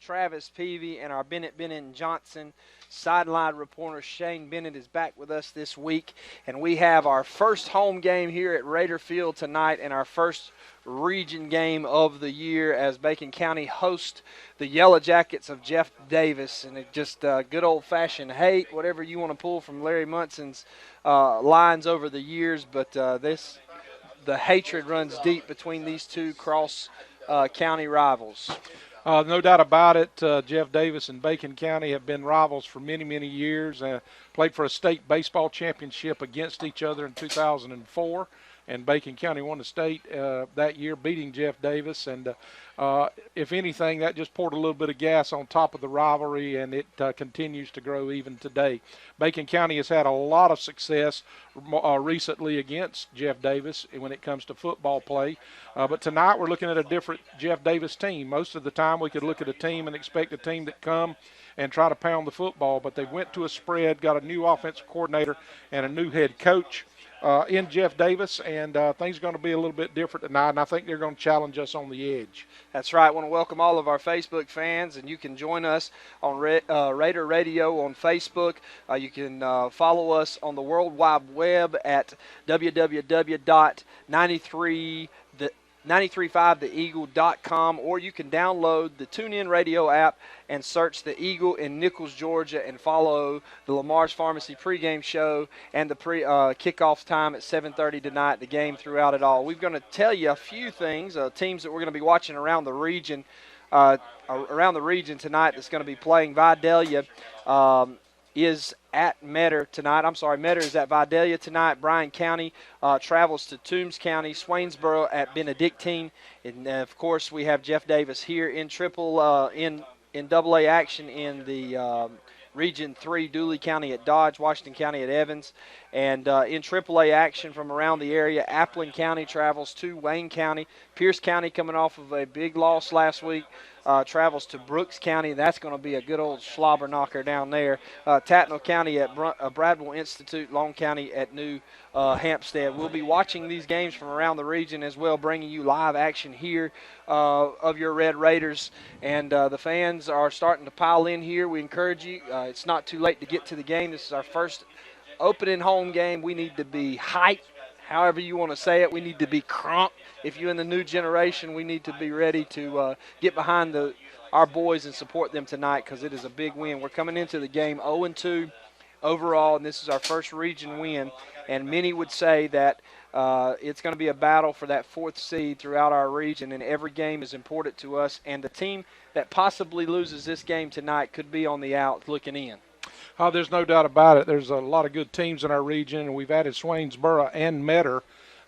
Travis Peavy, and our Bennett and Johnson sideline reporter Shane Bennett is back with us this week, and we have our first home game here at Raider Field tonight and our first region game of the year as Bacon County hosts the Yellow Jackets of Jeff Davis. And it just good old-fashioned hate, whatever you want to pull from Larry Munson's lines over the years, but the hatred runs deep between these two cross county rivals. No doubt about it. Jeff Davis and Bacon County have been rivals for many, many years. Played for a state baseball championship against each other in 2004, and Bacon County won the state that year, beating Jeff Davis. And if anything, that just poured a little bit of gas on top of the rivalry, and it continues to grow even today. Bacon County has had a lot of success recently against Jeff Davis when it comes to football play. But tonight we're looking at a different Jeff Davis team. Most of the time we could look at a team and expect a team to come and try to pound the football, but they went to a spread, got a new offensive coordinator and a new head coach in Jeff Davis, and things are going to be a little bit different tonight, and I think they're going to challenge us on the edge. That's right. I want to welcome all of our Facebook fans, and you can join us on Raider Radio on Facebook. You can follow us on the World Wide Web at www.935theeagle.com, or you can download the TuneIn Radio app and search the Eagle in Nichols, Georgia, and follow the Lamar's Pharmacy pregame show and the kickoff time at 7:30 tonight, the game throughout it all. We're going to tell you a few things, teams that we're going to be watching around the region tonight that's going to be playing. Vidalia is at Metter tonight. Metter is at Vidalia tonight. Bryan County travels to Toombs County. Swainsboro at Benedictine. And, of course, we have Jeff Davis here in in AA action in the Region 3, Dooley County at Dodge, Washington County at Evans. And in AAA action from around the area, Appling County travels to Wayne County. Pierce County, coming off of a big loss last week, travels to Brooks County. That's going to be a good old slobber knocker down there. Tattnall County at Bradwell Institute, Long County at New Hampstead. We'll be watching these games from around the region as well, bringing you live action here of your Red Raiders. And the fans are starting to pile in here. We encourage you. It's not too late to get to the game. This is our first opening home game. We need to be hyped, however you want to say it. We need to be crunk. If you're in the new generation, we need to be ready to get behind our boys and support them tonight, because it is a big win. We're coming into the game 0-2 overall, and this is our first region win. And many would say that it's going to be a battle for that fourth seed throughout our region, and every game is important to us. And the team that possibly loses this game tonight could be on the out looking in. There's no doubt about it. There's a lot of good teams in our region, and we've added Swainsboro and Metter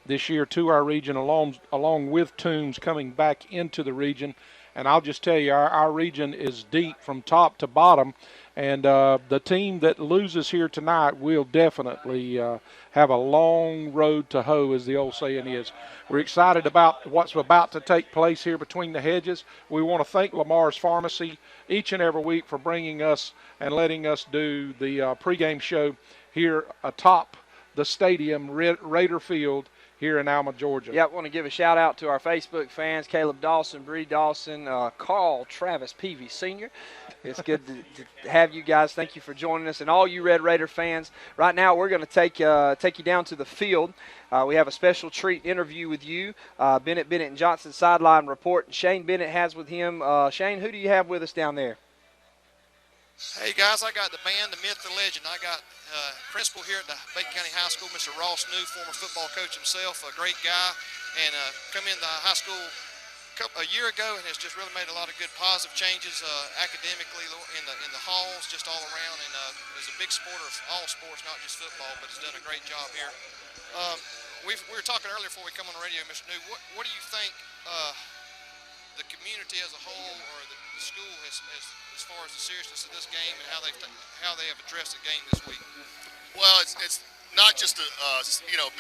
this year to our region, along with Toombs coming back into the region. And I'll just tell you, our region is deep from top to bottom, and the team that loses here tonight will definitely have a long road to hoe, as the old saying is. We're excited about what's about to take place here between the hedges. We want to thank Lamar's Pharmacy each and every week for bringing us and letting us do the pregame show here atop the stadium, Raider Field, here in Alma, Georgia. Yeah, I want to give a shout-out to our Facebook fans, Caleb Dawson, Bree Dawson, Carl Travis Peavy Sr. It's good to have you guys. Thank you for joining us. And all you Red Raider fans, right now we're going to take you down to the field. We have a special treat interview with you, Bennett and Johnson sideline report. And Shane Bennett has with him. Shane, who do you have with us down there? Hey, guys, I got the man, the myth, the legend. I got principal here at the Bacon County High School, Mr. Ross New, former football coach himself, a great guy, and come in the high school a year ago and has just really made a lot of good positive changes academically in the halls, just all around, and is a big supporter of all sports, not just football, but has done a great job here. We were talking earlier before we come on the radio, Mr. New, what do you think the community as a whole, or the school as far as the seriousness of this game and how they have addressed the game this week? Well, it's not just a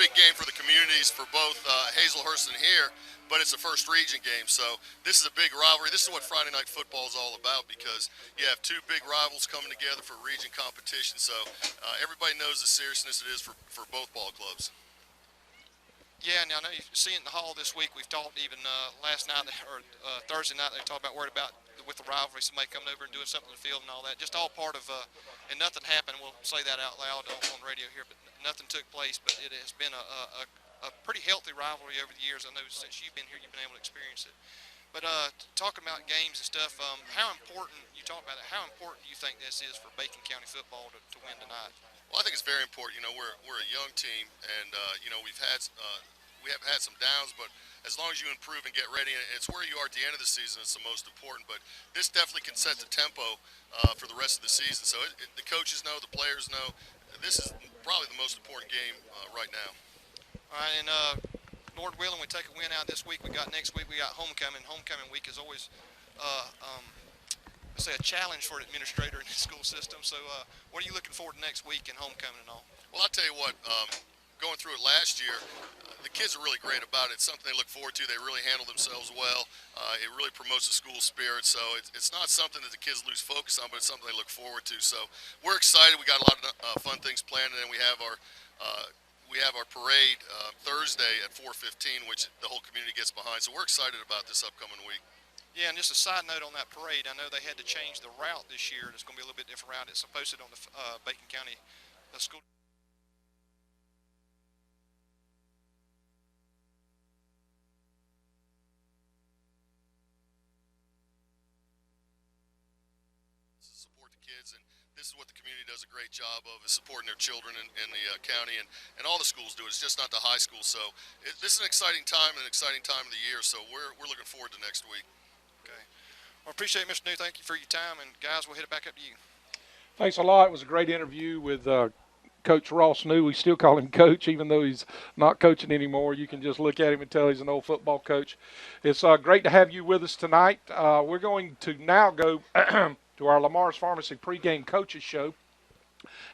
big game for the communities for both Hazelhurst and here, but it's a first region game. So this is a big rivalry. This is what Friday night football is all about, because you have two big rivals coming together for region competition. So everybody knows the seriousness it is for both ball clubs. Yeah, and I know you see it in the hall this week. We've talked even last night or Thursday night. They talked about worried about the with the rivalry, somebody coming over and doing something in the field and all that. Just all part of, and nothing happened. We'll say that out loud on radio here, but nothing took place. But it has been a pretty healthy rivalry over the years. I know since you've been here, you've been able to experience it. But talking about games and stuff, how important, you talk about it, how important do you think this is for Bacon County football to win tonight? Well, I think it's very important. You know, we're a young team, and you know, we have had some downs, but as long as you improve and get ready, and it's where you are at the end of the season is the most important. But this definitely can set the tempo for the rest of the season. So the coaches know, the players know. This is probably the most important game right now. All right, and Lord willing, we take a win out this week. Next week we got homecoming. Homecoming week is always let's say a challenge for an administrator in the school system. So what are you looking forward to next week in homecoming and all? Well, I'll tell you what, going through it last year, the kids are really great about it. It's something they look forward to. They really handle themselves well. It really promotes the school spirit. So it's not something that the kids lose focus on, but it's something they look forward to. So we're excited. We got a lot of fun things planned, and then we have our parade Thursday at 4:15, which the whole community gets behind. So we're excited about this upcoming week. Yeah, and just a side note on that parade, I know they had to change the route this year. It's going to be a little bit different route. It's posted on the Bacon County School. Support the kids, and this is what the community does a great job of, is supporting their children in the county, and all the schools do it. It's just not the high school. So this is an exciting time, and an exciting time of the year. So we're looking forward to next week. Okay. Well, appreciate it, Mr. New. Thank you for your time. And, guys, we'll hit it back up to you. Thanks a lot. It was a great interview with Coach Ross New. We still call him Coach, even though he's not coaching anymore. You can just look at him and tell he's an old football coach. It's great to have you with us tonight. We're going to now go to our Lamar's Pharmacy pregame coaches show.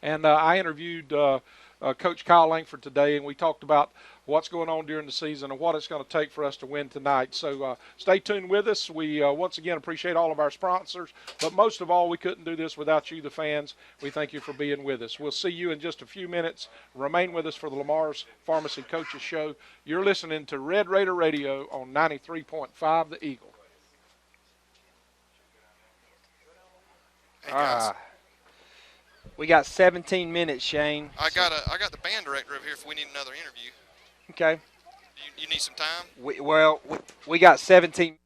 And I interviewed Coach Kyle Langford today, and we talked about what's going on during the season and what it's going to take for us to win tonight. So stay tuned with us. We once again appreciate all of our sponsors, but most of all, we couldn't do this without you, the fans. We thank you for being with us. We'll see you in just a few minutes. Remain with us for the Lamar's Pharmacy Coaches Show. You're listening to Red Raider Radio on 93.5 The Eagle. Hey, guys. We got 17 minutes, Shane. I got the band director over here if we need another interview. Okay. You need some time? We got 17.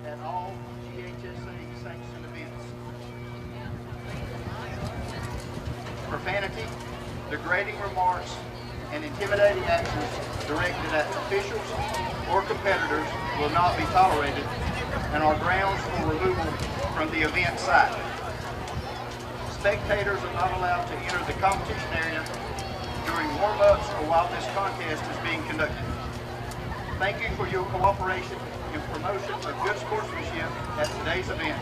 At all GHSA sanctioned events. Profanity, degrading remarks, and intimidating actions directed at officials or competitors will not be tolerated and are grounds for removal from the event site. Spectators are not allowed to enter the competition area during warm-ups or while this contest is being conducted. Thank you for your cooperation in promotion of good sportsmanship at today's event.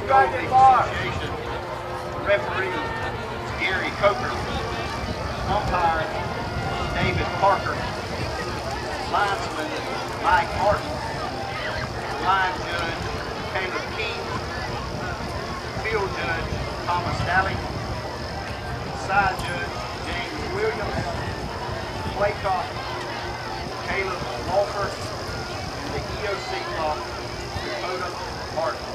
Grove League Association. Referee, Gary Coker. Umpire, David Parker. Linesman, Mike Martin. Line judge, Caleb King. Field judge, Thomas Daly. Side judge, James Williams. Play clock, Caleb Walker. And the EOC clock, Dakota Martin.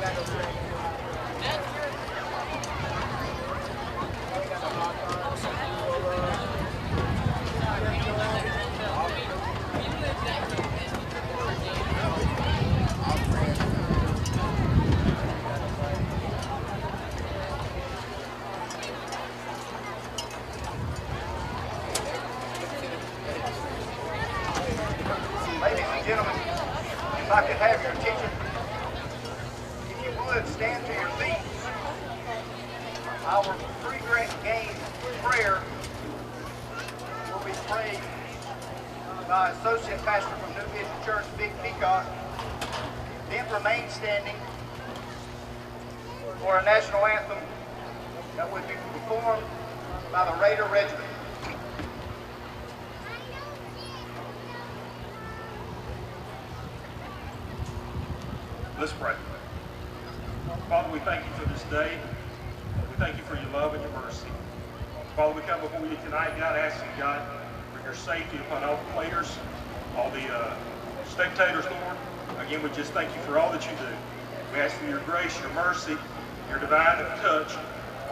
Ladies and gentlemen, if I could have your attention, if you would stand to your feet. Our pre-game prayer will be prayed by Associate Pastor from New Vision Church, Big Peacock. Then remain standing for a national anthem that would be performed by the Raider Regiment. Let's pray. Father, we thank you for this day. We thank you for your love and your mercy. Father, we come before you tonight, God, asking God for your safety upon all the players, all the spectators, Lord. Again, we just thank you for all that you do. We ask for your grace, your mercy, your divine touch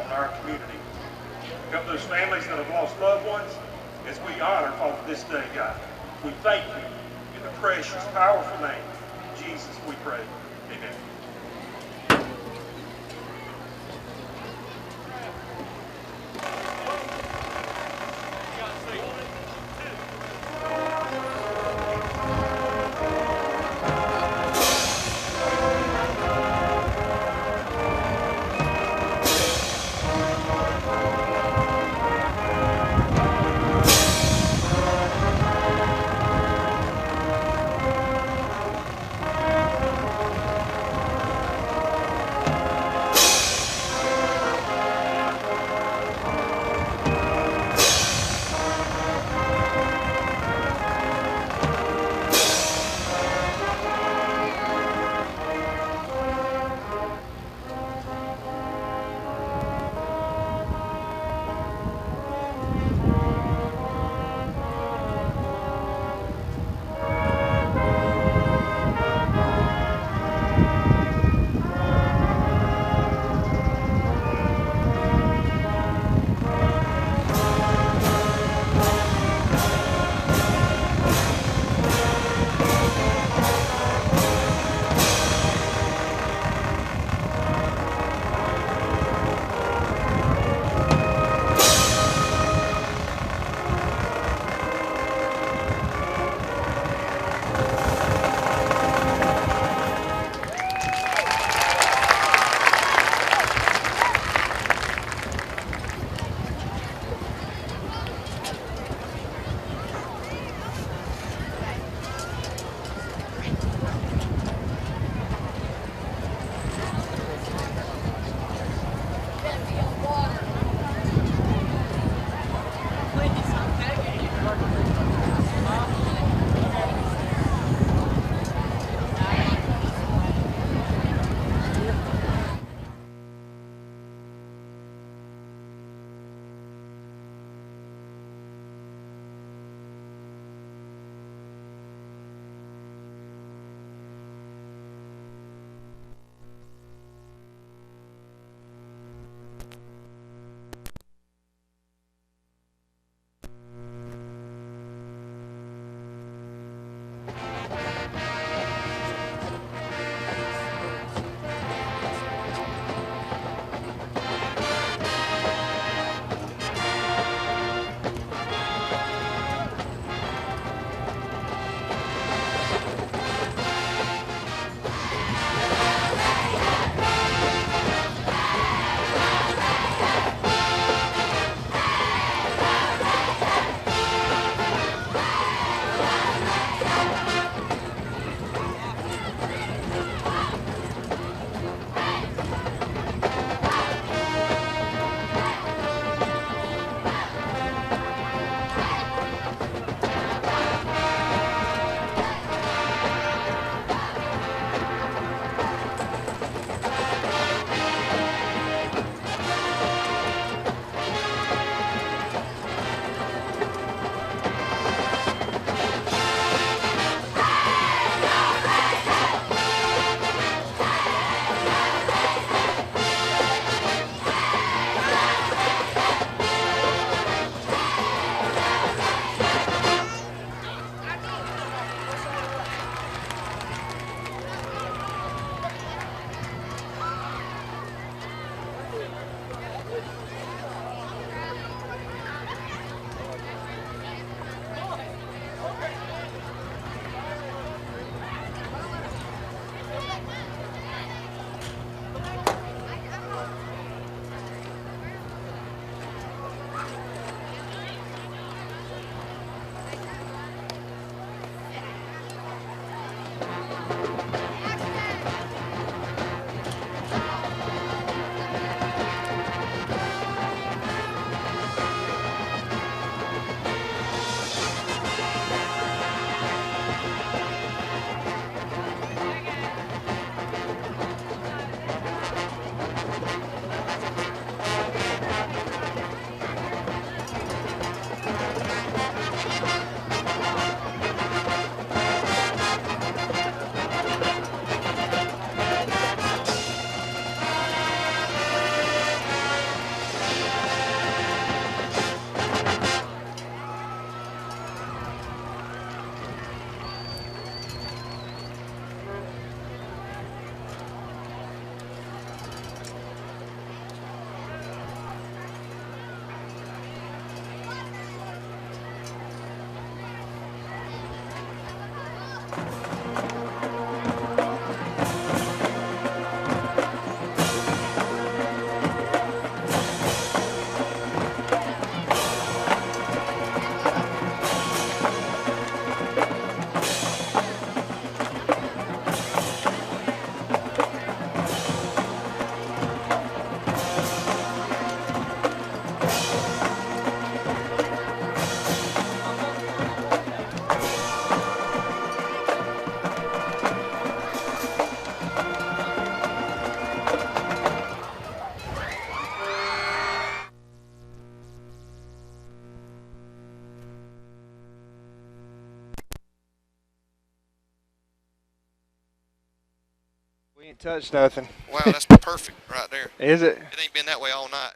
on our community. Help those families that have lost loved ones as we honor, Father, this day, God. We thank you in the precious, powerful name of Jesus, we pray. Amen. Ain't touched nothing. Wow, that's perfect right there. Is it? It ain't been that way all night.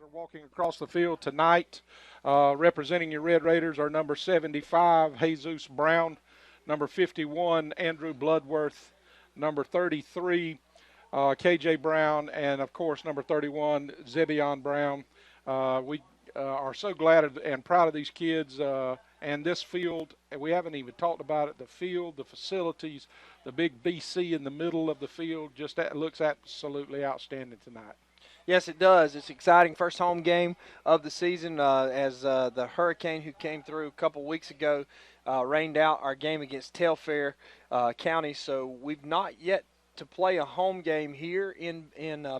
Are walking across the field tonight. Representing your Red Raiders are number 75, Jesus Brown, number 51, Andrew Bloodworth, number 33, KJ Brown, and of course number 31, Zebion Brown. We are so glad and proud of these kids and this field. And we haven't even talked about it. The field, the facilities, the big BC in the middle of the field, just that looks absolutely outstanding tonight. Yes, it does. It's exciting. First home game of the season as the hurricane who came through a couple weeks ago rained out our game against Telfair County. So we've not yet to play a home game here in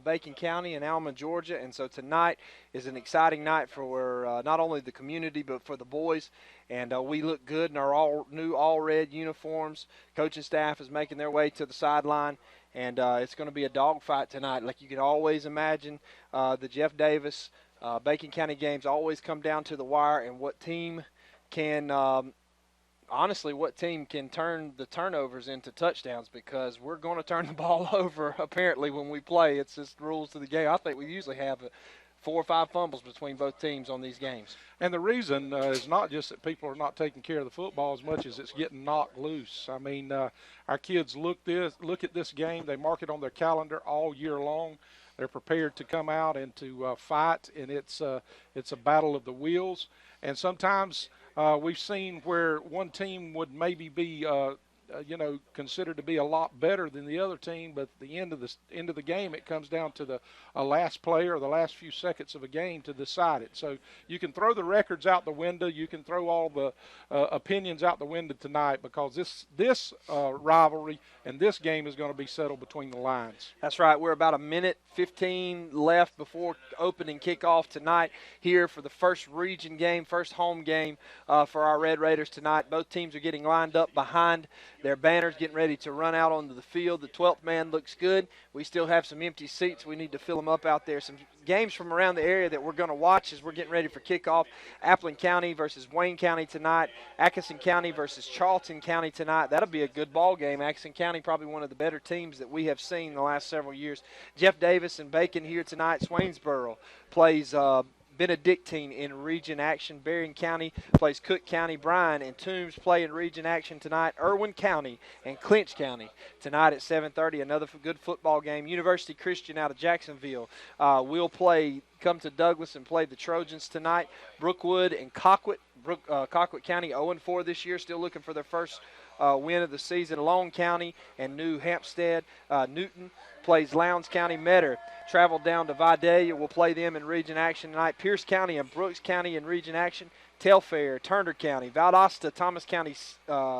Bacon County in Alma, Georgia. And so tonight is an exciting night for not only the community but for the boys. And we look good in our all red uniforms. Coaching staff is making their way to the sideline. And it's going to be a dogfight tonight. Like you can always imagine, the Jeff Davis, Bacon County games always come down to the wire, and what team can honestly, what team can turn the turnovers into touchdowns, because we're going to turn the ball over apparently when we play. It's just the rules of the game. I think we usually have 4 or 5 fumbles between both teams on these games. And the reason is not just that people are not taking care of the football as much as it's getting knocked loose. I mean, our kids look at this game. They mark it on their calendar all year long. They're prepared to come out and to fight, and it's a battle of the wheels. And sometimes we've seen where one team would maybe be considered to be a lot better than the other team, but at the end of the game, it comes down to the last play or the last few seconds of a game to decide it. So you can throw the records out the window, you can throw all the opinions out the window tonight, because this rivalry and this game is going to be settled between the lines. That's right. We're about a minute 15 left before opening kickoff tonight here for the first region game, first home game for our Red Raiders tonight. Both teams are getting lined up behind their banners, getting ready to run out onto the field. The 12th man looks good. We still have some empty seats. We need to fill them up out there. Some games from around the area that we're going to watch as we're getting ready for kickoff. Appleton County versus Wayne County tonight. Atkinson County versus Charlton County tonight. That'll be a good ball game. Atkinson County probably one of the better teams that we have seen in the last several years. Jeff Davis and Bacon here tonight. Swainsboro plays Benedictine in region action. Berrien County plays Cook County. Bryan and Toombs play in region action tonight. Irwin County and Clinch County tonight at 7:30. Another good football game. University Christian out of Jacksonville will come to Douglas and play the Trojans tonight. Brookwood and Colquitt. Colquitt County 0-4 this year, still looking for their first win of the season. Long County and New Hampstead. Newton plays Lowndes County. Metter traveled down to Vidalia. We'll play them in region action tonight. Pierce County and Brooks County in region action. Telfair, Turner County, Valdosta, Thomas County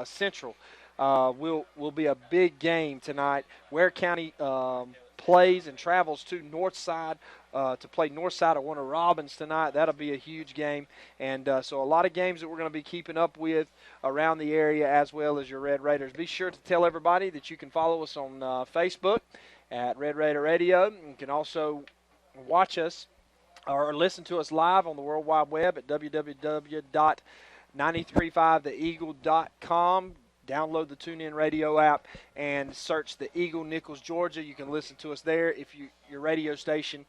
Central will be a big game tonight. Ware County plays and travels to Northside to play Northside of Warner Robins tonight. That'll be a huge game. And so a lot of games that we're going to be keeping up with around the area as well as your Red Raiders. Be sure to tell everybody that you can follow us on Facebook at Red Raider Radio. You can also watch us or listen to us live on the World Wide Web at www.935theeagle.com. Download the TuneIn Radio app and search the Eagle Nichols, Georgia. You can listen to us there if your radio station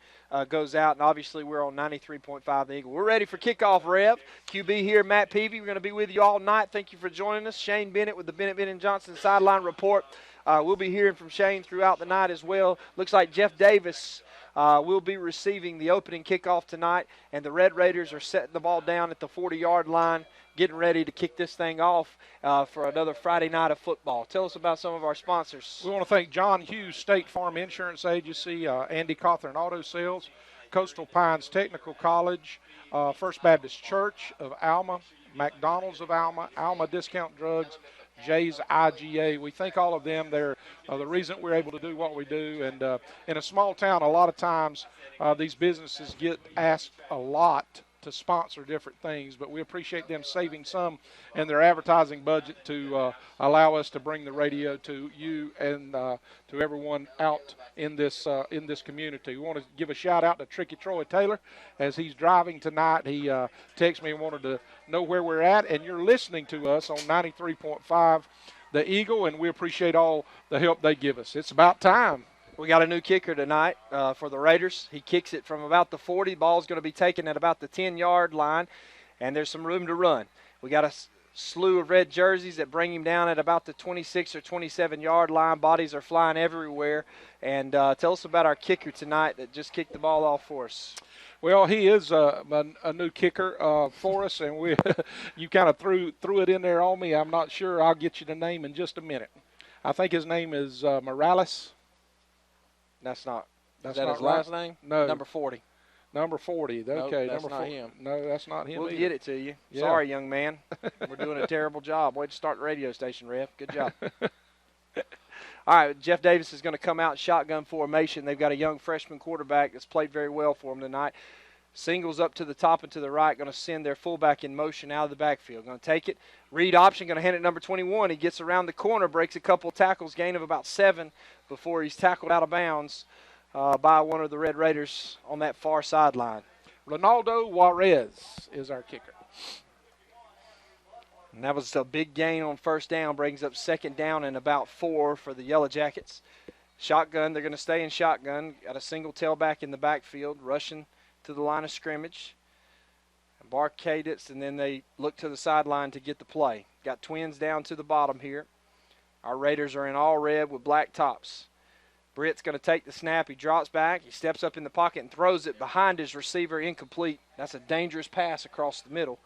goes out. And obviously, we're on 93.5 The Eagle. We're ready for kickoff, Rev. QB here, Matt Peavy. We're going to be with you all night. Thank you for joining us. Shane Bennett with the Bennett Johnson Sideline Report. We'll be hearing from Shane throughout the night as well. Looks like Jeff Davis will be receiving the opening kickoff tonight, and the Red Raiders are setting the ball down at the 40-yard line, getting ready to kick this thing off for another Friday night of football. Tell us about some of our sponsors. We want to thank John Hughes State Farm Insurance Agency, Andy Cawthorn Auto Sales, Coastal Pines Technical College, First Baptist Church of Alma, McDonald's of Alma, Alma Discount Drugs, Jay's IGA. We thank all of them. They're the reason we're able to do what we do. And in a small town, a lot of times these businesses get asked a lot to sponsor different things, but we appreciate them saving some in their advertising budget to allow us to bring the radio to you and to everyone out in this community. We want to give a shout out to Tricky Troy Taylor as he's driving tonight. He texted me and wanted to know where we're at, and you're listening to us on 93.5 The Eagle, and we appreciate all the help they give us. It's about time. We got a new kicker tonight for the Raiders. He kicks it from about the 40. Ball's going to be taken at about the 10-yard line, and there's some room to run. We got a slew of red jerseys that bring him down at about the 26 or 27-yard line. Bodies are flying everywhere. And tell us about our kicker tonight that just kicked the ball off for us. Well, he is a new kicker for us, and we you kind of threw it in there on me. I'm not sure. I'll get you the name in just a minute. I think his name is Morales. That's not. That's is that not his right. last name? No. Number 40. Number 40. Okay. Nope, that's number not 40. him. No, that's not him We'll either. get it to you. Yeah. Sorry, young man. We're doing a terrible job. Way to start the radio station, Rev. Good job. All right, Jeff Davis is going to come out shotgun formation. They've got a young freshman quarterback that's played very well for them tonight. Singles up to the top and to the right, going to send their fullback in motion out of the backfield. Going to take it. Read option, going to hand it number 21. He gets around the corner, breaks a couple tackles, gain of about 7 before he's tackled out of bounds by one of the Red Raiders on that far sideline. Ronaldo Juarez is our kicker. And that was a big gain on first down, brings up second down and about 4 for the Yellow Jackets. Shotgun, they're going to stay in shotgun. Got a single tailback in the backfield, rushing to the line of scrimmage. Barcade it, and then they look to the sideline to get the play. Got twins down to the bottom here. Our Raiders are in all red with black tops. Britt's going to take the snap. He drops back. He steps up in the pocket and throws it behind his receiver, incomplete. That's a dangerous pass across the middle.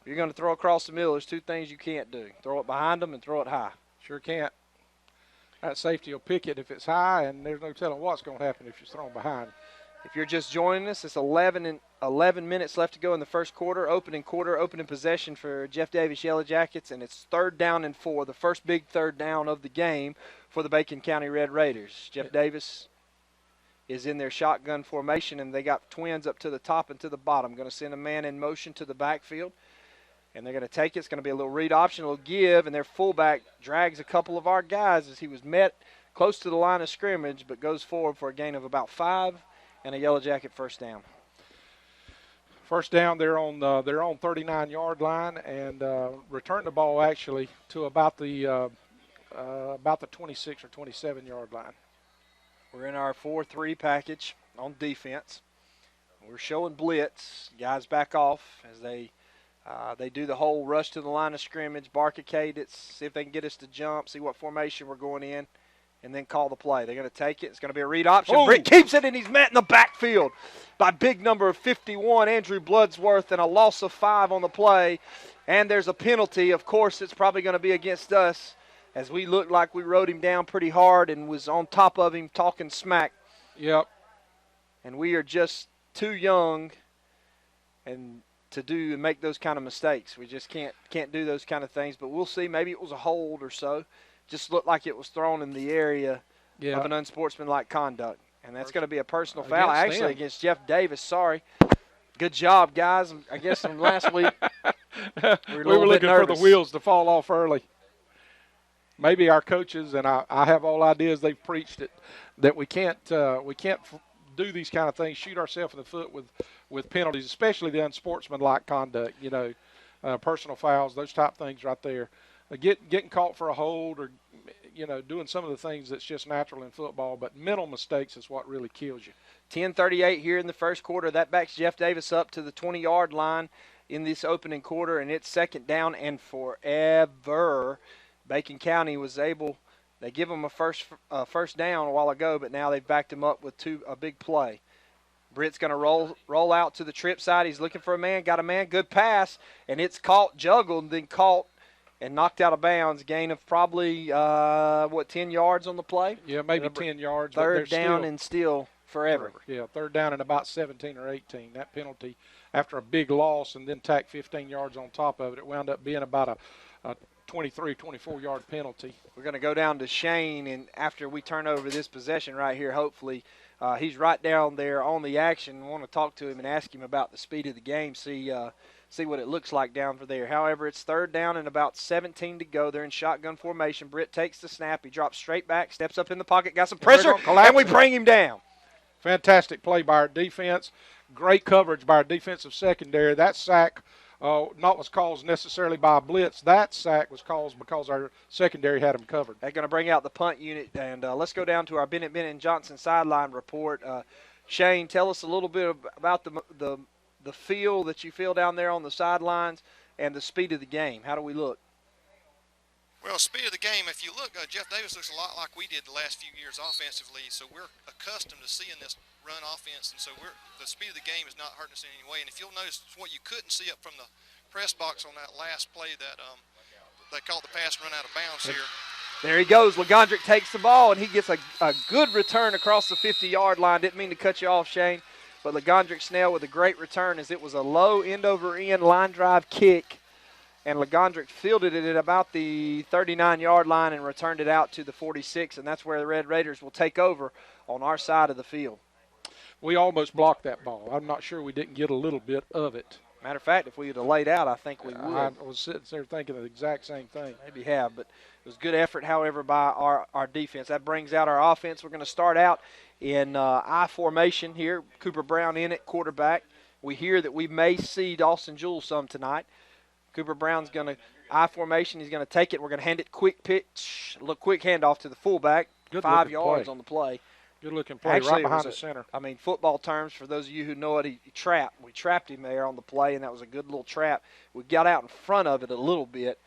If you're going to throw across the middle, there's 2 things you can't do. Throw it behind them and throw it high. Sure can't. That safety will pick it if it's high, and there's no telling what's going to happen if you're thrown behind. If you're just joining us, it's 11 minutes left to go in the first quarter. Opening possession for Jeff Davis Yellow Jackets, and it's 3rd down and 4, the first big third down of the game for the Bacon County Red Raiders. Jeff Davis is in their shotgun formation, and they got twins up to the top and to the bottom. Going to send a man in motion to the backfield, and they're going to take it. It's going to be a little read option, a little give, and their fullback drags a couple of our guys as he was met close to the line of scrimmage, but goes forward for a gain of about 5 and a Yellow Jacket first down. First down, they're on 39-yard line and return the ball actually to about the 26 or 27-yard line. We're in our 4-3 package on defense. We're showing blitz. Guys back off as they do the whole rush to the line of scrimmage, barricade it, see if they can get us to jump, see what formation we're going in, and then call the play. They're going to take it. It's going to be a read option. Oh. Britt keeps it, and he's met in the backfield by big number of 51, Andrew Bloodsworth, and a loss of 5 on the play. And there's a penalty. Of course, it's probably going to be against us as we looked like we rode him down pretty hard and was on top of him talking smack. Yep. And we are just too young and to make those kind of mistakes. We just can't do those kind of things. But we'll see. Maybe it was a hold or so. Just looked like it was thrown in the area of an unsportsmanlike conduct. And that's going to be a personal Against foul, actually, them. against Jeff Davis. Sorry. Good job, guys. I guess from last week, we were looking for the wheels to fall off early. Maybe our coaches, and I have all ideas, they've preached it, that we can't do these kind of things, shoot ourselves in the foot with penalties, especially the unsportsmanlike conduct, personal fouls, those type things right there. Getting caught for a hold or, doing some of the things that's just natural in football, but mental mistakes is what really kills you. 10:38 here in the first quarter. That backs Jeff Davis up to the 20-yard line in this opening quarter, and it's second down and forever. Bacon County was able – they give them a first down a while ago, but now they've backed him up with a big play. Britt's going to roll out to the trip side. He's looking for a man, got a man, good pass, and it's juggled, then caught and knocked out of bounds. Gain of probably, 10 yards on the play? Yeah, maybe 10 yards. Third down and still forever. Yeah, third down and about 17 or 18. That penalty, after a big loss and then tack 15 yards on top of it, it wound up being about a 23, 24-yard penalty. We're going to go down to Shane, and after we turn over this possession right here, hopefully he's right down there on the action. I want to talk to him and ask him about the speed of the game, see what it looks like down for there. However, it's third down and about 17 to go. They're in shotgun formation. Britt takes the snap. He drops straight back, steps up in the pocket, got some pressure, and we bring him down. Fantastic play by our defense. Great coverage by our defensive secondary. That sack was caused necessarily by a blitz. That sack was caused because our secondary had him covered. They're going to bring out the punt unit, and let's go down to our Bennett Johnson sideline report. Shane, tell us a little bit about the feel that you feel down there on the sidelines and the speed of the game. How do we look? Well, speed of the game, if you look, Jeff Davis looks a lot like we did the last few years offensively, so we're accustomed to seeing this run offense, and so the speed of the game is not hurting us in any way. And if you'll notice what you couldn't see up from the press box on that last play that they called the pass run out of bounds here. There he goes. Legondrick takes the ball, and he gets a good return across the 50-yard line. Didn't mean to cut you off, Shane, but Legondrick Snell with a great return as it was a low end-over-end line drive kick. And Legondrick fielded it at about the 39-yard line and returned it out to the 46, and that's where the Red Raiders will take over on our side of the field. We almost blocked that ball. I'm not sure we didn't get a little bit of it. Matter of fact, if we had laid out, I think we would. I was sitting there thinking the exact same thing. Maybe have, but it was good effort, however, by our defense. That brings out our offense. We're going to start out in I formation here. Cooper Brown in at quarterback. We hear that we may see Dawson Jewell some tonight. Cooper Brown's going to I formation. He's going to take it. We're going to hand it quick pitch, a little quick handoff to the fullback. Good 5 yards play. on the play. Good looking play. Actually, right behind the center. I mean, football terms, for those of you who know it, he trapped. We trapped him there on the play, and that was a good little trap. We got out in front of it a little bit,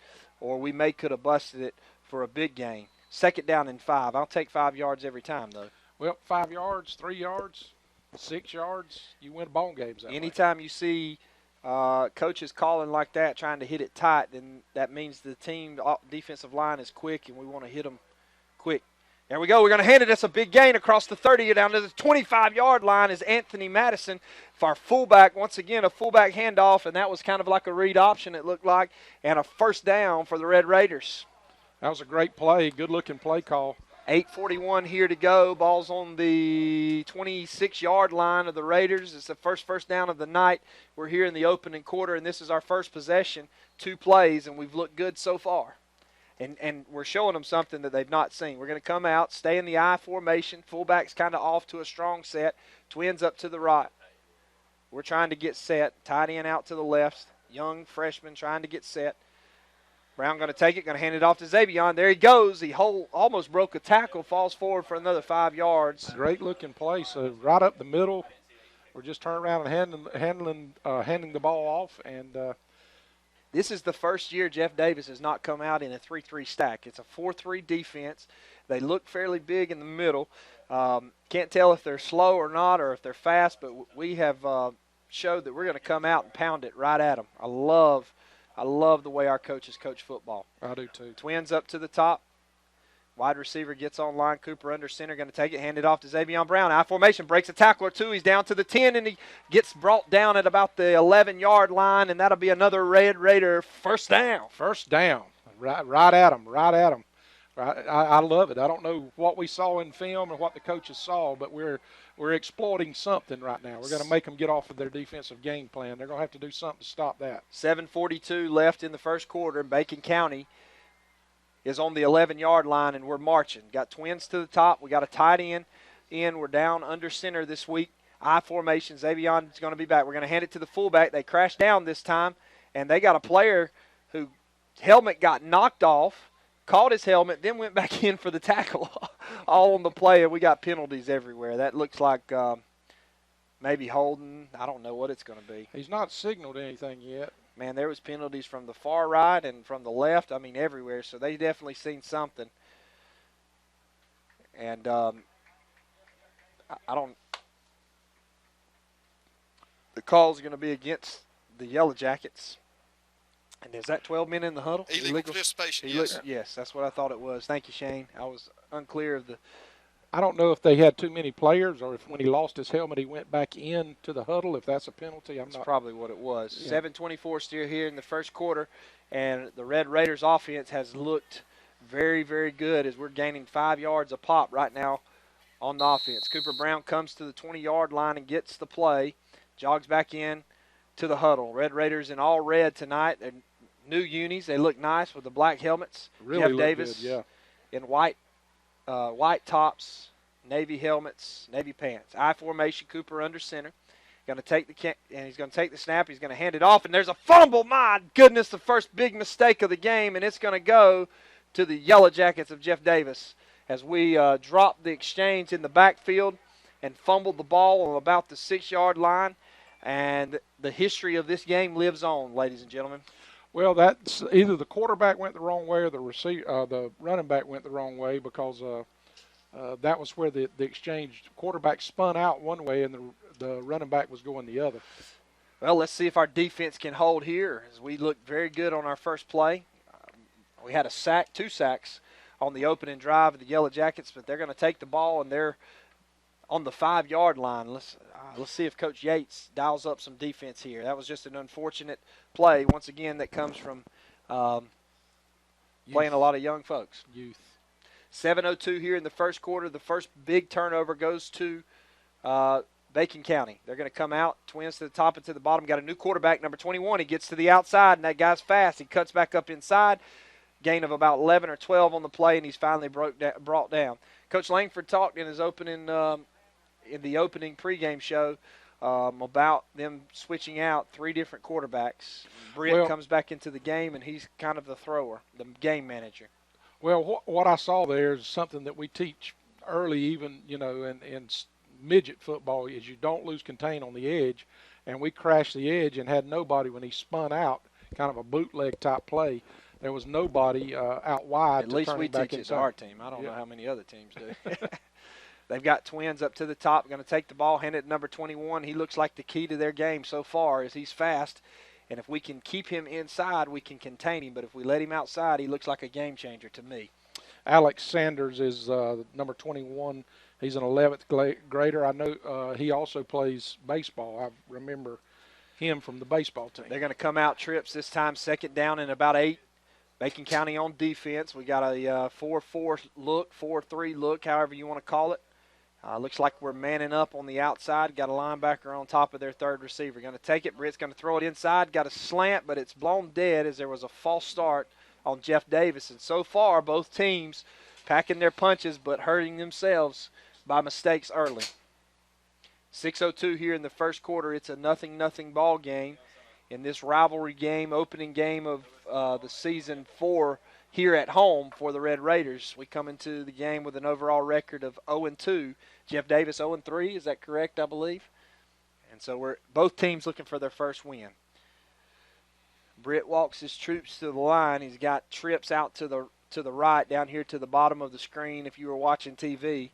or we could have busted it for a big gain. Second down and 5. I'll take 5 yards every time, though. Well, 5 yards, 3 yards, 6 yards, you win ball games that Anytime you see coaches calling like that, trying to hit it tight, then that means the team defensive line is quick, and we want to hit them quick. There we go. We're going to hand it. That's a big gain across the 30 down to the 25-yard line is Anthony Madison for our fullback. Once again, a fullback handoff, and that was kind of like a read option, it looked like, and a first down for the Red Raiders. That was a great play. Good-looking play call. 8:41 here to go. Ball's on the 26-yard line of the Raiders. It's the first down of the night. We're here in the opening quarter, and this is our first possession, 2 plays, and we've looked good so far. And we're showing them something that they've not seen. We're going to come out, stay in the I formation. Fullback's kind of off to a strong set. Twins up to the right. We're trying to get set. Tight end out to the left. Young freshman trying to get set. Brown going to take it, going to hand it off to Xavion. There he goes. He almost broke a tackle, falls forward for another 5 yards. Great looking play. So right up the middle, we're just turning around and handing the ball off. And this is the first year Jeff Davis has not come out in a 3-3 stack. It's a 4-3 defense. They look fairly big in the middle. Can't tell if they're slow or not, or if they're fast, but we have showed that we're going to come out and pound it right at them. I love the way our coaches coach football. I do too. Twins up to the top. Wide receiver gets on line. Cooper under center, going to take it, hand it off to Xavion Brown. I formation, breaks a tackle or 2. He's down to the 10, and he gets brought down at about the 11-yard line, and that'll be another Red Raider first down. First down. Right at him. I love it. I don't know what we saw in film or what the coaches saw, but we're exploiting something right now. We're going to make them get off of their defensive game plan. They're going to have to do something to stop that. 7:42 left in the first quarter, and Bacon County is on the 11-yard line, and we're marching. Got twins to the top. We got a tight end in. We're down under center this week. I formation. Xavion is going to be back. We're going to hand it to the fullback. They crashed down this time, and they got a player who helmet got knocked off, caught his helmet, then went back in for the tackle all on the play, and we got penalties everywhere. That looks like maybe holding. I don't know what it's going to be. He's not signaled anything yet. Man, there was penalties from the far right and from the left. I mean, everywhere. So they definitely seen something. And I don't – the call's going to be against the Yellow Jackets. And is that 12 men in the huddle? Illegal participation, yes. Yes, that's what I thought it was. Thank you, Shane. I was unclear of the – I don't know if they had too many players or if when he lost his helmet he went back into the huddle, if that's a penalty. That's probably what it was. Yeah. 7:24 still here in the first quarter, and the Red Raiders offense has looked very, very good as we're gaining 5 yards a pop right now on the offense. Cooper Brown comes to the 20-yard line and gets the play, jogs back in to the huddle. Red Raiders in all red tonight. They're new unis. They look nice with the black helmets. Really Jeff look Davis good, yeah. in white tops, navy helmets, navy pants. I formation, Cooper under center. Going to take he's going to take the snap. He's going to hand it off, and there's a fumble. My goodness, the first big mistake of the game, and it's going to go to the Yellow Jackets of Jeff Davis as we dropped the exchange in the backfield and fumbled the ball on about the 6-yard line, and the history of this game lives on, ladies and gentlemen. Well, that's either the quarterback went the wrong way or the running back went the wrong way because that was where the exchange quarterback spun out one way and the running back was going the other. Well, let's see if our defense can hold here as we looked very good on our first play. We had two sacks on the opening drive of the Yellow Jackets, but they're going to take the ball and they're on the 5-yard line. Let's see if Coach Yates dials up some defense here. That was just an unfortunate play, once again, that comes from playing a lot of young folks. Youth. 7:02 here in the first quarter. The first big turnover goes to Bacon County. They're going to come out, twins to the top and to the bottom. Got a new quarterback, number 21. He gets to the outside, and that guy's fast. He cuts back up inside. Gain of about 11 or 12 on the play, and he's finally brought down. Coach Langford talked in his opening in the opening pregame show about them switching out 3 different quarterbacks. Britt comes back into the game, and he's kind of the thrower, the game manager. Well, what I saw there is something that we teach early, even in midget football, is you don't lose contain on the edge, and we crashed the edge and had nobody when he spun out, kind of a bootleg type play. There was nobody out wide. At least we teach it to our team. I don't know how many other teams do. They've got twins up to the top, going to take the ball, hand it to number 21. He looks like the key to their game so far as he's fast. And if we can keep him inside, we can contain him. But if we let him outside, he looks like a game changer to me. Alex Sanders is number 21. He's an 11th grader. I know he also plays baseball. I remember him from the baseball team. They're going to come out trips this time, second down and about 8. Bacon County on defense. We got a 4-4 look, 4-3 look, however you want to call it. Looks like we're manning up on the outside. Got a linebacker on top of their third receiver. Going to take it. Britt's going to throw it inside. Got a slant, but it's blown dead as there was a false start on Jeff Davis. And so far, both teams packing their punches but hurting themselves by mistakes early. 6:02 here in the first quarter. It's a 0-0 ball game in this rivalry game, opening game of the season 4 here at home for the Red Raiders. We come into the game with an overall record of 0-2. Jeff Davis 0-3, is that correct, I believe? And so we're both teams looking for their first win. Britt walks his troops to the line. He's got trips out to the right down here to the bottom of the screen if you were watching TV.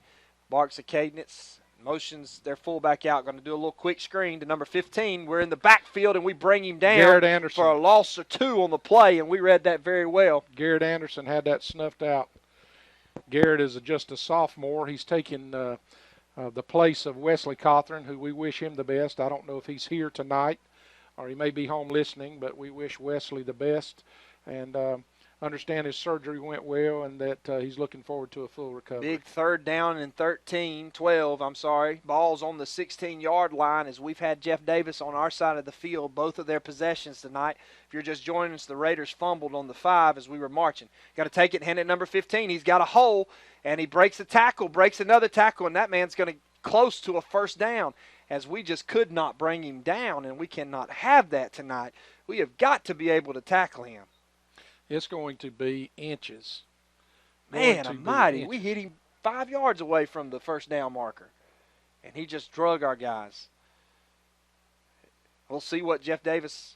Barks a cadence, motions their fullback out. Going to do a little quick screen to number 15. We're in the backfield, and we bring him down Garrett Anderson for a loss of 2 on the play, and we read that very well. Garrett Anderson had that snuffed out. Garrett is just a sophomore. He's taking the place of Wesley Cothran, who we wish him the best. I don't know if he's here tonight or he may be home listening, but we wish Wesley the best. And understand his surgery went well and that he's looking forward to a full recovery. Big 3rd down and 12, I'm sorry. Ball's on the 16-yard line as we've had Jeff Davis on our side of the field, both of their possessions tonight. If you're just joining us, the Raiders fumbled on the 5 as we were marching. Got to take it, hand it number 15. He's got a hole, and he breaks a tackle, breaks another tackle, and that man's going to close to a 1st down as we just could not bring him down, and we cannot have that tonight. We have got to be able to tackle him. It's going to be inches. Man almighty, we hit him 5 yards away from the 1st down marker, and he just drug our guys. We'll see what Jeff Davis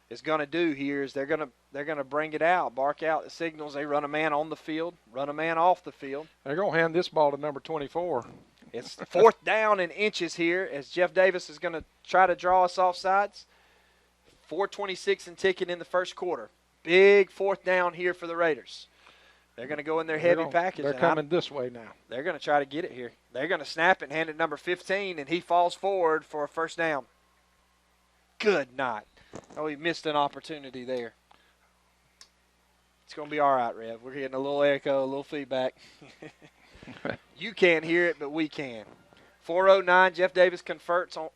is going to do here. Is they're going to bring it out, bark out the signals. They run a man on the field, run a man off the field. They're going to hand this ball to number 24. It's 4th down and inches here as Jeff Davis is going to try to draw us off sides. 4:26 and ticking in the 1st quarter. Big 4th down here for the Raiders. They're going to go in their heavy package. They're coming this way now. They're going to try to get it here. They're going to snap it and hand it number 15, and he falls forward for a 1st down. Good night. Oh, he missed an opportunity there. It's going to be all right, Rev. We're getting a little echo, a little feedback. You can't hear it, but we can. 4:09, Jeff Davis converts on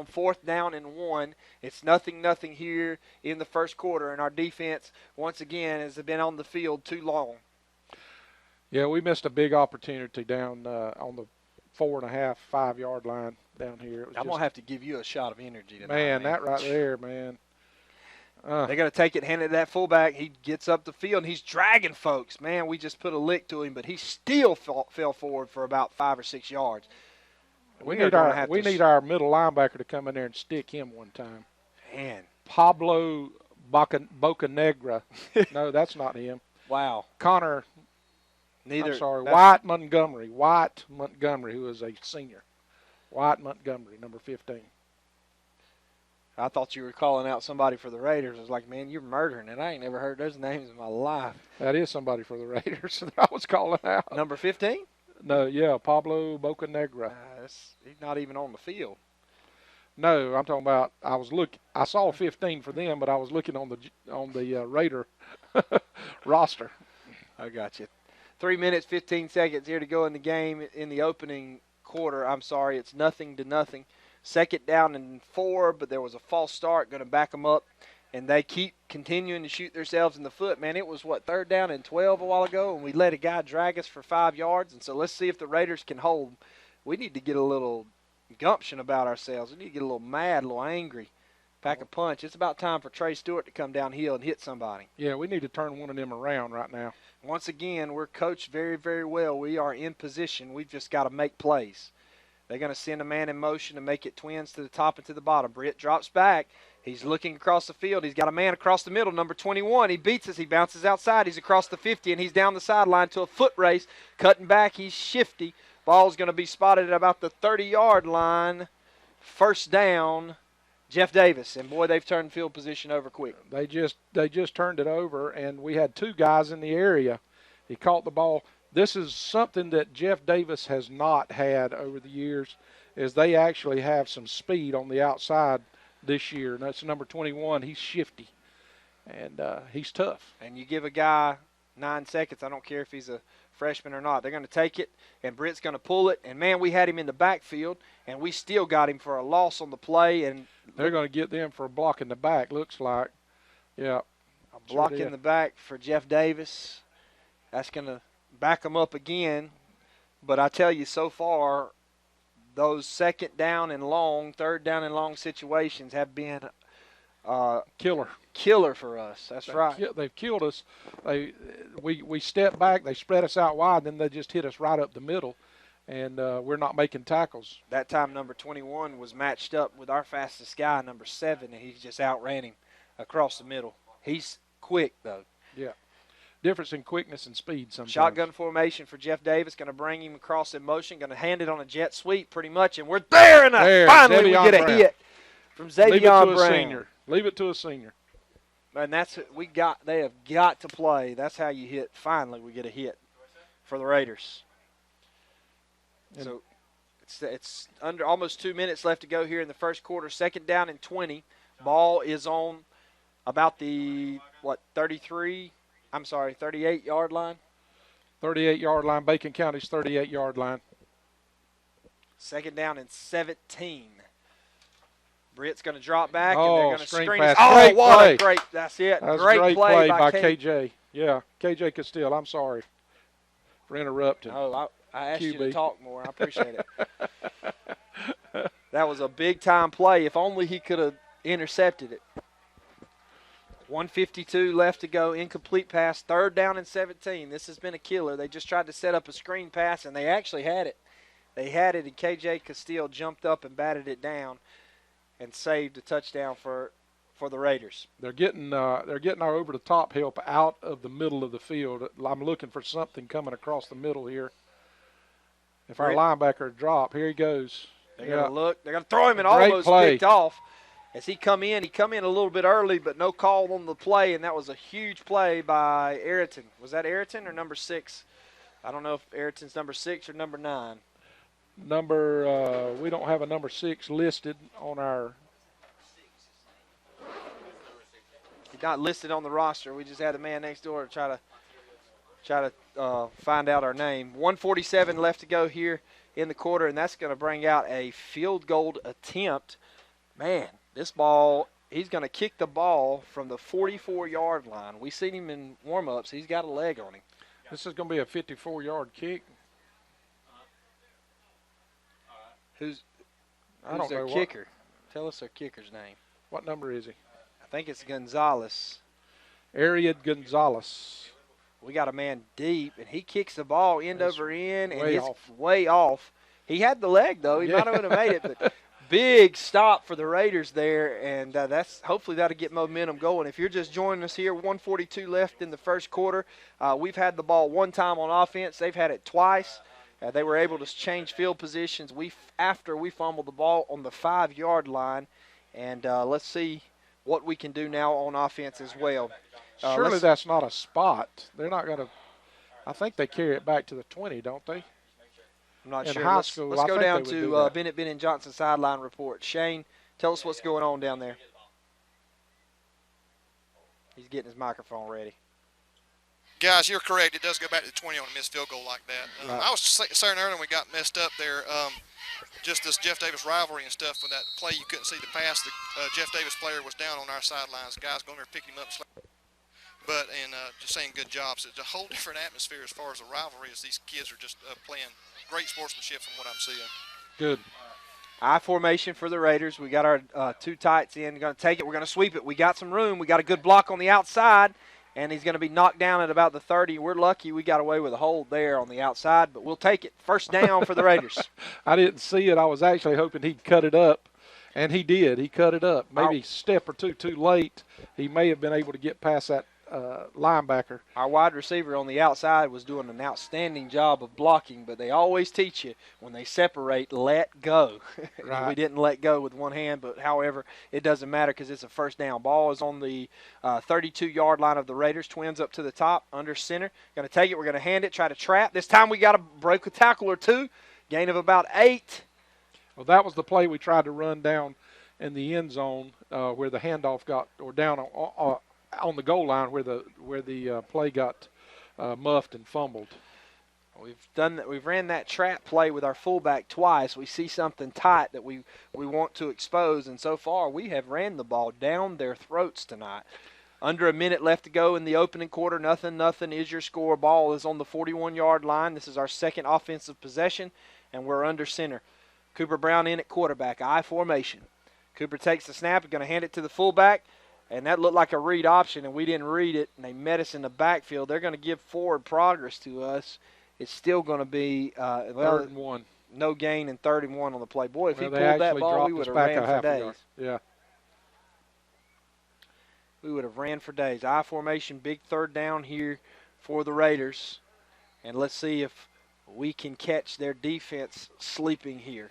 4th down and 1. It's 0-0 here in the 1st quarter, and our defense, once again, has been on the field too long. Yeah, we missed a big opportunity down on the 4.5, 5-yard line down here. I'm going to have to give you a shot of energy tonight. Man, that right there, man. They're going to take it, hand it to that fullback. He gets up the field, and he's dragging folks. Man, we just put a lick to him, but he still fell forward for about 5 or 6 yards. We need our middle linebacker to come in there and stick him one time. Man. Pablo Bocanegra. No, that's not him. Wow. Connor. Neither. I'm sorry. Wyatt Montgomery. Wyatt Montgomery, who is a senior. Wyatt Montgomery, number 15. I thought you were calling out somebody for the Raiders. I was like, man, you're murdering it. I ain't never heard those names in my life. That is somebody for the Raiders that I was calling out. Number 15? No, yeah, Pablo Bocanegra. He's not even on the field. No, I'm talking about. I saw 15 for them, but I was looking on the Raider roster. I got you. 3 minutes, 15 seconds here to go in the game in the opening quarter. I'm sorry, it's 0-0. 2nd down and 4, but there was a false start, going to back them up, and they keep continuing to shoot themselves in the foot. Man, it was, 3rd down and 12 a while ago, and we let a guy drag us for 5 yards, and so let's see if the Raiders can hold. We need to get a little gumption about ourselves. We need to get a little mad, a little angry, pack a punch. It's about time for Trey Stewart to come downhill and hit somebody. Yeah, we need to turn one of them around right now. Once again, we're coached very, very well. We are in position. We've just got to make plays. They're going to send a man in motion to make it twins to the top and to the bottom. Britt drops back. He's looking across the field. He's got a man across the middle, number 21. He beats us. He bounces outside. He's across the 50, and he's down the sideline to a foot race. Cutting back. He's shifty. Ball's going to be spotted at about the 30-yard line. 1st down, Jeff Davis. And, boy, they've turned field position over quick. They just turned it over, and we had 2 guys in the area. He caught the ball. This is something that Jeff Davis has not had over the years, is they actually have some speed on the outside this year. And that's number 21. He's shifty, and he's tough. And you give a guy 9 seconds, I don't care if he's a freshman or not. They're going to take it, and Britt's going to pull it. And, man, we had him in the backfield, and we still got him for a loss on the play. And they're going to get them for a block in the back, looks like. Yeah. A block in the back for Jeff Davis. That's going to back them up again. But I tell you, so far, those 2nd down and long, 3rd down and long situations have been killer for us. That's right. They've killed us. We step back, they spread us out wide, then they just hit us right up the middle, and we're not making tackles. That time number 21 was matched up with our fastest guy, number 7, and he just outran him across the middle. He's quick, though. Yeah. Difference in quickness and speed sometimes. Shotgun formation for Jeff Davis. Going to bring him across in motion. Going to hand it on a jet sweep pretty much. And we're there. And finally we get a hit from Xavion Brown. Leave it to a senior. And that's they have got to play. That's how you hit. Finally we get a hit for the Raiders. So it's under almost 2 minutes left to go here in the 1st quarter. 2nd down and 20. Ball is on about the 38-yard line. 38-yard line. Bacon County's 38-yard line. 2nd down and 17. Britt's going to drop back, and Oh, they're going to screen screen pass. it. Oh, Great what play. a great – that's it. That was Great a great play by KJ. KJ. Yeah, KJ Castile. I'm sorry for interrupting. Oh, I asked you to QB. talk more. I appreciate it. That was a big-time play. If only he could have intercepted it. 1:52 left to go. Incomplete pass. 3rd down and 17. This has been a killer. They just tried to set up a screen pass, and they actually had it. They had it, and KJ Castile jumped up and batted it down and saved a touchdown for the Raiders. They're getting our over-the-top help out of the middle of the field. I'm looking for something coming across the middle here. If our Britt. linebacker drop, here he goes. They're going to look. They're going to throw him and Great almost play. picked off. As he come in a little bit early, but no call on the play, and that was a huge play by Ayrton. Was that Ayrton or number 6? I don't know if Ayrton's number 6 or number 9. We don't have a number 6 listed on our. He's not listed on the roster. We just had a man next door to try to find out our name. 1:47 left to go here in the quarter, and that's going to bring out a field goal attempt. Man, this ball, he's going to kick the ball from the 44-yard line. We've seen him in warm-ups. He's got a leg on him. This is going to be a 54-yard kick. Who's I don't their know kicker? Tell us their kicker's name. What number is he? I think it's Gonzalez. Ariad Gonzalez. We got a man deep, and he kicks the ball end That's over end, and way it's off. way off. He had the leg, though. He Yeah. might have made it, but big stop for the Raiders there, and that's hopefully that'll get momentum going. If you're just joining us here, 1:42 left in the first quarter. We've had the ball one time on offense. They've had it twice. They were able to change field positions after we fumbled the ball on the 5-yard line, and let's see what we can do now on offense as well. Surely that's not a spot. They're not going to – I think they carry it back to the 20, don't they? I'm not In sure. high Let's school, go I think down they would do to that. Bennett Johnson sideline report. Shane, tell us what's going on down there. He's getting his microphone ready. Guys, you're correct. It does go back to 20 on a missed field goal like that. Right. I was saying earlier when we got messed up there, just this Jeff Davis rivalry and stuff with that play, you couldn't see the pass. The Jeff Davis player was down on our sidelines. The guys going there picking him up. Just saying good job. So it's a whole different atmosphere as far as the rivalry as these kids are just playing great sportsmanship from what I'm seeing. Good. I formation for the Raiders. We got our 2 tights in. Going to take it. We're going to sweep it. We got some room. We got a good block on the outside, and he's going to be knocked down at about the 30. We're lucky we got away with a hold there on the outside, but we'll take it. First down for the Raiders. I didn't see it. I was actually hoping he'd cut it up, and he did. He cut it up. Maybe a step or two too late. He may have been able to get past that linebacker. Our wide receiver on the outside was doing an outstanding job of blocking, but they always teach you when they separate, let go. Right. We didn't let go with one hand, but however, it doesn't matter because it's a first down. Ball is on the 32-yard line of the Raiders. Twins up to the top, under center. Going to take it. We're going to hand it, try to trap. This time we got to break a tackle or 2. Gain of about 8. Well, that was the play we tried to run down in the end zone where the handoff got, or down on the goal line where the play got muffed and fumbled. We've done that. We've ran that trap play with our fullback twice. We see something tight that we want to expose, and so far we have ran the ball down their throats tonight. Under a minute left to go in the opening quarter. Nothing is your score. Ball is on the 41-yard line. This is our second offensive possession, and we're under center. Cooper Brown in at quarterback. I formation. Cooper takes the snap. Going to hand it to the fullback, and that looked like a read option, and we didn't read it, and they met us in the backfield. They're going to give forward progress to us. It's still going to be 3rd and 1. No gain and 3rd and 1 on the play. Boy, if he They pulled that actually ball, dropped we would us have back ran a for half a days. yard. Yeah. We would have ran for days. I formation, big 3rd down here for the Raiders. And let's see if we can catch their defense sleeping here.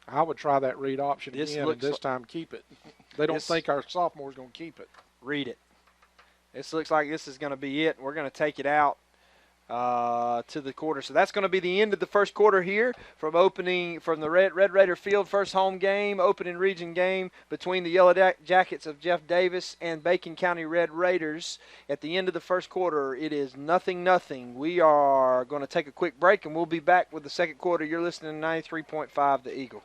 I would try that read option This again, and looks this time keep it. They don't think our sophomore's going to keep it. Read it. This looks like this is going to be it. We're going to take it out to the quarter. So that's going to be the end of the first quarter here from the Red Raider Field, first home game, opening region game between the Yellow Jackets of Jeff Davis and Bacon County Red Raiders. At the end of the first quarter, it is 0-0. We are going to take a quick break, and we'll be back with the second quarter. You're listening to 93.5 The Eagle.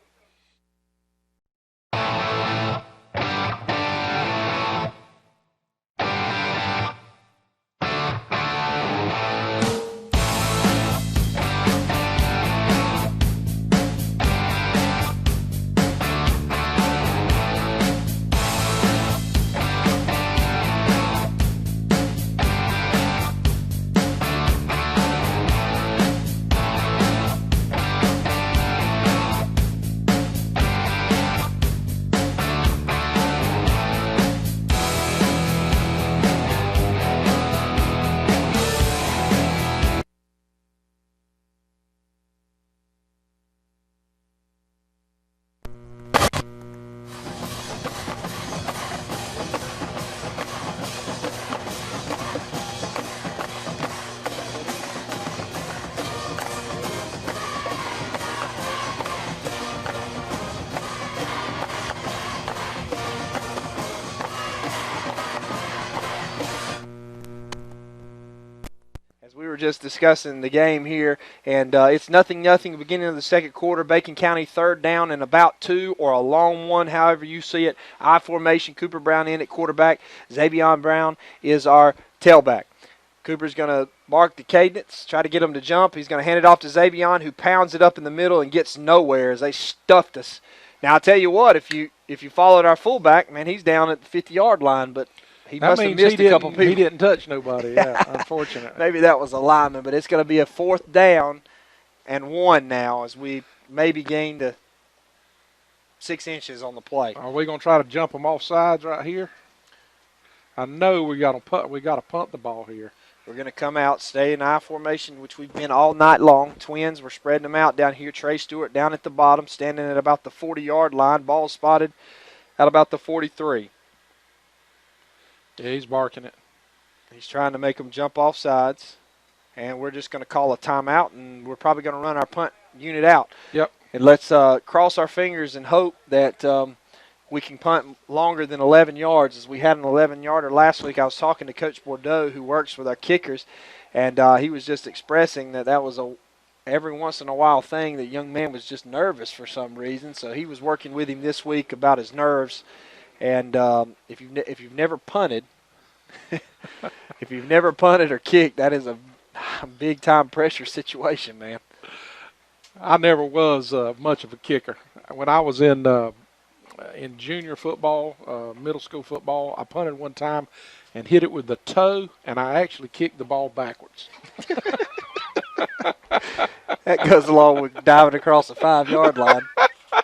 Just discussing the game here, and it's 0-0 beginning of the second quarter. Bacon County third down and about 2, or a long one, however you see it. I formation, Cooper Brown in at quarterback. Xavier Brown is our tailback. Cooper's going to mark the cadence, try to get him to jump. He's going to hand it off to Xavier, who pounds it up in the middle and gets nowhere as they stuffed us. Now, I'll tell you what, if you followed our fullback, man, he's down at the 50-yard line, but he must have missed a couple people. He didn't touch nobody, yeah, unfortunately. Maybe that was a lineman, but it's going to be a 4th down and 1 now as we maybe gained 6 inches on the play. Are we going to try to jump them off sides right here? I know we got to punt the ball here. We're going to come out, stay in I formation, which we've been all night long. Twins, we're spreading them out down here. Trey Stewart down at the bottom, standing at about the 40-yard line. Ball spotted at about the 43. Yeah, he's barking it. He's trying to make them jump off sides, and we're just going to call a timeout, and we're probably going to run our punt unit out. Yep. And let's cross our fingers and hope that we can punt longer than 11 yards, as we had an 11-yarder last week. I was talking to Coach Bordeaux, who works with our kickers, and he was just expressing that was a every once in a while thing. The young man was just nervous for some reason, so he was working with him this week about his nerves. And if you've never punted, if you've never punted or kicked, that is a big time pressure situation, man. I never was much of a kicker. When I was in junior football, middle school football, I punted one time and hit it with the toe, and I actually kicked the ball backwards. That goes along with diving across the 5-yard line,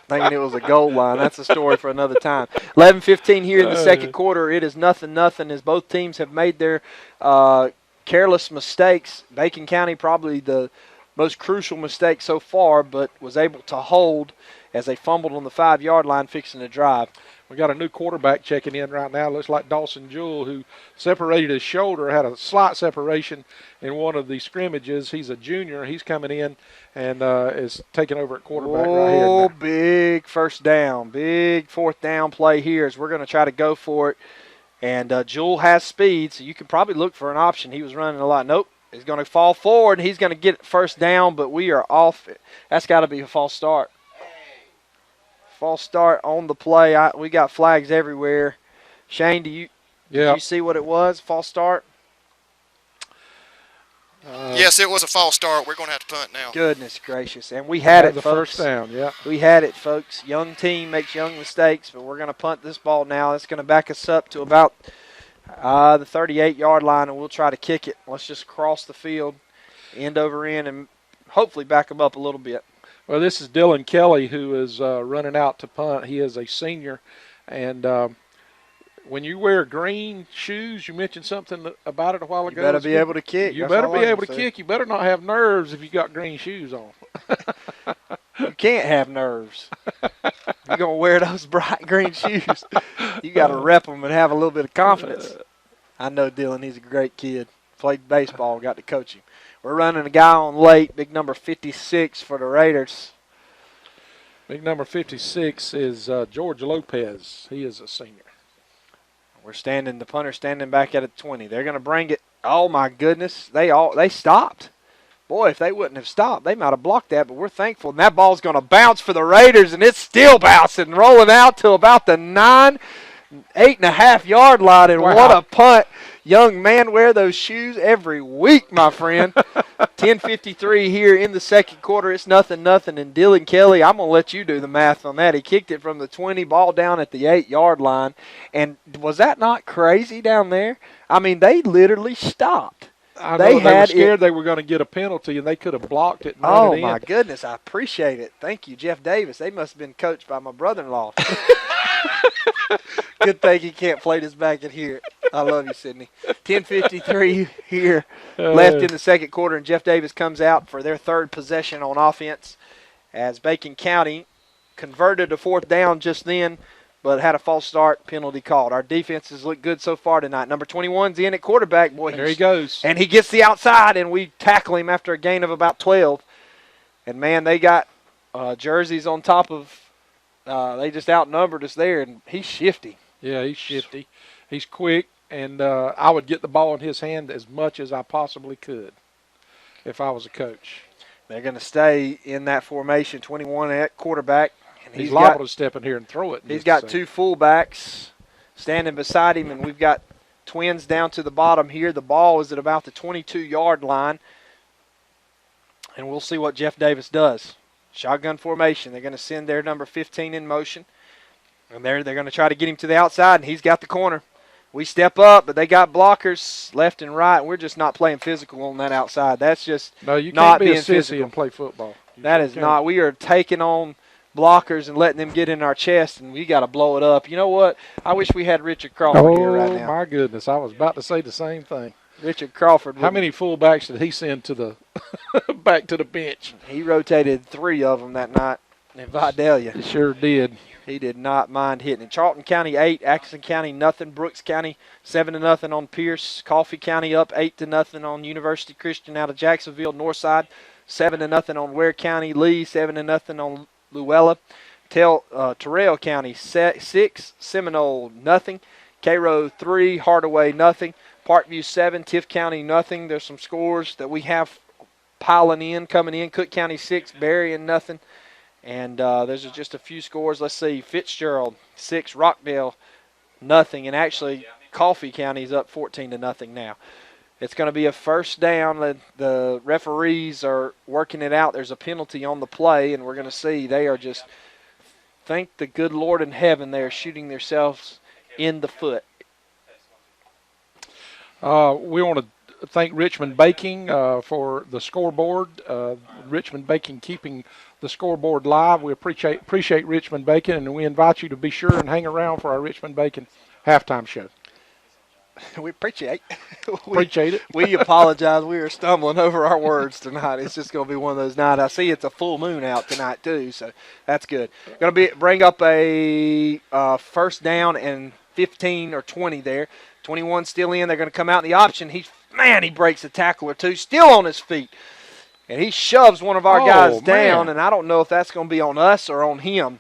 thinking it was a goal line. That's a story for another time. 11:15 here in the second quarter. It is 0-0 as both teams have made their careless mistakes. Bacon County probably the most crucial mistake so far, but was able to hold as they fumbled on the 5-yard line fixing the drive. We got a new quarterback checking in right now. Looks like Dawson Jewell, who separated his shoulder, had a slight separation in one of the scrimmages. He's a junior. He's coming in and is taking over at quarterback right here. Oh, big first down. Big 4th down play here as we're going to try to go for it. And Jewell has speed, so you can probably look for an option. He was running a lot. Nope. He's going to fall forward, and he's going to get first down, but we are off it. That's got to be a false start. False start on the play. We got flags everywhere. Shane, did you see what it was? False start? Yes, it was a false start. We're going to have to punt now. Goodness gracious. And we had it, the folks. First down, yeah. We had it, folks. Young team makes young mistakes, but we're going to punt this ball now. It's going to back us up to about the 38-yard line, and we'll try to kick it. Let's just cross the field, end over end, and hopefully back them up a little bit. Well, this is Dylan Kelly, who is running out to punt. He is a senior, and when you wear green shoes, you mentioned something about it a while ago. You better be able to kick. You better be able to kick. You better not have nerves if you got green shoes on. You can't have nerves. You're going to wear those bright green shoes. You got to rep them and have a little bit of confidence. I know Dylan. He's a great kid. played baseball, got to coach him. We're running a guy on late, big number 56 for the Raiders. Big number 56 is George Lopez. He is a senior. The punter standing back at a 20. They're going to bring it. Oh, my goodness. They stopped. Boy, if they wouldn't have stopped, they might have blocked that, but we're thankful. And that ball's going to bounce for the Raiders, and it's still bouncing, rolling out to about the 8.5 yard line, and wow. What a punt. Young man, wear those shoes every week, my friend. 10:53 here in the second quarter. It's 0-0, and Dylan Kelly, I'm going to let you do the math on that. He kicked it from the 20, ball down at the 8 yard line. And was that not crazy down there? I mean, they literally stopped. They were scared they were going to get a penalty, and they could have blocked it and run it in. Oh, my goodness. I appreciate it. Thank you, Jeff Davis. They must have been coached by my brother-in-law. Good thing he can't play this back in here. I love you, Sydney. 10:53 here left in the second quarter, and Jeff Davis comes out for their third possession on offense as Bacon County converted a fourth down just then, but had a false start, penalty called. Our defenses look good so far tonight. Number 21's in at quarterback. Boy, there he goes. And he gets the outside, and we tackle him after a gain of about 12. And, man, they got jerseys on top of they just outnumbered us there, and he's shifty. Yeah, he's shifty. He's quick, and I would get the ball in his hand as much as I possibly could if I was a coach. They're going to stay in that formation, 21 at quarterback. And he's liable to step in here and throw it. He's got two fullbacks standing beside him, and we've got twins down to the bottom here. The ball is at about the 22-yard line, and we'll see what Jeff Davis does. Shotgun formation. They're going to send their number 15 in motion, and they're going to try to get him to the outside, and he's got the corner. We step up, but they got blockers left and right, and we're just not playing physical on that outside. That's just no, you not can't be being a sissy physical. and play football. That is not. We are taking on blockers and letting them get in our chest, and we got to blow it up. You know what? I wish we had Richard Crawford here right now. Oh, my goodness. I was about to say the same thing. Richard Crawford. How many fullbacks did he send to the back to the bench? He rotated 3 of them that night in Vidalia. He sure did. He did not mind hitting it. Charlton County 8, Atkinson County nothing. Brooks County 7-0 on Pierce. Coffee County up 8-0 on University Christian out of Jacksonville. Northside 7-0 on Ware County. Lee 7-0 on Luella. Terrell County 6, Seminole nothing. Cairo 3, Hardaway nothing. Parkview 7, Tiff County nothing. There's some scores that we have coming in. Cook County 6, Berrien nothing. And there's just a few scores. Let's see. Fitzgerald 6, Rockdale nothing. And actually, Coffee County is up 14-0 now. It's going to be a first down. The referees are working it out. There's a penalty on the play, and we're going to see they are just, thank the good Lord in heaven, they are shooting themselves in the foot. We want to thank Richmond Baking for the scoreboard. Richmond Baking keeping the scoreboard live. We appreciate Richmond Baking, and we invite you to be sure and hang around for our Richmond Baking halftime show. We appreciate it. We apologize. We are stumbling over our words tonight. It's just going to be one of those nights. I see it's a full moon out tonight too, so that's good. Going to bring up a first down and 15 or 20 there. 21 still in. They're going to come out in the option. He breaks a tackle or two, still on his feet. And he shoves one of our guys down, and I don't know if that's going to be on us or on him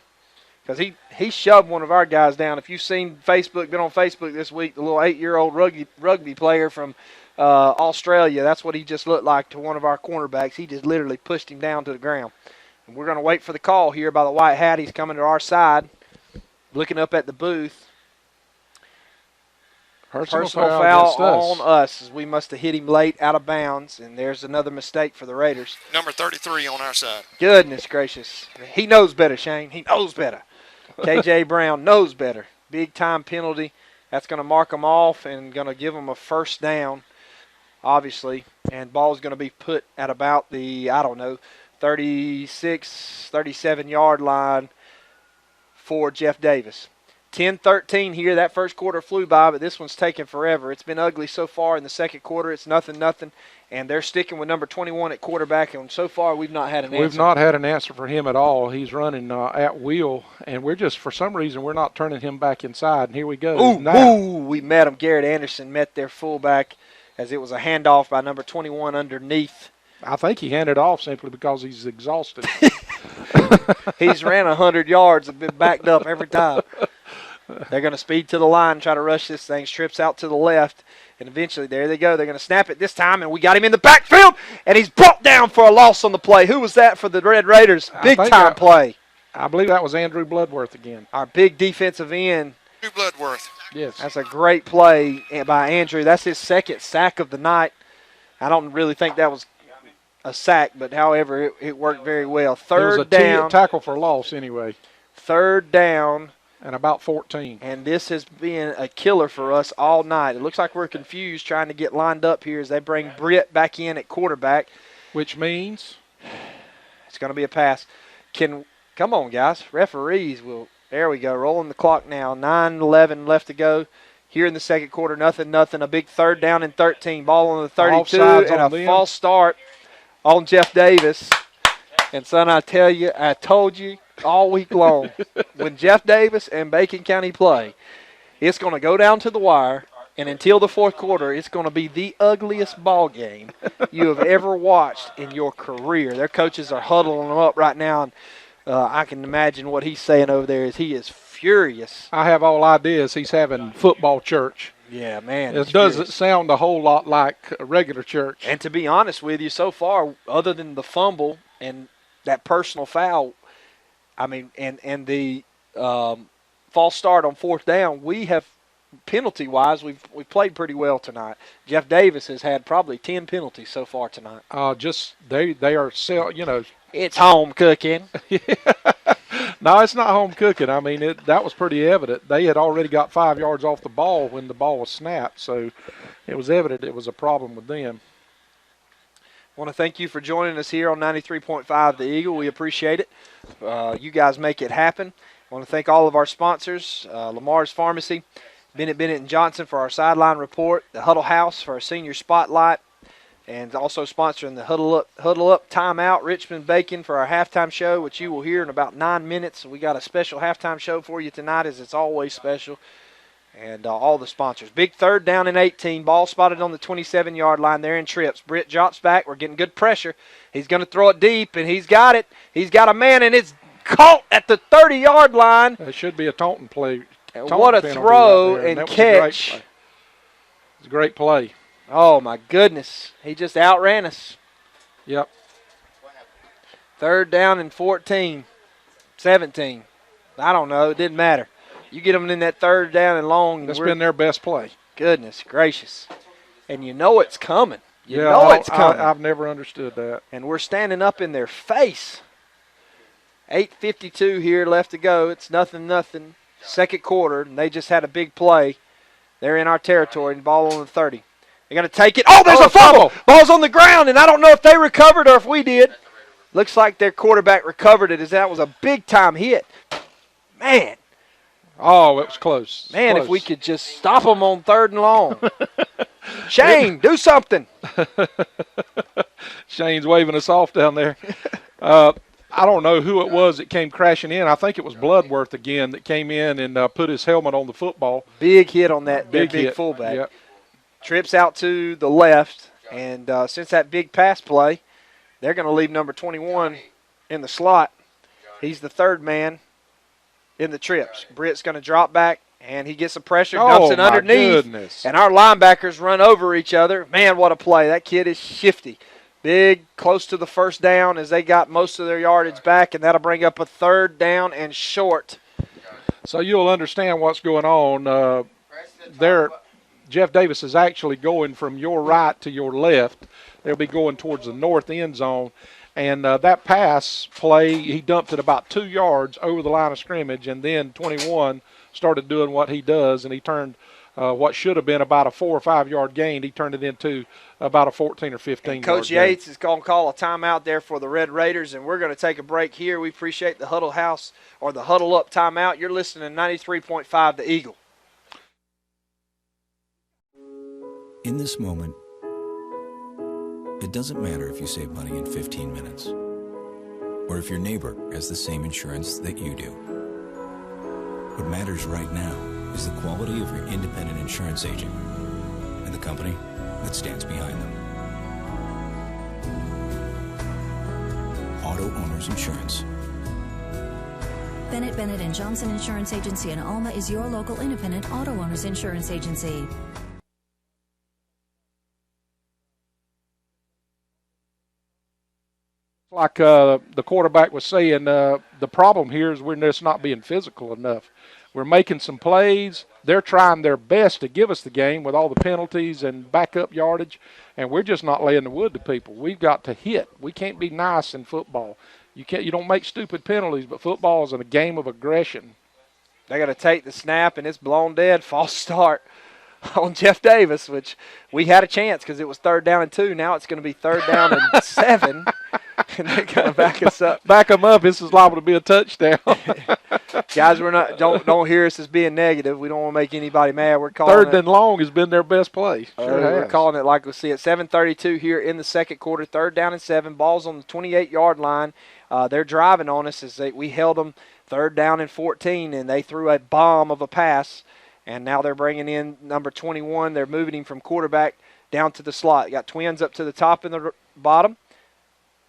because he shoved one of our guys down. If you've seen been on Facebook this week, the little 8-year-old rugby player from Australia, that's what he just looked like to one of our cornerbacks. He just literally pushed him down to the ground. And we're going to wait for the call here by the white hat. He's coming to our side, looking up at the booth. Personal foul on us, as we must have hit him late out of bounds, and there's another mistake for the Raiders. Number 33 on our side. Goodness gracious. He knows better, Shane. He knows better. K.J. Brown knows better. Big-time penalty. That's going to mark them off and going to give them a first down, obviously, and ball's going to be put at about the, 36, 37-yard line for Jeff Davis. 10-13 here. That first quarter flew by, but this one's taking forever. It's been ugly so far in the second quarter. It's 0-0, and they're sticking with number 21 at quarterback, and so far we've not had an answer. We've not had an answer for him at all. He's running at will, and we're just, for some reason, we're not turning him back inside, and here we go. Ooh, we met him. Garrett Anderson met their fullback as it was a handoff by number 21 underneath. I think he handed off simply because he's exhausted. He's ran 100 yards and been backed up every time. They're going to speed to the line, try to rush this thing. Strips out to the left, and eventually there they go. They're going to snap it this time, and we got him in the backfield, and he's brought down for a loss on the play. Who was that for the Red Raiders? Big-time play. I believe that was Andrew Bloodworth again. Our big defensive end. Andrew Bloodworth. Yes. That's a great play by Andrew. That's his second sack of the night. I don't really think that was a sack, but however, it worked very well. Third down. It was a tackle for loss anyway. Third down. And about 14. And this has been a killer for us all night. It looks like we're confused trying to get lined up here as they bring Britt back in at quarterback. Which means? It's going to be a pass. Come on, guys. Referees will. There we go. Rolling the clock now. 9:11 left to go. Here in the second quarter, nothing. A big third down and 13. Ball on the 32 and a false start on Jeff Davis. And, son, I told you all week long, when Jeff Davis and Bacon County play, it's going to go down to the wire, and until the fourth quarter, it's going to be the ugliest ball game you have ever watched in your career. Their coaches are huddling them up right now, and I can imagine what he's saying over there is he is furious. I have all ideas he's having football church. Yeah, man. It doesn't sound a whole lot like a regular church. And to be honest with you, so far, other than the fumble and that personal foul, I mean, and the false start on fourth down, we have penalty-wise, we've played pretty well tonight. Jeff Davis has had probably 10 penalties so far tonight. They are It's home cooking. No, it's not home cooking. I mean, that was pretty evident. They had already got 5 yards off the ball when the ball was snapped, so it was evident it was a problem with them. I want to thank you for joining us here on 93.5 The Eagle. We appreciate it. You guys make it happen. I want to thank all of our sponsors, Lamar's Pharmacy, Bennett & Johnson for our sideline report, the Huddle House for our senior spotlight, and also sponsoring the Huddle Up Timeout, Richmond Bacon for our halftime show, which you will hear in about 9 minutes. We got a special halftime show for you tonight, as it's always special. And all the sponsors. Big third down and 18. Ball spotted on the 27-yard line there in trips. Britt drops back. We're getting good pressure. He's going to throw it deep, and he's got it. He's got a man, and it's caught at the 30-yard line. It should be a Taunton play. What a throw and catch. It's a great play. Oh, my goodness. He just outran us. Yep. Third down and 14. 17. I don't know. It didn't matter. You get them in that third down and long. That's been their best play. Goodness gracious. And you know it's coming. You know it's coming. I've never understood that. And we're standing up in their face. 8:52 here left to go. It's nothing. Second quarter, and they just had a big play. They're in our territory, and ball on the 30. They're going to take it. Oh, there's a fumble. Ball's on the ground, and I don't know if they recovered or if we did. Looks like their quarterback recovered it, as that was a big-time hit. Man. Oh, it was close. Man, if we could just stop them on third and long. Shane, do something. Shane's waving us off down there. I don't know who it was that came crashing in. I think it was Bloodworth again that came in and put his helmet on the football. Big hit on that big fullback. Yep. Trips out to the left, and since that big pass play, they're going to leave number 21 in the slot. He's the third man in the trips. Britt's going to drop back, and he gets some pressure, dumps it underneath, goodness. And our linebackers run over each other. Man, what a play. That kid is shifty. Big, close to the first down as they got most of their yardage back, and that'll bring up a third down and short. So you'll understand what's going on. Jeff Davis is actually going from your right to your left. They'll be going towards the north end zone. And that pass play, he dumped it about 2 yards over the line of scrimmage, and then 21 started doing what he does, and he turned what should have been about a 4 or 5 yard gain. He turned it into about a 14 or 15 yard gain. Coach Yates is going to call a timeout there for the Red Raiders, and we're going to take a break here. We appreciate the Huddle House or the Huddle Up timeout. You're listening to 93.5 The Eagle. In this moment, it doesn't matter if you save money in 15 minutes or if your neighbor has the same insurance that you do. What matters right now is the quality of your independent insurance agent and the company that stands behind them. Auto Owners Insurance. Bennett Bennett and Johnson Insurance Agency in Alma is your local independent auto owners insurance agency. Like the quarterback was saying, the problem here is we're just not being physical enough. We're making some plays. They're trying their best to give us the game with all the penalties and backup yardage, and we're just not laying the wood to people. We've got to hit. We can't be nice in football. You don't make stupid penalties, but football is a game of aggression. They got to take the snap, and it's blown dead. False start on Jeff Davis, which we had a chance because it was 3rd down and 2. Now it's going to be 3rd down and 7, and they're going to back us up. Back them up. This is liable to be a touchdown. Guys, we're not don't hear us as being negative. We don't want to make anybody mad. We're calling 3rd and long has been their best play. We're calling it like we see it. 7:32 here in the second quarter. 3rd down and 7. Ball's on the 28-yard line. They're driving on us as we held them 3rd down and 14, and they threw a bomb of a pass. And now they're bringing in number 21. They're moving him from quarterback down to the slot. Got twins up to the top and the bottom.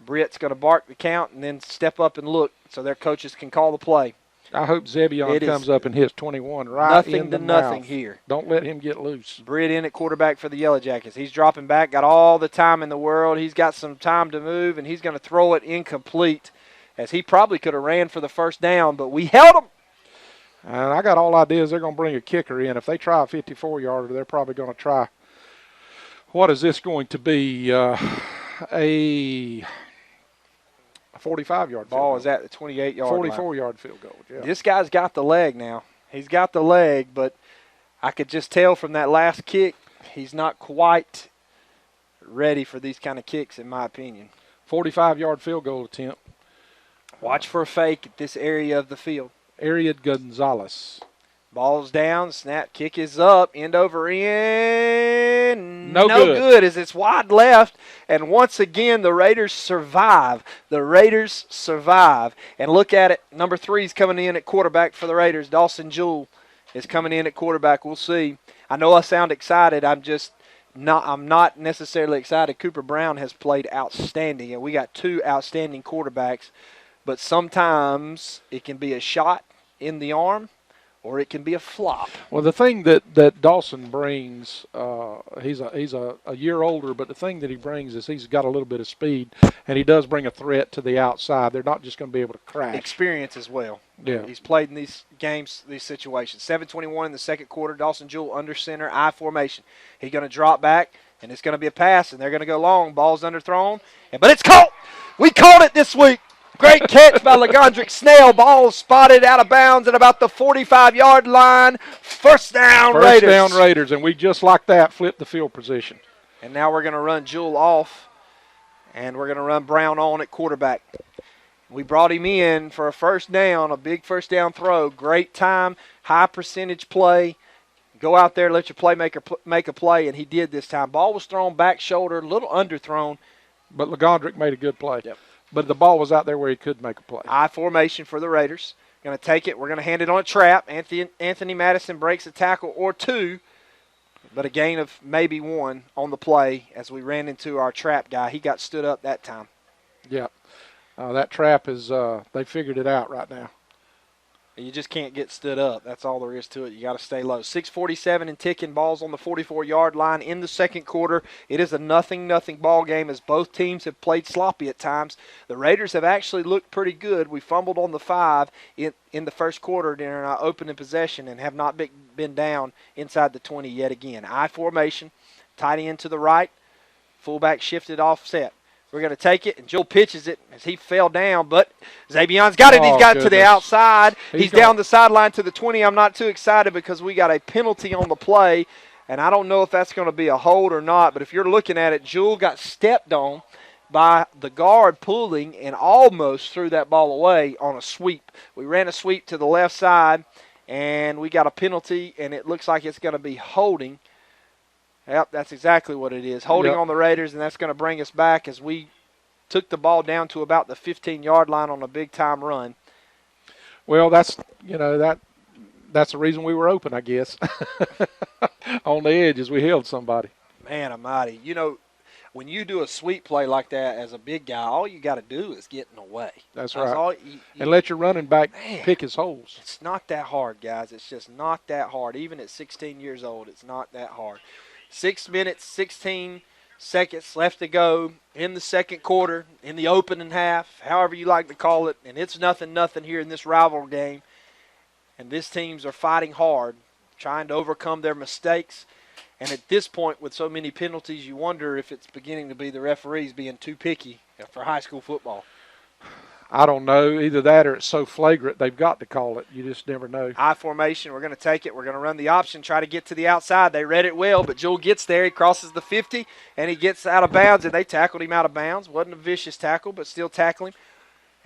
Britt's going to bark the count and then step up and look so their coaches can call the play. I hope Zebion comes up and hits 21 right nothing in the to nothing mouth. Here. Don't let him get loose. Britt in at quarterback for the Yellow Jackets. He's dropping back, got all the time in the world. He's got some time to move, and he's going to throw it incomplete as he probably could have ran for the 1st down, but we held him. And I got all ideas they're going to bring a kicker in. If they try a 54-yarder, they're probably going to try, what is this going to be, a 45-yard ball is at the 28-yard line. 44-yard field goal, yeah. This guy's got the leg now. He's got the leg, but I could just tell from that last kick he's not quite ready for these kind of kicks, in my opinion. 45-yard field goal attempt. Watch for a fake at this area of the field. Ariad Gonzalez. Ball's down, snap, kick is up, end over end. No good as it's wide left. And once again, the Raiders survive. The Raiders survive. And look at it, number 3 is coming in at quarterback for the Raiders. Dawson Jewell is coming in at quarterback. We'll see. I know I sound excited. I'm not necessarily excited. Cooper Brown has played outstanding, and we got 2 outstanding quarterbacks. But sometimes it can be a shot in the arm or it can be a flop. Well, the thing that Dawson brings, he's a year older, but the thing that he brings is he's got a little bit of speed, and he does bring a threat to the outside. They're not just going to be able to crash. Experience as well. Yeah. He's played in these games, these situations. 7:21 in the second quarter. Dawson Jewell under center, I formation. He's going to drop back, and it's going to be a pass, and they're going to go long. Ball's underthrown, but it's caught. We caught it this week. Great catch by LaGondrick Snell. Ball spotted out of bounds at about the 45-yard line. First down, Raiders. First down, Raiders, and we just like that flipped the field position. And now we're going to run Jewell off, and we're going to run Brown on at quarterback. We brought him in for a first down, a big first down throw. Great time, high percentage play. Go out there, let your playmaker make a play, and he did this time. Ball was thrown back shoulder, a little underthrown. But LaGondrick made a good play. Yep. But the ball was out there where he could make a play. I formation for the Raiders. Going to take it. We're going to hand it on a trap. Anthony Madison breaks a tackle or 2, but a gain of maybe 1 on the play as we ran into our trap guy. He got stood up that time. Yeah. That trap is they figured it out right now. You just can't get stood up. That's all there is to it. You got to stay low. 6:47 and ticking. Ball's on the 44-yard line in the second quarter. It is a nothing ball game as both teams have played sloppy at times. The Raiders have actually looked pretty good. We fumbled on the 5 in the first quarter during our opening possession and have not been down inside the 20 yet again. I formation, tight end to the right, fullback shifted offset. We're going to take it, and Jewell pitches it as he fell down, but Zabion's got it. He's got it to the outside. He's down the sideline to the 20. I'm not too excited because we got a penalty on the play, and I don't know if that's going to be a hold or not, but if you're looking at it, Jewell got stepped on by the guard pulling and almost threw that ball away on a sweep. We ran a sweep to the left side, and we got a penalty, and it looks like it's going to be holding. Yep, that's exactly what it is. Holding on the Raiders, and that's going to bring us back as we took the ball down to about the 15-yard line on a big-time run. Well, that's the reason we were open, I guess. On the edge as we held somebody. Man almighty. You know, when you do a sweep play like that as a big guy, all you got to do is get in the way. That's right. All and let your running back pick his holes. It's not that hard, guys. It's just not that hard. Even at 16 years old, it's not that hard. 6 minutes, 16 seconds left to go in the second quarter, in the opening half, however you like to call it. And it's 0-0 here in this rival game. And these teams are fighting hard, trying to overcome their mistakes. And at this point, with so many penalties, you wonder if it's beginning to be the referees being too picky for high school football. I don't know. Either that or it's so flagrant they've got to call it. You just never know. I formation. We're going to take it. We're going to run the option, try to get to the outside. They read it well, but Jewell gets there. He crosses the 50, and he gets out of bounds, and they tackled him out of bounds. Wasn't a vicious tackle, but still tackling him.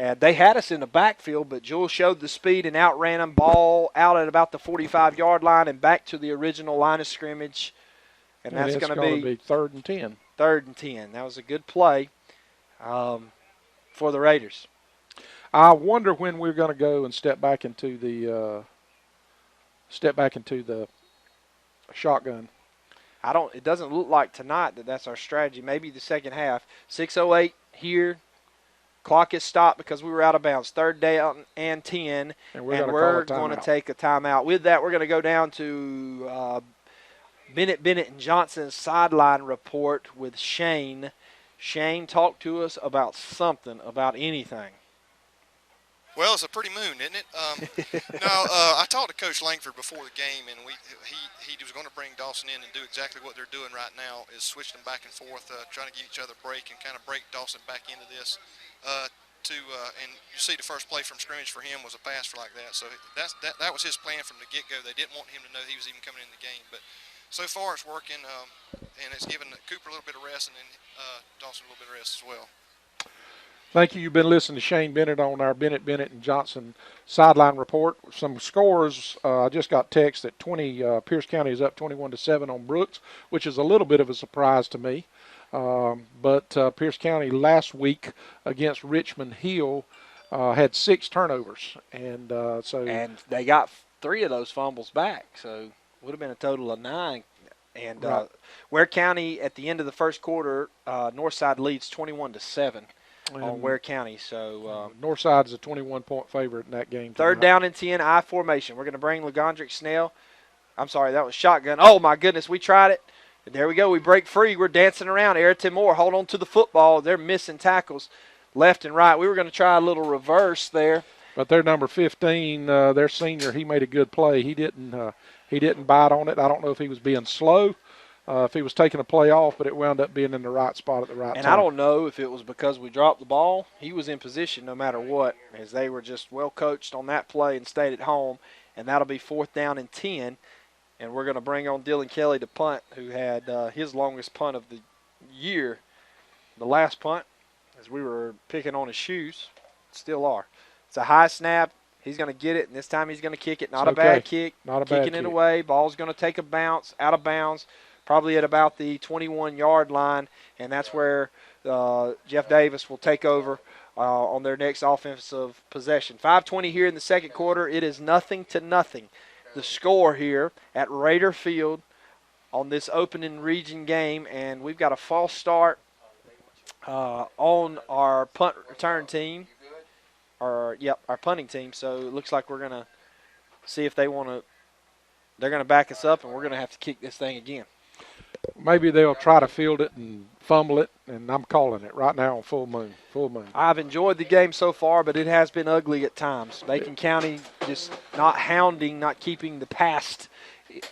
And they had us in the backfield, but Jewell showed the speed and outran him. Ball out at about the 45-yard line and back to the original line of scrimmage. And that's going to be 3rd and 10. 3rd and 10. That was a good play for the Raiders. I wonder when we're going to go and step back into the shotgun. It doesn't look like tonight that's our strategy. Maybe the second half. 6:08 here. Clock is stopped because we were out of bounds. 3rd down and 10. And we're going to take a timeout. With that, we're going to go down to Bennett and Johnson's sideline report with Shane. Shane, talk to us about something, about anything. Well, it's a pretty moon, isn't it? I talked to Coach Langford before the game, and he was going to bring Dawson in and do exactly what they're doing right now, is switch them back and forth, trying to give each other a break and kind of break Dawson back into this. And you see the first play from scrimmage for him was a pass for like that. So that was his plan from the get-go. They didn't want him to know he was even coming in the game. But so far it's working, and it's given Cooper a little bit of rest and then Dawson a little bit of rest as well. Thank you. You've been listening to Shane Bennett on our Bennett and Johnson sideline report. Some scores. I just got text that Pierce County is up 21-7 on Brooks, which is a little bit of a surprise to me. But Pierce County last week against Richmond Hill had 6 turnovers, and they got 3 of those fumbles back, so would have been a total of 9. And right. Ware County at the end of the first quarter, Northside leads 21-7 on Ware County. So Northside's a 21-point favorite in that game. 3rd down and 10, I formation. We're going to bring LeGondrick Snell. I'm sorry, that was shotgun. Oh my goodness, we tried it. And there we go. We break free. We're dancing around. Ayrton Moore, hold on to the football. They're missing tackles left and right. We were going to try a little reverse there. But their number 15, their senior, he made a good play. He didn't bite on it. I don't know if he was being slow, if he was taking a play off, but it wound up being in the right spot at the right time. And I don't know if it was because we dropped the ball. He was in position no matter what, as they were just well coached on that play and stayed at home. And that'll be 4th down and 10. And we're going to bring on Dylan Kelly to punt, who had his longest punt of the year. The last punt, as we were picking on his shoes, still are. It's a high snap. He's going to get it, and this time he's going to kick it. Not a bad kick. Not a bad kick. Kicking it away. Ball's going to take a bounce, out of bounds, probably at about the 21-yard line, and that's where Jeff Davis will take over on their next offensive possession. 5:20 here in the second quarter. It is 0-0. The score here at Raider Field on this opening region game, and we've got a false start on our punt return team, our punting team. So it looks like we're going to see if they're going to back us up, and we're going to have to kick this thing again. Maybe they'll try to field it and fumble it, and I'm calling it right now on full moon. I've enjoyed the game so far, but it has been ugly at times. Bacon County just not keeping the past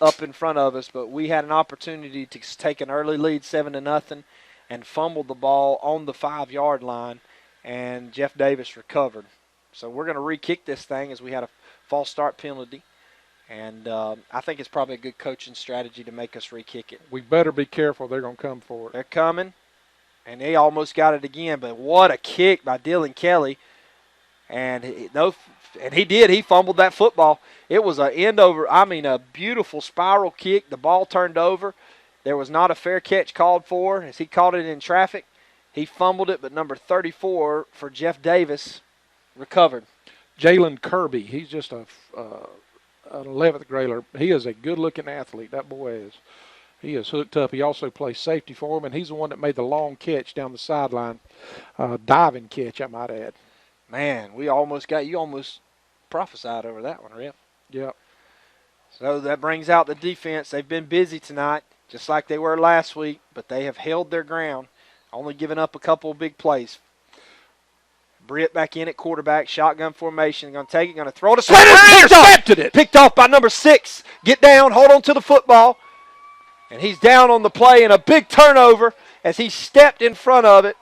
up in front of us, but we had an opportunity to take an early lead 7-0 and fumbled the ball on the 5-yard line, and Jeff Davis recovered. So we're going to re-kick this thing as we had a false start penalty. And I think it's probably a good coaching strategy to make us re-kick it. We better be careful. They're going to come for it. They're coming, and they almost got it again. But what a kick by Dylan Kelly. And he did. He fumbled that football. It was a beautiful spiral kick. The ball turned over. There was not a fair catch called for as he caught it in traffic. He fumbled it, but number 34 for Jeff Davis recovered. Jalen Kirby, he's just an 11th grader. He is a good-looking athlete, that boy is. He is hooked up. He also plays safety for him, and he's the one that made the long catch down the sideline, diving catch, I might add. Man, you almost prophesied over that one, Rip. Yep. So that brings out the defense. They've been busy tonight, just like they were last week, but they have held their ground, only giving up a couple of big plays. Britt back in at quarterback, shotgun formation, going to take it, going to throw it. Intercepted it. Picked off by number 6. Get down, hold on to the football. And he's down on the play, and a big turnover as he stepped in front of it.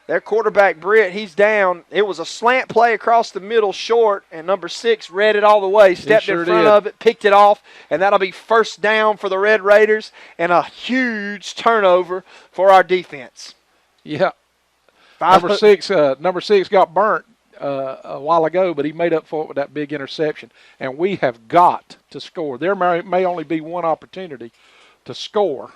Their quarterback, Britt, he's down. It was a slant play across the middle, short, and number 6 read it all the way, stepped in front of it, picked it off, and that'll be first down for the Red Raiders and a huge turnover for our defense. Yeah. Number six got burnt a while ago, but he made up for it with that big interception. And we have got to score. There may only be one opportunity to score,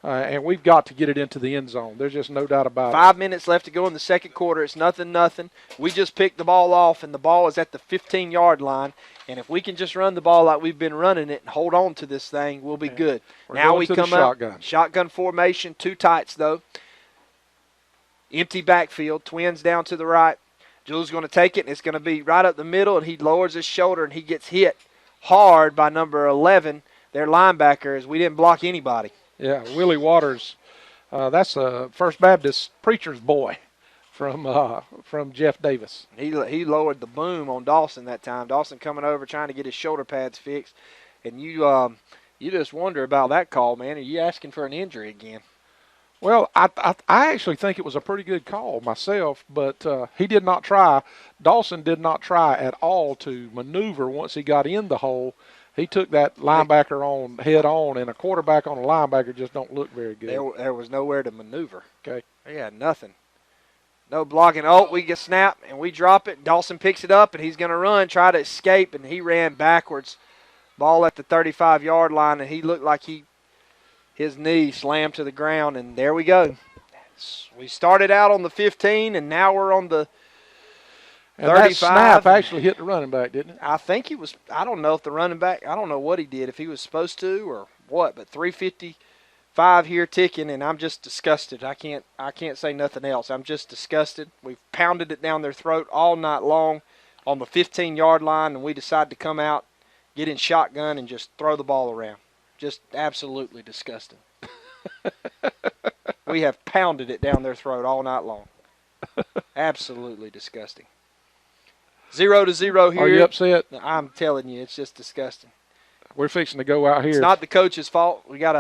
and we've got to get it into the end zone. There's just no doubt about it. 5 minutes left to go in the second quarter. It's 0-0. We just picked the ball off, and the ball is at the 15-yard line. And if we can just run the ball like we've been running it and hold on to this thing, we'll be good. Now we come up, shotgun formation, 2 tights, though. Empty backfield, Twins down to the right. Jules going to take it, and it's going to be right up the middle, and he lowers his shoulder, and he gets hit hard by number 11, their linebacker, as we didn't block anybody. Yeah, Willie Waters, that's a First Baptist preacher's boy from Jeff Davis. He lowered the boom on Dawson that time. Dawson coming over trying to get his shoulder pads fixed, and you just wonder about that call, man. Are you asking for an injury again? Well, I actually think it was a pretty good call myself, but he did not try. Dawson did not try at all to maneuver once he got in the hole. He took that linebacker on head on, and a quarterback on a linebacker just don't look very good. There was nowhere to maneuver. Okay. He had nothing. No blocking. Oh, we get snapped, and we drop it. Dawson picks it up, and he's going to run, try to escape, and he ran backwards. Ball at the 35-yard line, and he looked like his knee slammed to the ground, and there we go. We started out on the 15, and now we're on the 35. That snap actually hit the running back, didn't it? I think he was. I don't know if the running back, I don't know what he did, if he was supposed to or what, but 3:55 here ticking, and I'm just disgusted. I can't say nothing else. I'm just disgusted. We've pounded it down their throat all night long on the 15-yard line, and we decided to come out, get in shotgun, and just throw the ball around. Just absolutely disgusting. We have pounded it down their throat all night long. Absolutely disgusting. 0-0 here. Are you upset? I'm telling you, it's just disgusting. We're fixing to go out here. It's not the coach's fault. We got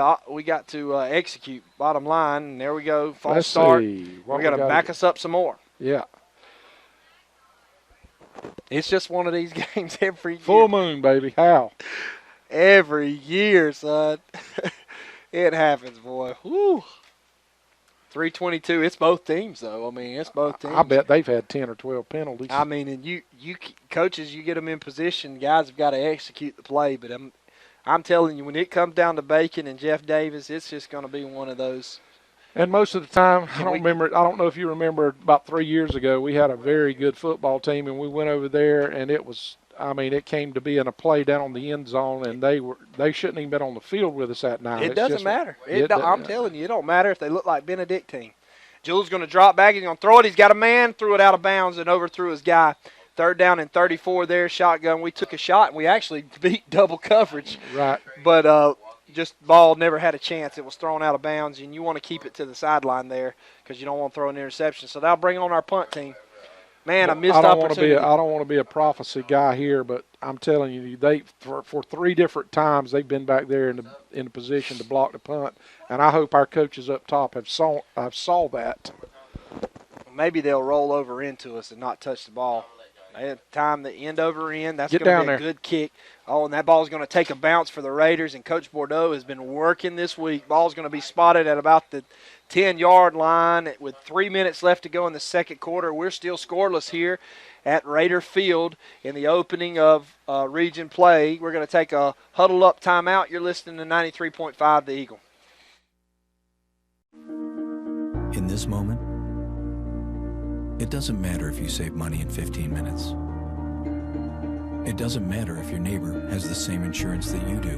to execute. Bottom line, and there we go. False start. We got to back us up some more. Yeah. It's just one of these games every year. Full moon, baby. How? Every year, son. It happens, boy. Woo. 3:22. It's both teams, though. I mean, it's both teams. I bet they've had 10 or 12 penalties. I mean, and you coaches, you get them in position. Guys have got to execute the play. But I'm telling you, when it comes down to Bacon and Jeff Davis, it's just going to be one of those. And most of the time, I don't know if you remember, about 3 years ago, we had a very good football team, and we went over there, and it came to being a play down on the end zone, and they shouldn't even been on the field with us that night. It doesn't matter. I'm telling you, it don't matter if they look like Benedictine. Jules going to drop back. He's going to throw it. He's got a man, threw it out of bounds, and overthrew his guy. 3rd down and 34 there, shotgun. We took a shot, and we actually beat double coverage. Right. But just ball never had a chance. It was thrown out of bounds, and you want to keep it to the sideline there because you don't want to throw an interception. So that'll bring on our punt team. Man, a missed opportunity. I don't want to be a prophecy guy here, but I'm telling you, for 3 different times they've been back there in a position to block the punt, and I hope our coaches up top have saw that. Maybe they'll roll over into us and not touch the ball. Time the end over end. That's going to be a good kick. Oh, and that ball is going to take a bounce for the Raiders, and Coach Bordeaux has been working this week. Ball's going to be spotted at about the 10-yard line with 3 minutes left to go in the second quarter. We're still scoreless here at Raider Field in the opening of region play. We're going to take a huddle-up timeout. You're listening to 93.5 The Eagle. In this moment, it doesn't matter if you save money in 15 minutes. It doesn't matter if your neighbor has the same insurance that you do.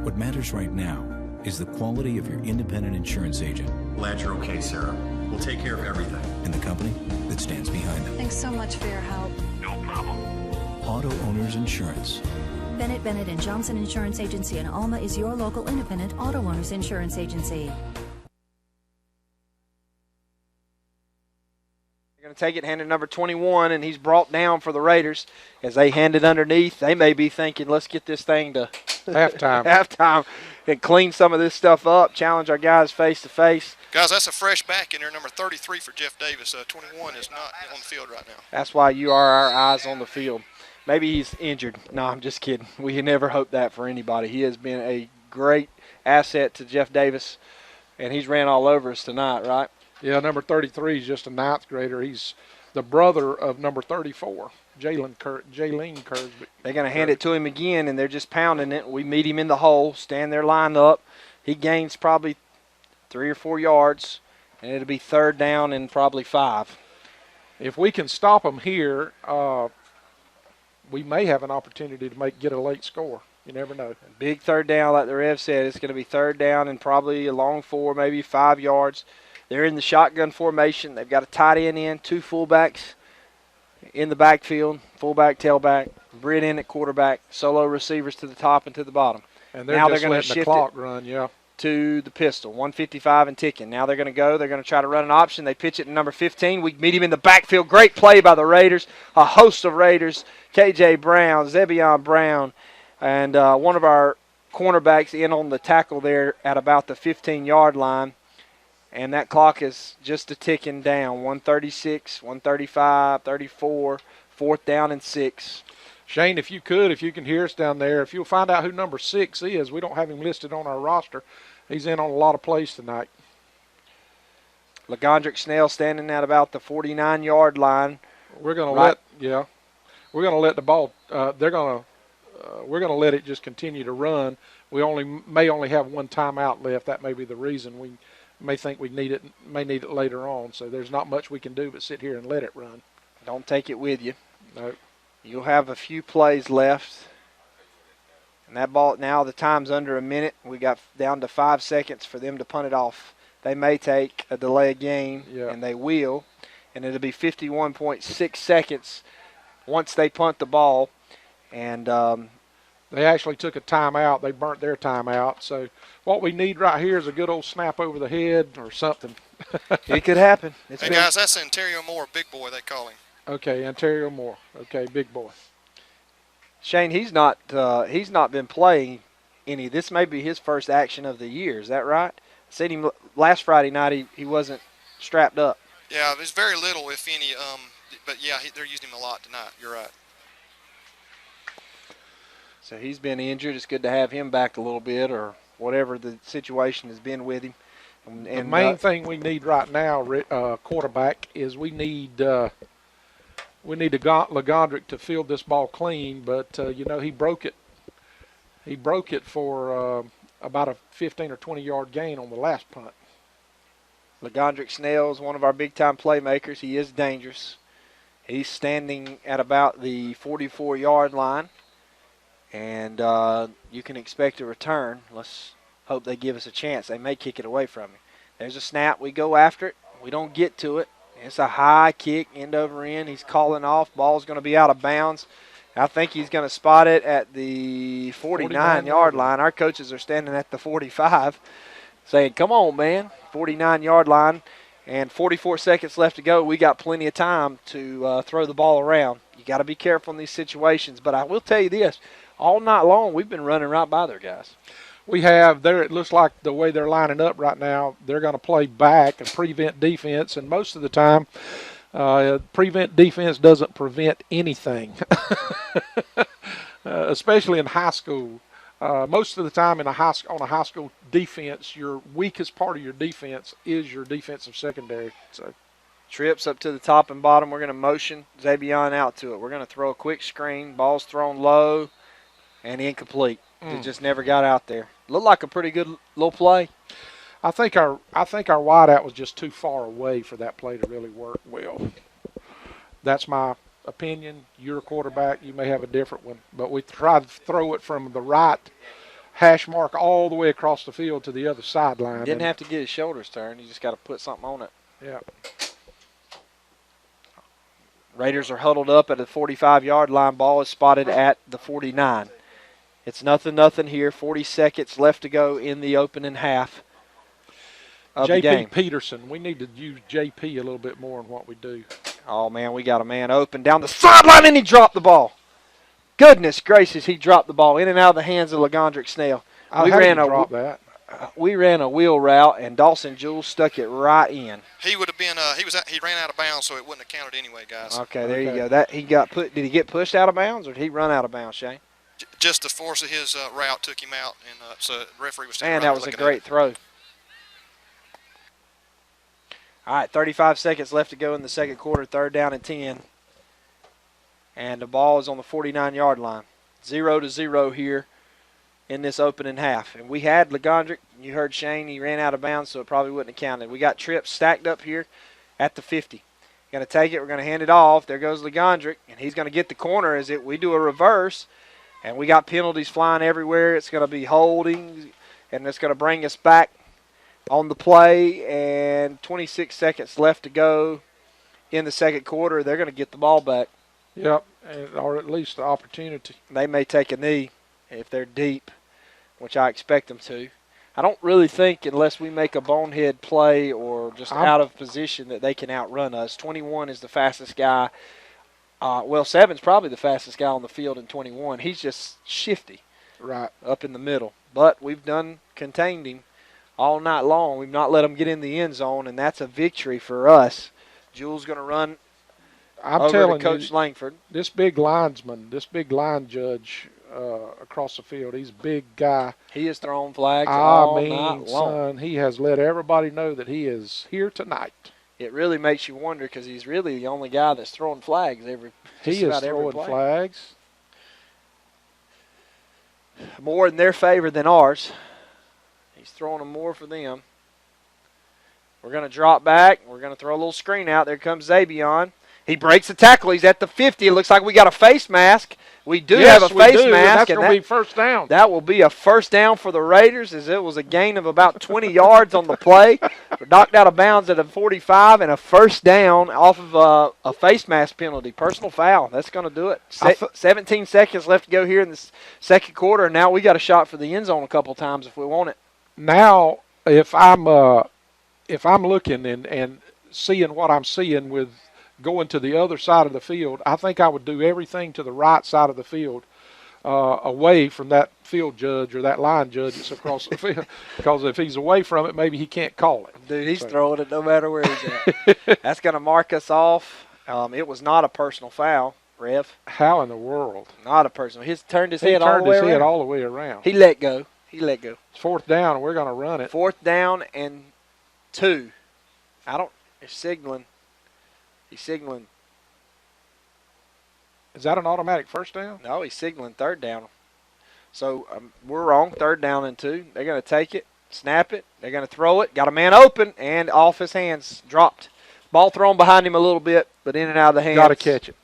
What matters right now is the quality of your independent insurance agent. Glad you're okay, Sarah. We'll take care of everything. And the company that stands behind them. Thanks so much for your help. No problem. Auto Owners Insurance. Bennett Bennett and Johnson Insurance Agency in Alma is your local independent auto owners insurance agency. Going to take it, hand it number 21, and he's brought down for the Raiders. As they hand it underneath, they may be thinking, let's get this thing to Halftime. And clean some of this stuff up, challenge our guys face-to-face. Guys, that's a fresh back in there, number 33 for Jeff Davis. 21 is not on the field right now. That's why you are our eyes on the field. Maybe he's injured. No, I'm just kidding. We never hope that for anybody. He has been a great asset to Jeff Davis, and he's ran all over us tonight, right? Yeah, number 33 is just a ninth grader. He's the brother of number 34, Jalen Kurzby. They're going to hand it to him again, and they're just pounding it. We meet him in the hole, stand there lined up. He gains probably 3 or 4 yards, and it'll be third down and probably 5. If we can stop him here, we may have an opportunity to get a late score. You never know. Big third down, like the Rev said. It's going to be third down and probably a long 4, maybe 5 yards. They're in the shotgun formation. They've got a tight end in, 2 fullbacks in the backfield, fullback, tailback, Britt in at quarterback, solo receivers to the top and to the bottom. And they're now just they're going to letting the shift clock it run, yeah. to the pistol, 155 and ticking. Now they're going to go. They're going to try to run an option. They pitch it to number 15. We meet him in the backfield. Great play by the Raiders. A host of Raiders, K.J. Brown, Zebion Brown, and one of our cornerbacks in on the tackle there at about the 15-yard line. And that clock is just a ticking down. 136, 135, 34, 4th down and 6. Shane, if you can hear us down there, if you'll find out who number 6 is, we don't have him listed on our roster. He's in on a lot of plays tonight. LaGondrick Snell standing at about the 49-yard line. We're going to let the ball. We're going to let it just continue to run. We may only have one timeout left. That may be the reason. We may think we need it later on. So there's not much we can do but sit here and let it run. Don't take it with you. No. You'll have a few plays left. And that ball, now the time's under a minute. We got down to 5 seconds for them to punt it off. They may take a delay of game, and they will. And it'll be 51.6 seconds once they punt the ball. And they actually took a timeout. They burnt their timeout. So what we need right here is a good old snap over the head or something. It could happen. Hey, guys, that's Ontario Moore, big boy, they call him. Okay, Ontario Moore. Okay, big boy. Shane, he's not been playing any. This may be his first action of the year. Is that right? I seen him last Friday night. He wasn't strapped up. Yeah, there's very little, if any. But, yeah, they're using him a lot tonight. You're right. So he's been injured. It's good to have him back a little bit or whatever the situation has been with him. And the main thing we need right now, quarterback, is we need LaGondrick to field this ball clean, but, he broke it. He broke it for about a 15 or 20-yard gain on the last punt. LaGondrick Snell is one of our big-time playmakers. He is dangerous. He's standing at about the 44-yard line, and you can expect a return. Let's hope they give us a chance. They may kick it away from him. There's a snap. We go after it. We don't get to it. It's a high kick, end over end. He's calling off. Ball's going to be out of bounds. I think he's going to spot it at the 49-yard line. Our coaches are standing at the 45 saying, come on, man, 49-yard line. And 44 seconds left to go. We got plenty of time to throw the ball around. You got to be careful in these situations. But I will tell you this, all night long we've been running right by their guys. We have there. It looks like the way they're lining up right now, they're going to play back and prevent defense. And most of the time, prevent defense doesn't prevent anything, especially in high school. Most of the time on a high school defense, your weakest part of your defense is your defensive secondary. So, trips up to the top and bottom. We're going to motion Zebion out to it. We're going to throw a quick screen. Ball's thrown low and incomplete. It just never got out there. Looked like a pretty good little play. I think our wideout was just too far away for that play to really work well. That's my opinion. You're a quarterback. You may have a different one. But we tried to throw it from the right hash mark all the way across the field to the other sideline. Didn't have to get his shoulders turned. You just got to put something on it. Yeah. Raiders are huddled up at the 45-yard line. Ball is spotted at the 49. It's 0-0 here. 40 seconds left to go in the opening half of the game. J.P. Peterson. We need to use J.P. a little bit more in what we do. Oh, man, we got a man open down the sideline, and he dropped the ball. Goodness gracious, he dropped the ball in and out of the hands of LeGondrick Snell. We ran a wheel route, and Dawson Jules stuck it right in. He would have been. He ran out of bounds, so it wouldn't have counted anyway, guys. Okay, there you go. That he got put. Did he get pushed out of bounds, or did he run out of bounds, Shane? Just the force of his route took him out, and so the referee was. Man, that was a great throw. All right, 35 seconds left to go in the second quarter. 3rd down and 10. And the ball is on the 49-yard line. 0-0 here in this opening half. And we had LeGondrick. You heard Shane. He ran out of bounds, so it probably wouldn't have counted. We got trips stacked up here at the 50. Going to take it. We're going to hand it off. There goes LeGondrick, and he's going to get the corner as we do a reverse. And we got penalties flying everywhere. It's going to be holding, and it's going to bring us back on the play. And 26 seconds left to go in the second quarter. They're going to get the ball back. Yep, or at least the opportunity. They may take a knee if they're deep, which I expect them to. I don't really think unless we make a bonehead play or just out of position that they can outrun us. 21 is the fastest guy. 7's probably the fastest guy on the field in 21. He's just shifty up in the middle. But we've contained him all night long. We've not let him get in the end zone, and that's a victory for us. Jules going to run I'm telling Coach you, Langford. This big linesman, this big line judge across the field, he's a big guy. He has thrown flags all night long. Son, he has let everybody know that he is here tonight. It really makes you wonder because he's really the only guy that's throwing flags He is throwing flags. More in their favor than ours. He's throwing them more for them. We're going to drop back. We're going to throw a little screen out. There comes Zabion. He breaks the tackle. He's at the 50. It looks like we got a face mask. We do have a face mask. That's going to be first down. That will be a first down for the Raiders as it was a gain of about 20 yards on the play. We're knocked out of bounds at a 45 and a first down off of a face mask penalty. Personal foul. That's going to do it. 17 seconds left to go here in the second quarter, and now we got a shot for the end zone a couple times if we want it. Now, if I'm looking and seeing what I'm seeing with going to the other side of the field, I think I would do everything to the right side of the field, away from that field judge or that line judge that's across the field. Because if he's away from it, maybe he can't call it. Dude, he's throwing it no matter where he's at. That's going to mark us off. It was not a personal foul, Rev. How in the world? Not a personal. He turned his head all the way around. He let go. It's fourth down, and we're going to run it. 4th down and 2. It's signaling. He's signaling. Is that an automatic first down? No, he's signaling 3rd down. So we're wrong. 3rd down and 2. They're going to take it, snap it. They're going to throw it. Got a man open and off his hands. Dropped. Ball thrown behind him a little bit, but in and out of the hands. Got to catch it.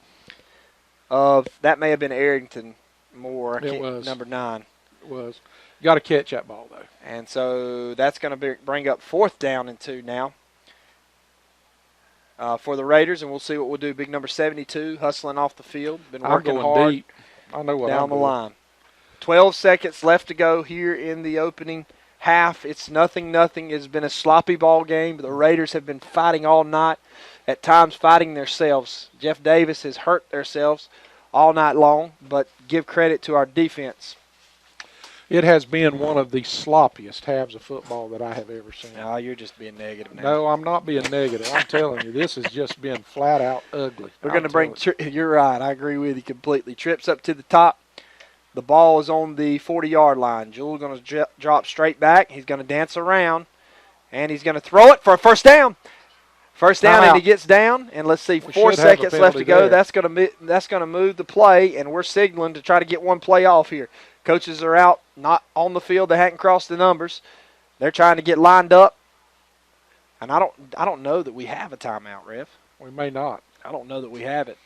That may have been Arrington Moore. It was. Number 9. It was. Got to catch that ball, though. And so that's going to bring up 4th down and 2 now. For the Raiders, and we'll see what we'll do. Big number 72, hustling off the field. Been working hard deep. I know what down I'm the doing. line. 12 seconds left to go here in the opening half. It's 0-0. It's been a sloppy ball game. The Raiders have been fighting all night, at times fighting themselves. Jeff Davis has hurt themselves all night long, but give credit to our defense. It has been one of the sloppiest halves of football that I have ever seen. No, you're just being negative now. No, I'm not being negative. I'm telling you, this has just been flat out ugly. We're going to bring – you're right. I agree with you completely. Trips up to the top. The ball is on the 40-yard line. Jewell going to drop straight back. He's going to dance around, and he's going to throw it for a first down. First down, and he gets down. And let's see, 4 seconds left to go. That's going to move the play, and we're signaling to try to get one play off here. Coaches are out, not on the field. They hadn't crossed the numbers. They're trying to get lined up. And I don't know that we have a timeout, Rev. We may not. I don't know that we have it.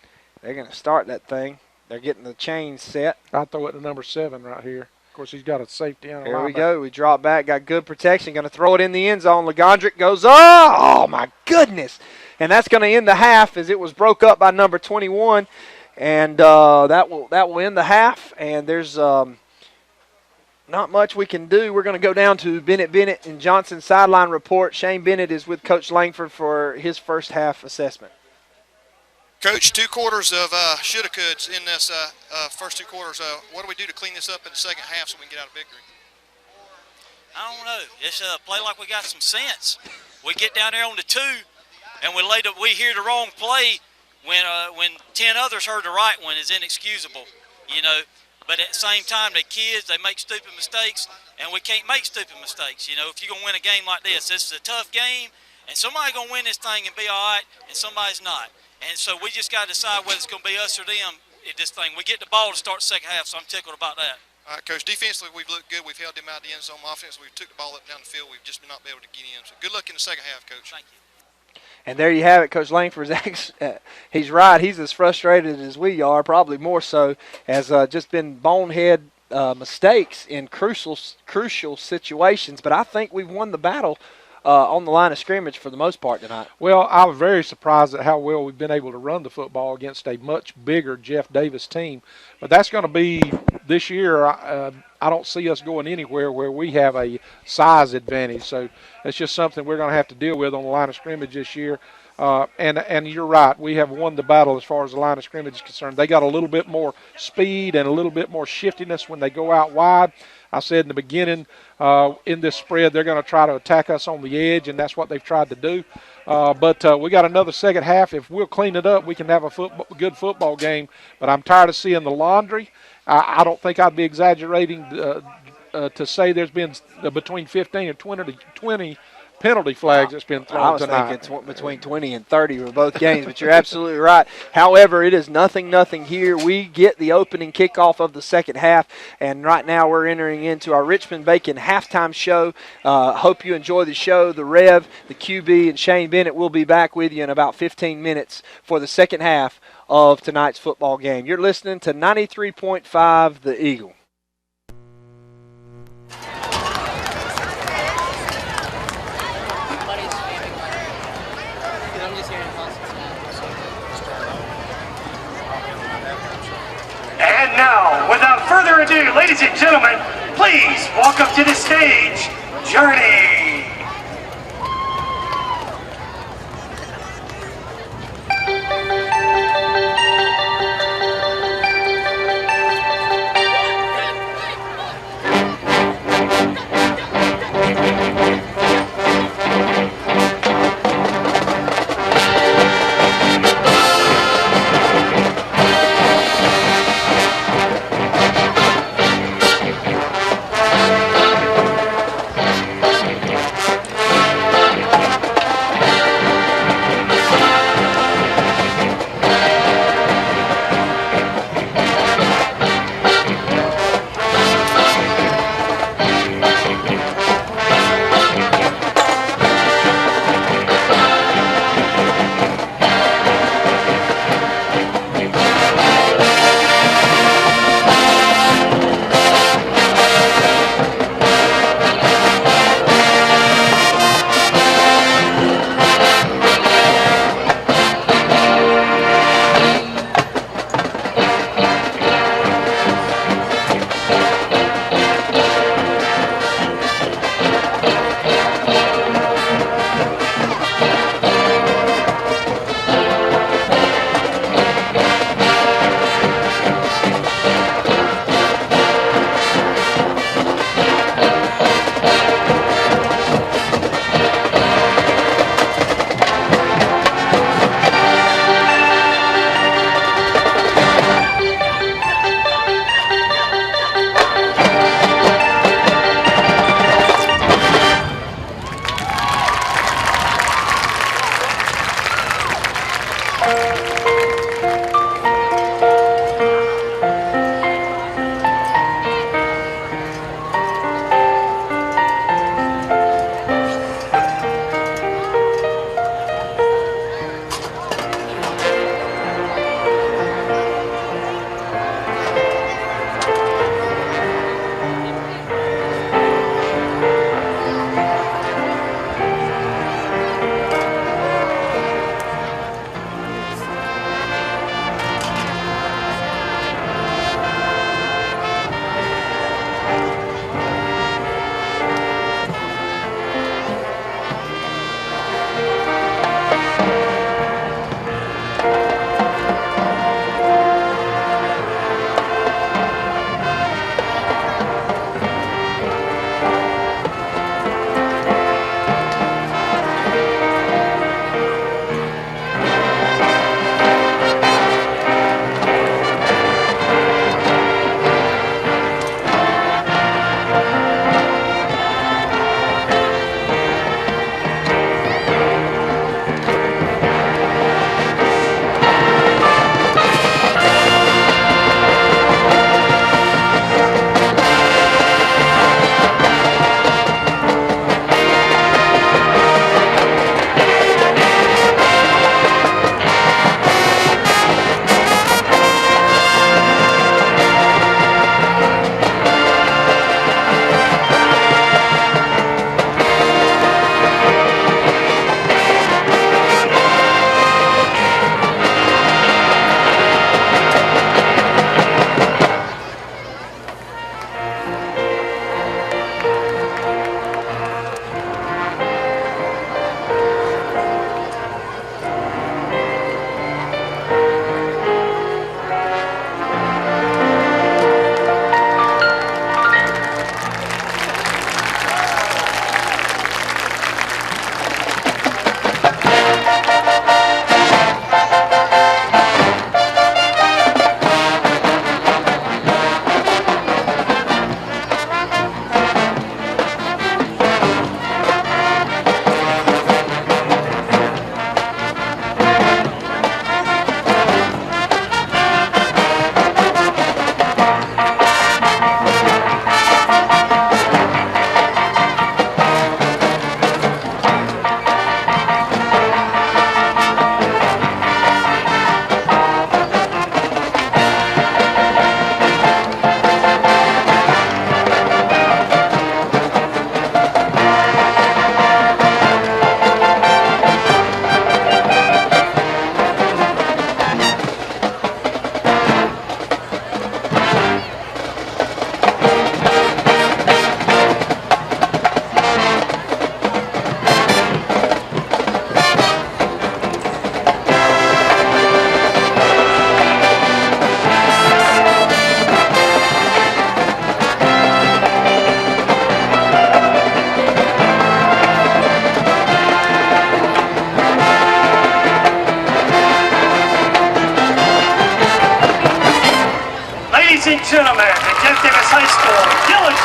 They're going to start that thing. They're getting the chains set. I throw it to number 7 right here. course, he's got a safety and a Here we linebacker. go. We drop back, got good protection. Going to throw it in the end zone. Legondrick goes, oh, my goodness. And that's going to end the half as it was broke up by number 21. And that will end the half. And there's not much we can do. We're going to go down to Bennett and Johnson sideline report. Shane Bennett is with Coach Langford for his first half assessment. Coach, 2 quarters of shoulda-coulds in this first 2 quarters. What do we do to clean this up in the second half so we can get out of victory? I don't know. Just play like we got some sense. We get down there on the 2, and we hear the wrong play when 10 others heard the right one is inexcusable, you know. But at the same time, they're kids, they make stupid mistakes, and we can't make stupid mistakes. You know, if you're going to win a game like this is a tough game, and somebody's going to win this thing and be all right, and somebody's not. And so we just got to decide whether it's going to be us or them at this thing. We get the ball to start the second half, so I'm tickled about that. All right, Coach, defensively we've looked good. We've held them out of the end zone. Offensively, we took the ball up down the field. We've just not been able to get in. So good luck in the second half, Coach. Thank you. And there you have it. Coach Langford, he's right. He's as frustrated as we are, probably more so, as just been bonehead mistakes in crucial situations. But I think we've won the battle on the line of scrimmage for the most part tonight. Well, I was very surprised at how well we've been able to run the football against a much bigger Jeff Davis team. But that's going to be this year. I don't see us going anywhere where we have a size advantage. So that's just something we're going to have to deal with on the line of scrimmage this year. And you're right. We have won the battle as far as the line of scrimmage is concerned. They got a little bit more speed and a little bit more shiftiness when they go out wide. I said in the beginning, in this spread, they're going to try to attack us on the edge, and that's what they've tried to do. But we got another second half. If we'll clean it up, we can have a good football game. But I'm tired of seeing the laundry. I don't think I'd be exaggerating to say there's been between 15 and 20 penalty flags that's been thrown tonight. I was thinking between 20 and 30 for both games, but you're absolutely right. However, it is nothing here. We get the opening kickoff of the second half, and right now we're entering into our Richmond-Bacon halftime show. Hope you enjoy the show. The Rev, the QB, and Shane Bennett will be back with you in about 15 minutes for the second half of tonight's football game. You're listening to 93.5 The Eagle. And now, without further ado, ladies and gentlemen, please welcome to the stage, Journey.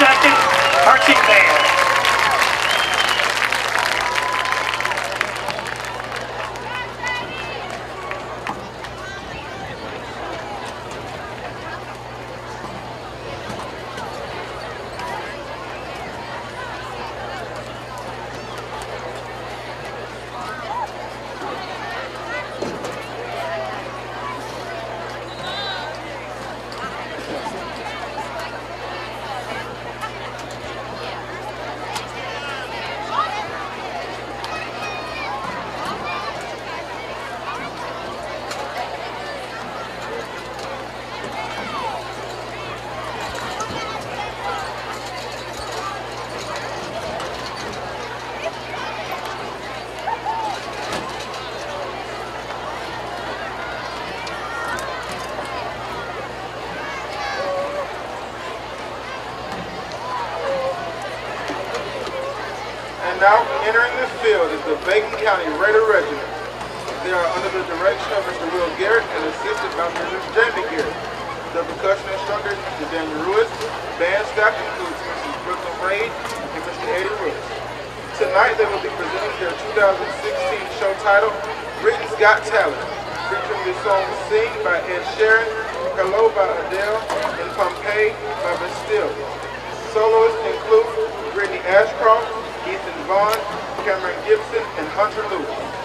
second marching band. Now entering the field is the Bacon County Raider Regiment. They are under the direction of Mr. Will Garrett and assisted by Mr. Jamie Garrett. The percussion instructor is Mr. Daniel Ruiz. Band staff includes Mrs. Brooklyn Raid and Mr. Eddie Ruiz. Tonight they will be presenting their 2016 show titled Britain's Got Talent, featuring the song Sing by Ed Sheeran, Hello by Adele, and Pompeii by Bastille. Soloists include Brittany Ashcroft, Ethan Vaughn, Cameron Gibson, and Hunter Lewis.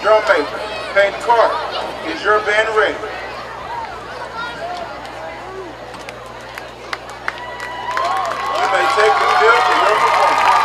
Drum major, Peyton Carter, is your band ready? You may take the field for your performance.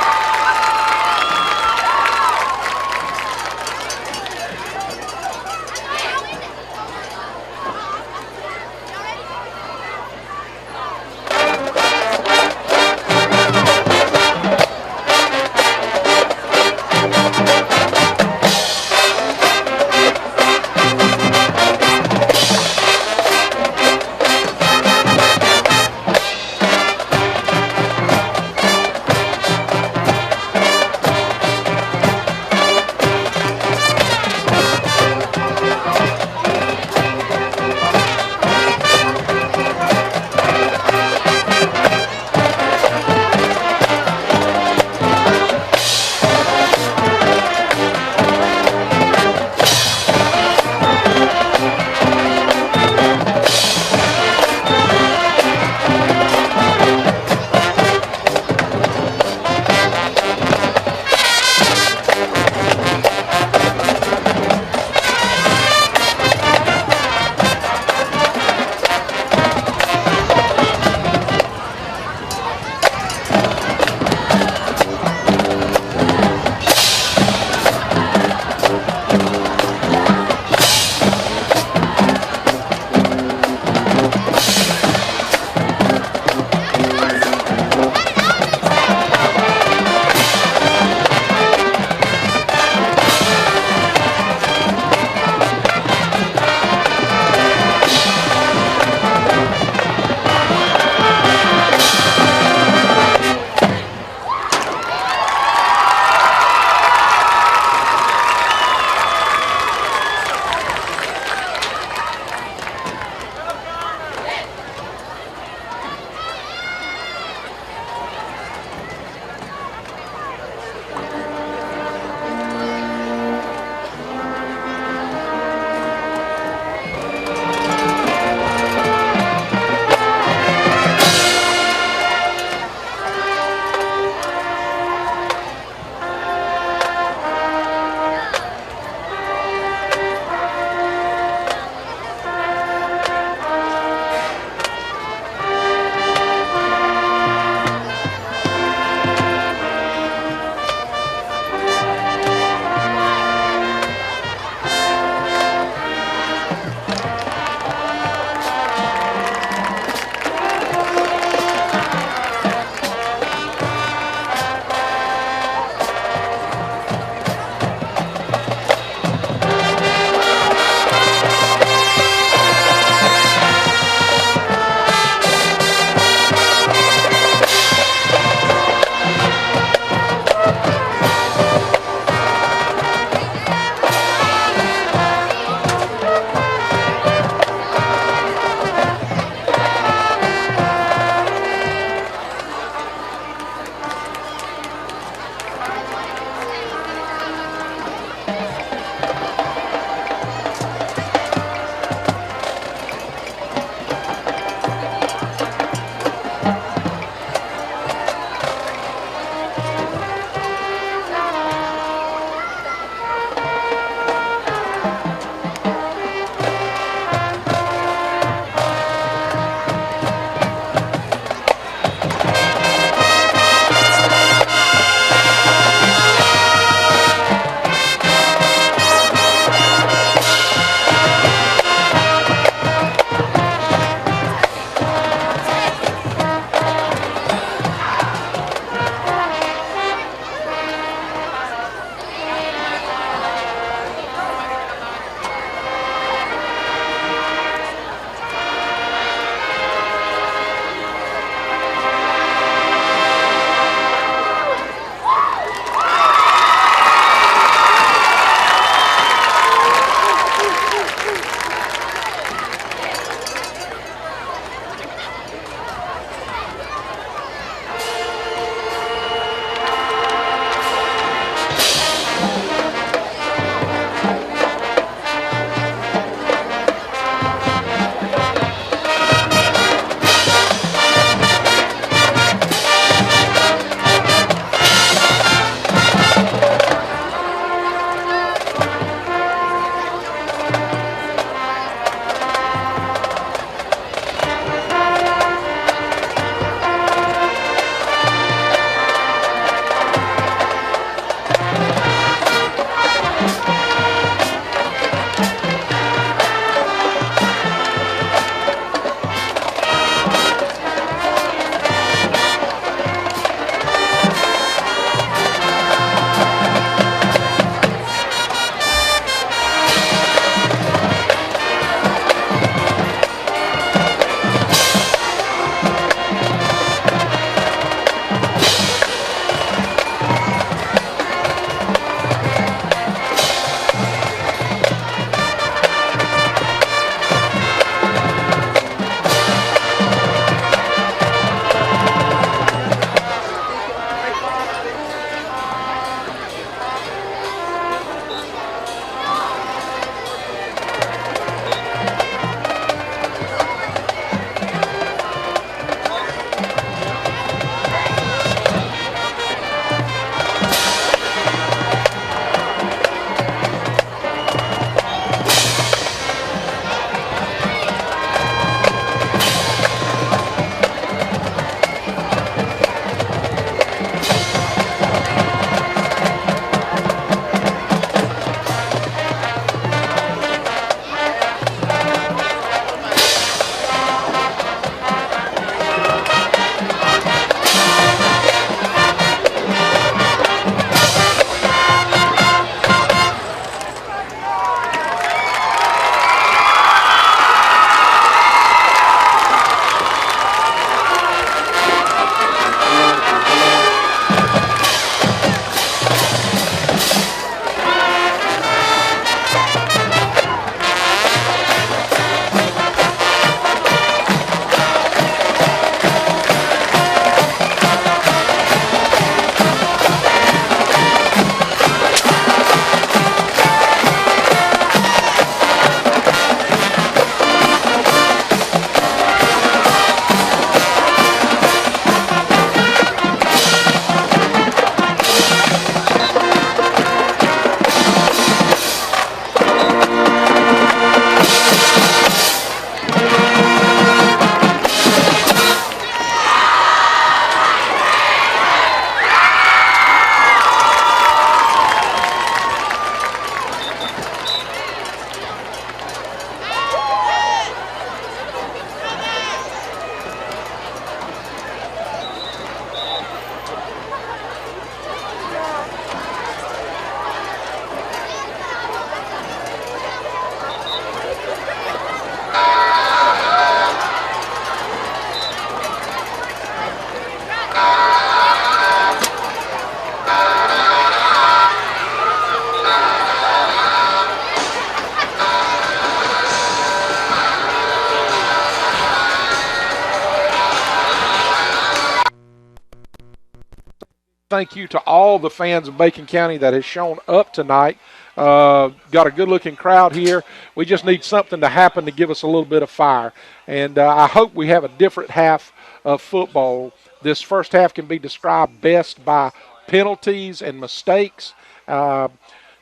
thank you to all the fans of Bacon County that has shown up tonight. Got a good-looking crowd here. We just need something to happen to give us a little bit of fire. And I hope we have a different half of football. This first half can be described best by penalties and mistakes. And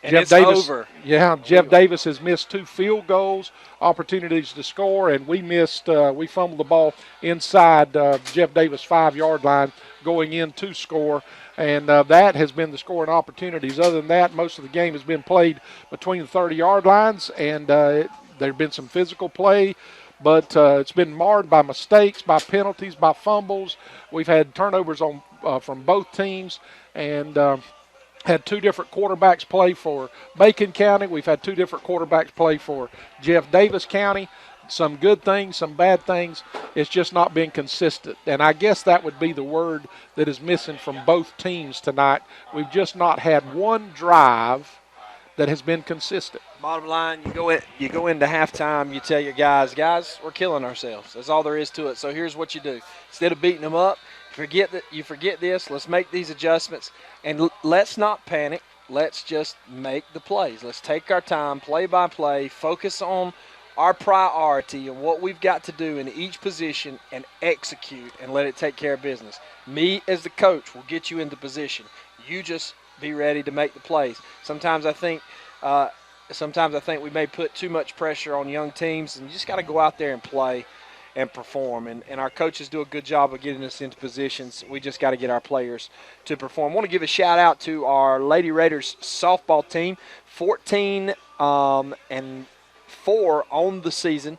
Jeff it's Davis, over. Yeah, Jeff Davis has missed 2 field goals, opportunities to score, and we fumbled the ball inside Jeff Davis' 5-yard line going in to score. And that has been the scoring opportunities. Other than that, most of the game has been played between the 30-yard lines, and there have been some physical play, but it's been marred by mistakes, by penalties, by fumbles. We've had turnovers from both teams, and had 2 different quarterbacks play for Bacon County. We've had 2 different quarterbacks play for Jeff Davis County. Some good things, some bad things. It's just not been consistent. And I guess that would be the word that is missing from both teams tonight. We've just not had one drive that has been consistent. Bottom line, you go into halftime, you tell your guys, we're killing ourselves. That's all there is to it. So here's what you do. Instead of beating them up, you forget this, let's make these adjustments, and let's not panic. Let's just make the plays. Let's take our time, play by play, focus on our priority and what we've got to do in each position and execute and let it take care of business. Me as the coach will get you into position. You just be ready to make the plays. Sometimes I think we may put too much pressure on young teams, and you just got to go out there and play and perform. And our coaches do a good job of getting us into positions. We just got to get our players to perform. I want to give a shout-out to our Lady Raiders softball team, 14-4 on the season.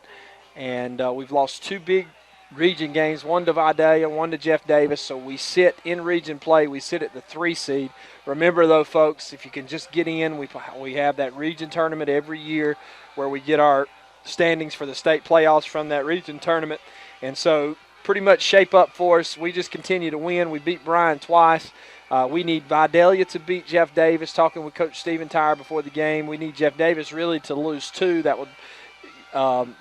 And we've lost 2 big region games, one to Vidalia, one to Jeff Davis. So we sit in region play. We sit at the 3 seed. Remember, though, folks, if you can just get in, we have that region tournament every year where we get our standings for the state playoffs from that region tournament. And so pretty much shape up for us. We just continue to win. We beat Bryan twice. We need Vidalia to beat Jeff Davis. Talking with Coach Stephen Tyre before the game, we need Jeff Davis really to lose 2. That would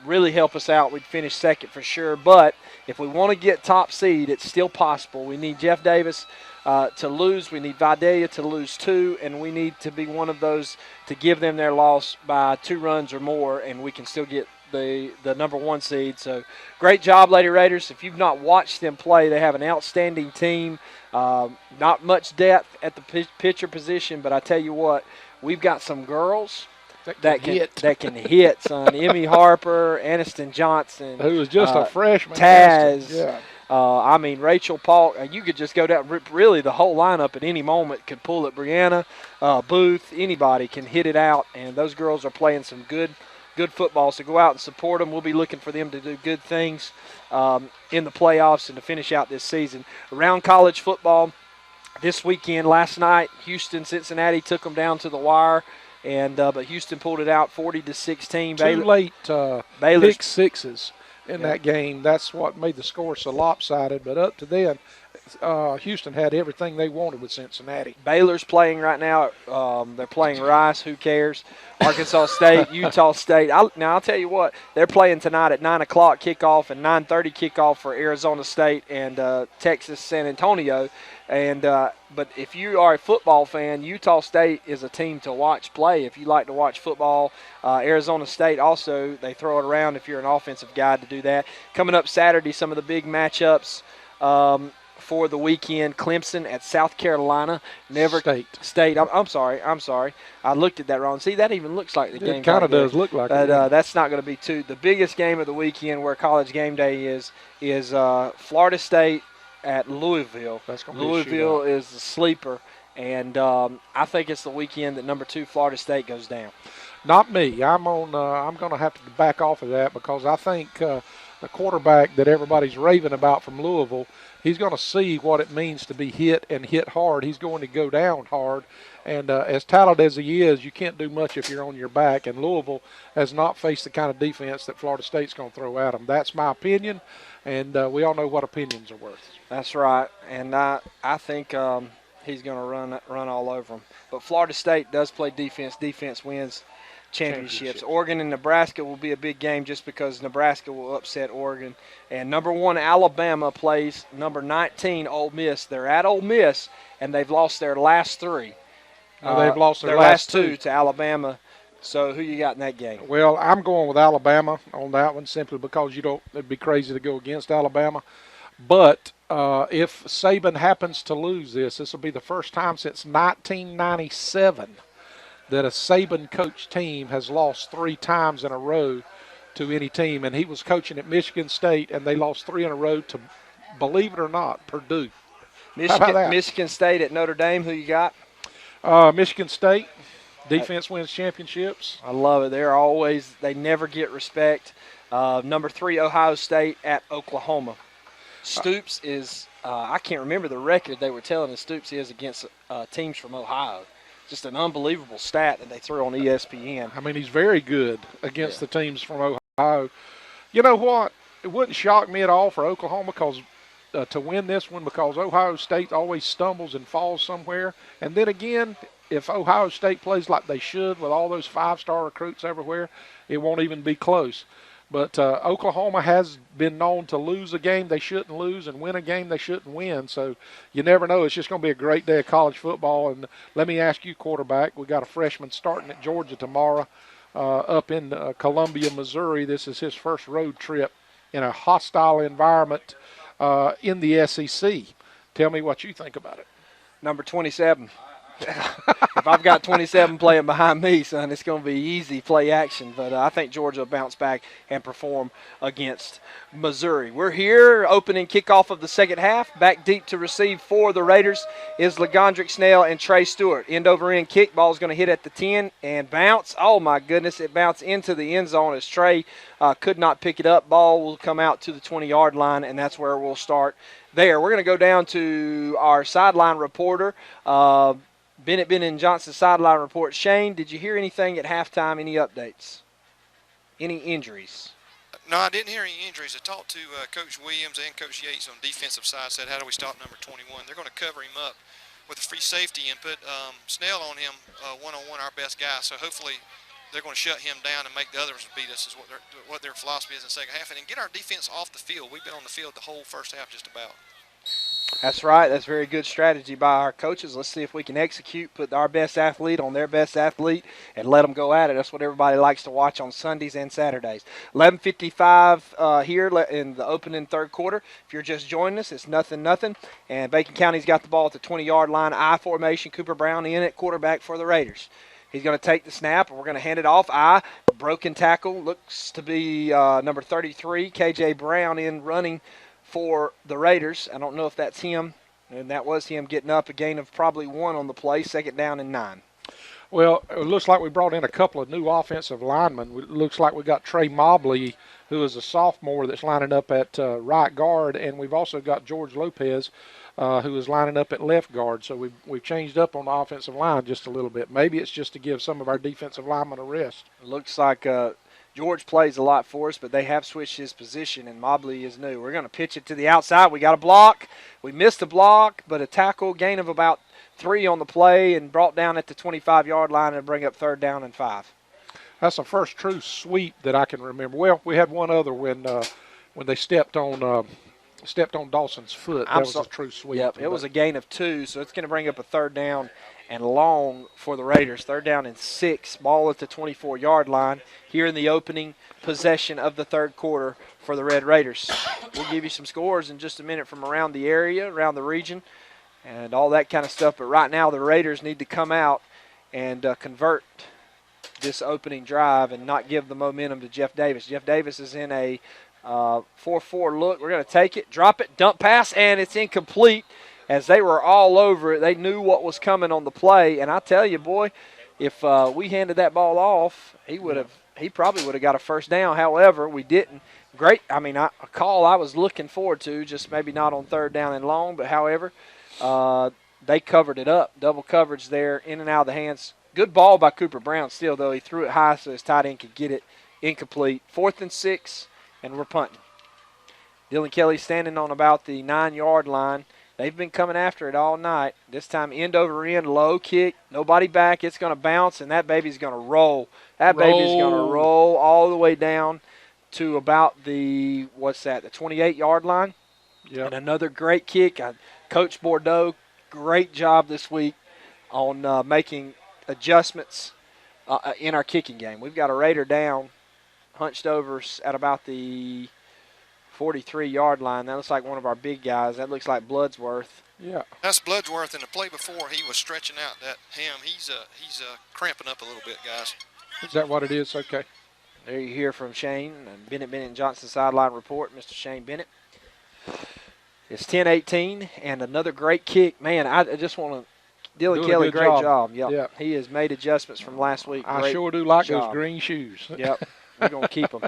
really help us out. We'd finish second for sure. But if we want to get top seed, it's still possible. We need Jeff Davis to lose. We need Vidalia to lose 2, and we need to be one of those to give them their loss by 2 runs or more, and we can still get the number 1 seed. So great job, Lady Raiders. If you've not watched them play, they have an outstanding team. Not much depth at the pitcher position, but I tell you what, we've got some girls that can hit, son. Emmy Harper, Aniston Johnson, who was just a freshman. Taz. Yeah. Rachel Paul. You could just go down. Really, the whole lineup at any moment could pull it. Brianna, Booth, anybody can hit it out, and those girls are playing some good football. So go out and support them. We'll be looking for them to do good things in the playoffs and to finish out this season. Around college football this weekend, last night, Cincinnati took them down to the wire. And but Houston pulled it out 40-16. 2 late pick sixes in that game. That's what made the score so lopsided. But up to then, Houston had everything they wanted with Cincinnati. Baylor's playing right now. They're playing Rice. Who cares? Arkansas State, Utah State. I'll tell you what. They're playing tonight at 9 o'clock kickoff and 9:30 kickoff for Arizona State and Texas San Antonio. And but if you are a football fan, Utah State is a team to watch play. If you like to watch football, Arizona State also, they throw it around if you're an offensive guy to do that. Coming up Saturday, some of the big matchups for the weekend. Clemson at South Carolina. State. I'm sorry. I looked at that wrong. See, that even looks like the game. It kind of does look like it. But that's not going to be too. The biggest game of the weekend where College Game Day is Florida State at Louisville. Louisville is the sleeper, and I think it's the weekend that number 2 Florida State goes down. Not me. I'm going to have to back off of that because I think the quarterback that everybody's raving about from Louisville, he's going to see what it means to be hit and hit hard. He's going to go down hard, and as talented as he is, you can't do much if you're on your back. And Louisville has not faced the kind of defense that Florida State's going to throw at them. That's my opinion, and we all know what opinions are worth. That's right, and I think he's going to run all over them. But Florida State does play defense. Defense wins championships. Oregon and Nebraska will be a big game just because Nebraska will upset Oregon. And number 1 Alabama plays number 19 Ole Miss. They're at Ole Miss, and they've lost their last 3. They've lost their last two 2 to Alabama. So who you got in that game? Well, I'm going with Alabama on that one simply because it'd be crazy to go against Alabama. But if Saban happens to lose this will be the first time since 1997 that a Saban-coached team has lost 3 times in a row to any team. And he was coaching at Michigan State, and they lost 3 in a row to, believe it or not, Purdue. Michigan State at Notre Dame, who you got? Michigan State. Defense wins championships. I love it. They never get respect. Number 3, Ohio State at Oklahoma. Stoops is, I can't remember the record they were telling us Stoops is against teams from Ohio. Just an unbelievable stat that they threw on ESPN. I mean, he's very good against the teams from Ohio. You know what? It wouldn't shock me at all for Oklahoma to win this one because Ohio State always stumbles and falls somewhere. And then again, if Ohio State plays like they should with all those 5-star recruits everywhere, it won't even be close. But Oklahoma has been known to lose a game they shouldn't lose and win a game they shouldn't win. So you never know. It's just going to be a great day of college football. And let me ask you, quarterback, we got a freshman starting at Georgia tomorrow up in Columbia, Missouri. This is his first road trip in a hostile environment in the SEC. Tell me what you think about it. Number 27. If I've got 27 playing behind me, son, it's going to be easy play action. But I think Georgia will bounce back and perform against Missouri. We're here, opening kickoff of the second half. Back deep to receive for the Raiders is LaGondrick Snell and Trey Stewart. End over end kick. Ball's going to hit at the 10 and bounce. Oh, my goodness. It bounced into the end zone as Trey could not pick it up. Ball will come out to the 20-yard line, and that's where we'll start there. We're going to go down to our sideline reporter, Bennett and Johnson's sideline report. Shane, did you hear anything at halftime? Any updates? Any injuries? No, I didn't hear any injuries. I talked to Coach Williams and Coach Yates on the defensive side, said, how do we stop number 21? They're going to cover him up with a free safety and put Snell on him one-on-one, our best guy. So hopefully they're going to shut him down and make the others beat us is what their philosophy is in the second half. And then get our defense off the field. We've been on the field the whole first half just about. That's right. That's very good strategy by our coaches. Let's see if we can execute, put our best athlete on their best athlete, and let them go at it. That's what everybody likes to watch on Sundays and Saturdays. 11:55 here in the opening third quarter. If you're just joining us, it's 0-0. And Bacon County's got the ball at the 20-yard line. I formation. Cooper Brown in at quarterback for the Raiders. He's going to take the snap, and we're going to hand it off. Broken tackle. Looks to be number 33, K.J. Brown, in running for the Raiders. I don't know if that's him, and that was him getting up. A gain of probably 1 on the play, 2nd down and 9. Well, it looks like we brought in a couple of new offensive linemen. It looks like we got Trey Mobley, who is a sophomore that's lining up at right guard, and we've also got George Lopez, who is lining up at left guard. So we've changed up on the offensive line just a little bit. Maybe it's just to give some of our defensive linemen a rest. It looks like George plays a lot for us, but they have switched his position, and Mobley is new. We're going to pitch it to the outside. We got a block. We missed a block, but a tackle, gain of about 3 on the play, and brought down at the 25-yard line and bring up 3rd down and 5. That's the first true sweep that I can remember. Well, we had one other when they stepped on Dawson's foot. That was a true sweep. Yep, it was a gain of 2, so it's going to bring up a 3rd down and long for the Raiders. 3rd down and 6, ball at the 24-yard line here in the opening possession of the third quarter for the Red Raiders. We'll give you some scores in just a minute from around the area, around the region, and all that kind of stuff. But right now the Raiders need to come out and convert this opening drive and not give the momentum to Jeff Davis. Jeff Davis is in a 4-4 look. We're going to take it, drop it, dump pass, and it's incomplete. As they were all over it, they knew what was coming on the play. And I tell you, boy, if we handed that ball off, he probably would have got a 1st down. However, we didn't. Great. I mean, a call I was looking forward to, just maybe not on 3rd down and long. But, however, they covered it up. Double coverage there, in and out of the hands. Good ball by Cooper Brown still, though. He threw it high so his tight end could get it incomplete. 4th and 6, and we're punting. Dylan Kelly standing on about the 9-yard line. They've been coming after it all night. This time end over end, low kick, nobody back. It's going to bounce, and that baby's going to roll. That baby's going to roll all the way down to about the 28-yard line. Yep. And another great kick. Coach Bordeaux, great job this week on making adjustments in our kicking game. We've got a Raider down, hunched over at about the 43-yard line. That looks like one of our big guys. That looks like Bloodsworth. Yeah. That's Bloodsworth. In the play before, he was stretching out that ham. He's cramping up a little bit, guys. Is that what it is? Okay. There you hear from Shane and Bennett and Johnson sideline report, Mr. Shane Bennett. It's 10-18 and another great kick. Man, I just want to Dylan Kelly, great job. Yep. He has made adjustments from last week. I sure do like those green shoes. Yep. We're going to keep them.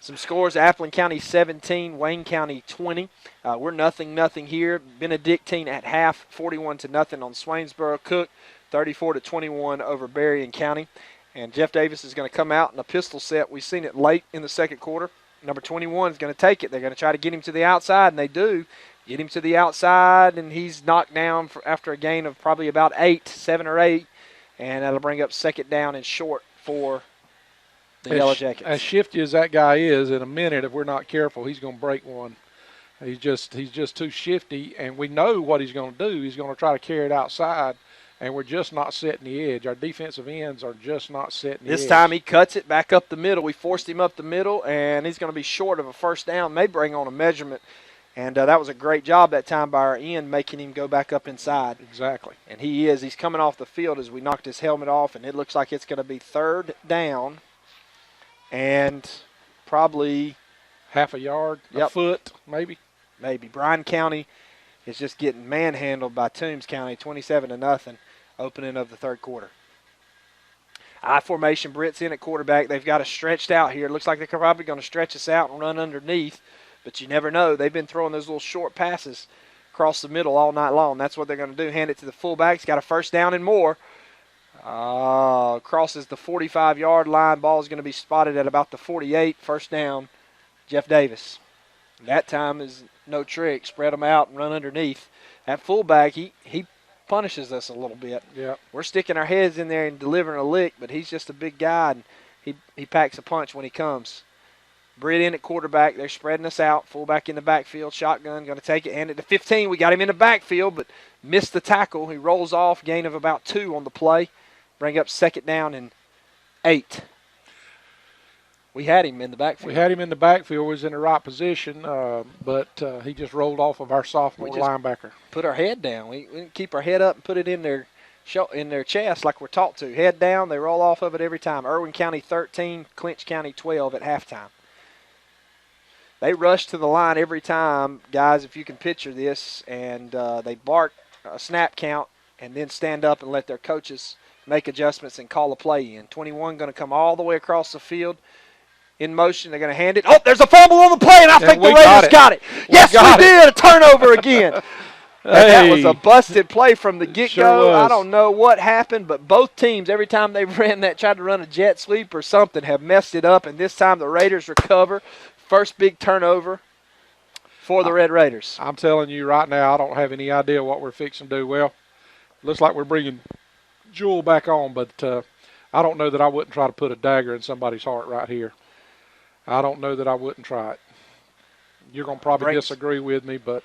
Some scores: Appleton County 17, Wayne County 20. We're 0-0 here. Benedictine at half, 41-0 on Swainsboro. Cook, 34-21 over Berrien County. And Jeff Davis is going to come out in a pistol set. We've seen it late in the second quarter. Number 21 is going to take it. They're going to try to get him to the outside, and they do. Get him to the outside, and he's knocked down after a gain of probably about 7 or 8. And that'll bring up second down and short for the Yellow Jackets. As shifty as that guy is, in a minute, if we're not careful, he's going to break one. He's just too shifty, and we know what he's going to do. He's going to try to carry it outside, and we're just not setting the edge. Our defensive ends are just not setting the edge. This time he cuts it back up the middle. We forced him up the middle, and he's going to be short of a first down. May bring on a measurement. And that was a great job that time by our end, making him go back up inside. Exactly. And he is. He's coming off the field as we knocked his helmet off, and it looks like it's going to be third down and probably half a yard, a foot, maybe. Maybe. Bryan County is just getting manhandled by Toombs County, 27-0, opening of the third quarter. I formation, Britt's in at quarterback. They've got us stretched out here. It looks like they're probably going to stretch us out and run underneath. But you never know. They've been throwing those little short passes across the middle all night long. That's what they're going to do. Hand it to the fullback. He's got a first down and more. Crosses the 45-yard line. Ball is going to be spotted at about the 48. First down, Jeff Davis. That time is no trick. Spread them out and run underneath. That fullback, he punishes us a little bit. Yeah. We're sticking our heads in there and delivering a lick, but he's just a big guy, and he packs a punch when he comes. Britt in at quarterback. They're spreading us out. Fullback in the backfield. Shotgun, going to take it. Hand it to 15. We got him in the backfield, but missed the tackle. He rolls off. Gain of about 2 on the play. Bring up second down and 8. We had him in the backfield. We had him in the backfield. Was in the right position, but he just rolled off of our sophomore linebacker. Put our head down. We didn't keep our head up and put it in their chest like we're taught to. Head down. They roll off of it every time. Irwin County 13, Clinch County 12 at halftime. They rush to the line every time, guys, if you can picture this, and they bark a snap count and then stand up and let their coaches make adjustments and call a play in. 21 going to come all the way across the field in motion. They're going to hand it. Oh, there's a fumble on the play, and I think the Raiders got it. Yes, we did. A turnover again. That was a busted play from the get-go. Sure, I don't know what happened, but both teams, every time they ran that, tried to run a jet sweep or something, have messed it up, and this time the Raiders recover. First big turnover for the Red Raiders. I'm telling you right now, I don't have any idea what we're fixing to do. Well, looks like we're bringing Jewel back on, but I don't know that I wouldn't try to put a dagger in somebody's heart right here. I don't know that I wouldn't try it. You're going to probably disagree with me, but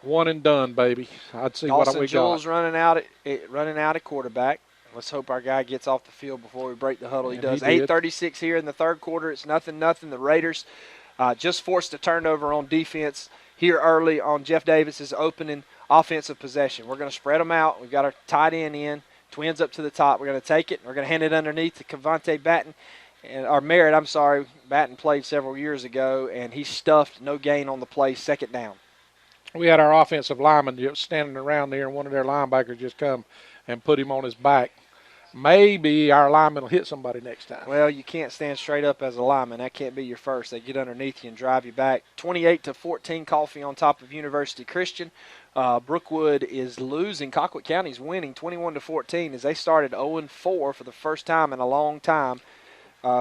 one and done, baby. I'd see what we got. Jewell's running out at quarterback. Let's hope our guy gets off the field before we break the huddle. He does. 8:36 here in the third quarter. It's 0-0. The Raiders just forced a turnover on defense here early on Jeff Davis's opening offensive possession. We're going to spread them out. We've got our tight end in. Twins up to the top. We're going to take it. We're going to hand it underneath to Cavante Batten. Merritt, Batten played several years ago, and he stuffed, no gain on the play, second down. We had our offensive lineman just standing around there, and one of their linebackers just come and put him on his back. Maybe our lineman will hit somebody next time. Well, you can't stand straight up as a lineman. That can't be your first. They get underneath you and drive you back. 28-14, Coffee on top of University Christian. Brookwood is losing. Colquitt County's winning 21-14 as they started 0-4 for the first time in a long time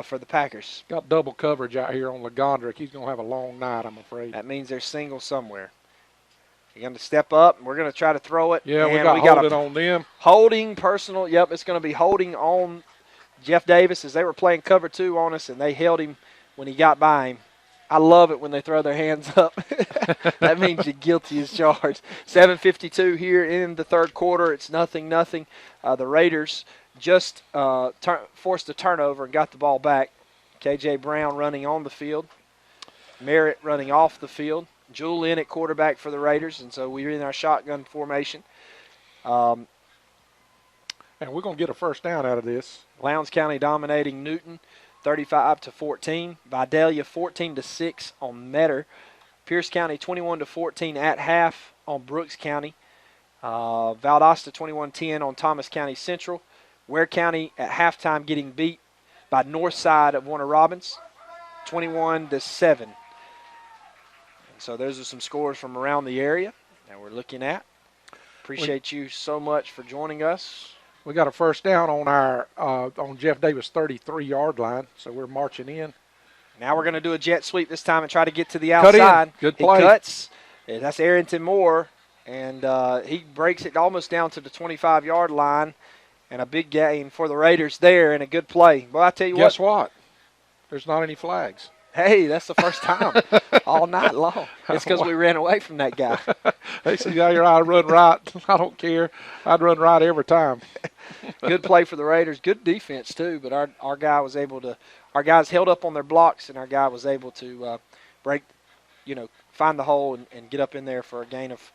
for the Packers. Got double coverage out here on Legondrick. He's going to have a long night, I'm afraid. That means they're single somewhere. You're going to step up, and we're going to try to throw it. Yeah, and we got holding on them. Holding personal. Yep, it's going to be holding on Jeff Davis as they were playing cover 2 on us, and they held him when he got by him. I love it when they throw their hands up. That means you're guilty as charged. 7:52 here in the third quarter. It's 0-0. The Raiders just forced a turnover and got the ball back. K.J. Brown running on the field. Merritt running off the field. Jewel in at quarterback for the Raiders, and so we're in our shotgun formation. And we're going to get a first down out of this. Lowndes County dominating Newton 35-14. Vidalia 14-6 on Metter. Pierce County 21-14 at half on Brooks County. Valdosta 21-10 on Thomas County Central. Ware County at halftime getting beat by North Side of Warner Robins 21-7. And so those are some scores from around the area that we're looking at. Appreciate you so much for joining us. We got a first down on our on Jeff Davis' 33-yard line, so we're marching in. Now we're going to do a jet sweep this time and try to get to the outside. Good play. He cuts. That's Arrington Moore, and he breaks it almost down to the 25-yard line, and a big gain for the Raiders there and a good play. Well, I tell you Guess what? There's not any flags. Hey, that's the first time all night long. It's because we ran away from that guy. They said, yeah, I run right. I don't care. I'd run right every time. Good play for the Raiders. Good defense, too, but our guy was able to – our guys held up on their blocks, and our guy was able to break, find the hole and get up in there for a gain of,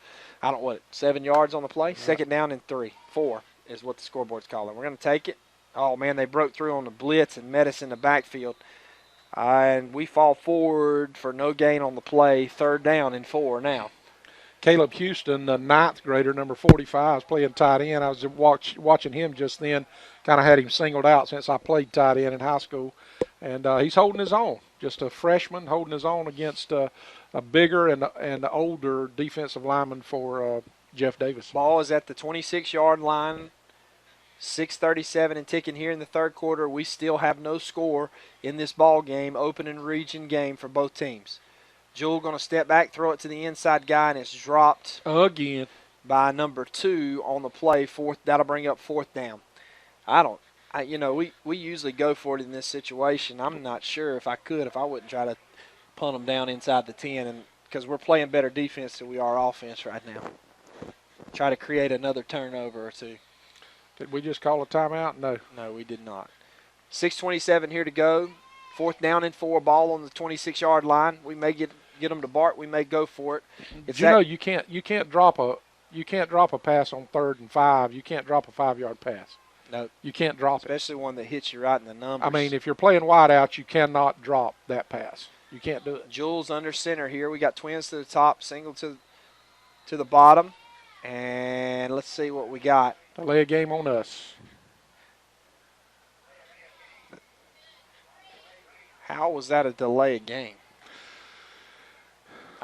7 yards on the play? Right. Second down and 4 is what the scoreboard's calling. We're going to take it. Oh, man, they broke through on the blitz and met us in the backfield. And we fall forward for no gain on the play. Third down and 4 now. Caleb Houston, the 9th grader, number 45, is playing tight end. I was watching him just then. Kind of had him singled out since I played tight end in high school. And he's holding his own. Just a freshman holding his own against a bigger and older defensive lineman for Jeff Davis. Ball is at the 26-yard line. 6:37 and ticking here in the third quarter. We still have no score in this ball game, opening region game for both teams. Jewel going to step back, throw it to the inside guy, and it's dropped again by number 2 on the play. That'll bring up 4th down. We usually go for it in this situation. I'm not sure if I wouldn't try to punt them down inside the 10, and because we're playing better defense than we are offense right now. Try to create another turnover or two. Did we just call a timeout? No. No, we did not. 6:27 here to go. 4th down and 4, ball on the 26-yard line. We may get them to Bart. We may go for it. You can't drop a pass on 3rd and 5. You can't drop a 5-yard pass. No. You can't drop Especially one that hits you right in the numbers. I mean, if you're playing wide out, you cannot drop that pass. You can't do it. Jules under center here. We got twins to the top, single to the bottom. And let's see what we got. Delay a game on us. How was that a delay of game?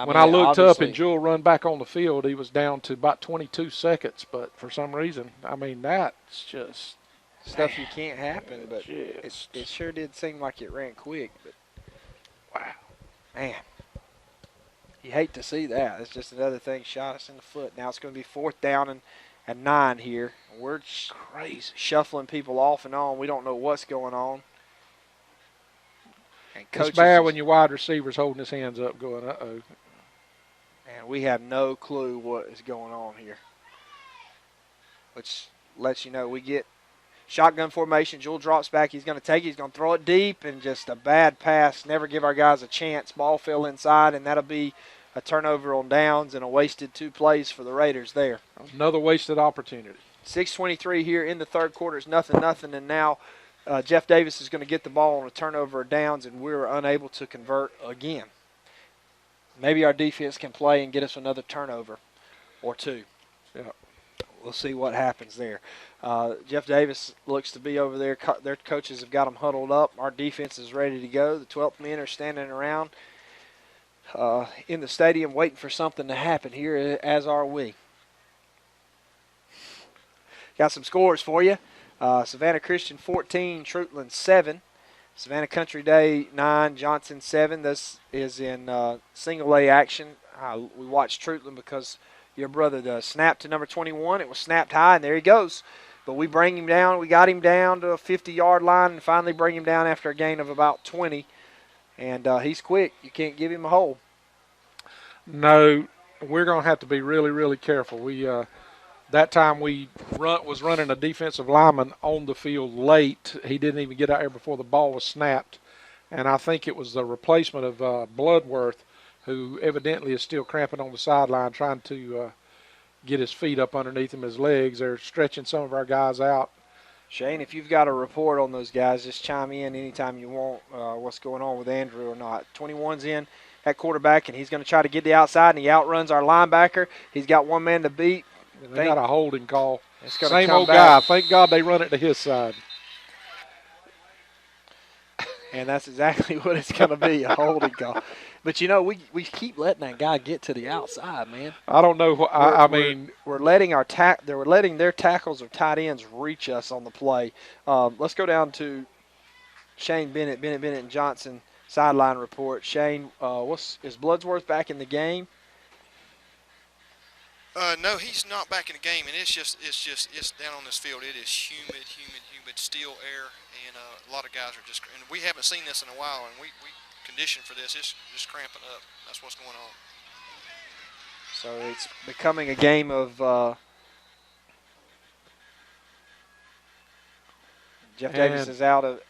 When I looked up and Jewel run back on the field, he was down to about 22 seconds. But for some reason, that's just stuff you can't happen. But it sure did seem like it ran quick. But wow, man, you hate to see that. It's just another thing shot us in the foot. Now it's going to be 4th down and 9 here. We're crazy shuffling people off and on. We don't know what's going on. It's bad when your wide receiver's holding his hands up going, uh-oh. And we have no clue what is going on here. Which lets you know we get shotgun formation. Jewel drops back. He's going to take it. He's going to throw it deep, and just a bad pass. Never give our guys a chance. Ball fell inside, and that'll be a turnover on downs and a wasted 2 plays for the Raiders there. Another wasted opportunity. 6:23 here in the third quarter. It's 0-0, and now Jeff Davis is going to get the ball on a turnover of downs, and we were unable to convert again. Maybe our defense can play and get us another turnover or 2. Yeah. We'll see what happens there. Jeff Davis looks to be over there. Their coaches have got them huddled up. Our defense is ready to go. The 12th men are standing around in the stadium waiting for something to happen here, as are we. Got some scores for you. Savannah Christian 14, Troutland 7. Savannah Country Day 9, Johnson 7. This is in single A action. We watched Troutland because Your brother does. Snap to number 21. It was snapped high, and there he goes. But we bring him down. We got him down to a 50-yard line and finally bring him down after a gain of about 20. And he's quick. You can't give him a hole. No, we're going to have to be really, really careful. That time we was running a defensive lineman on the field late. He didn't even get out there before the ball was snapped. And I think it was the replacement of Bloodworth, who evidently is still cramping on the sideline trying to get his feet up underneath him, his legs. They're stretching some of our guys out. Shane, if you've got a report on those guys, just chime in anytime you want what's going on with Andrew or not. 21's in at quarterback, and he's going to try to get the outside, and he outruns our linebacker. He's got one man to beat. They got a holding call. Same old guy. Thank God they run it to his side. And that's exactly what it's going to be, a holding call. But, you know, we keep letting that guy get to the outside, man. I don't know. We're letting they're letting their tackles or tight ends reach us on the play. Let's go down to Shane Bennett and Johnson sideline report. Shane, is Bloodsworth back in the game? No, he's not back in the game, and it's down on this field. It is humid, still air, and a lot of guys are just. And we haven't seen this in a while, and we conditioned for this. It's just cramping up. That's what's going on. So it's becoming a game of. Jeff Davis is out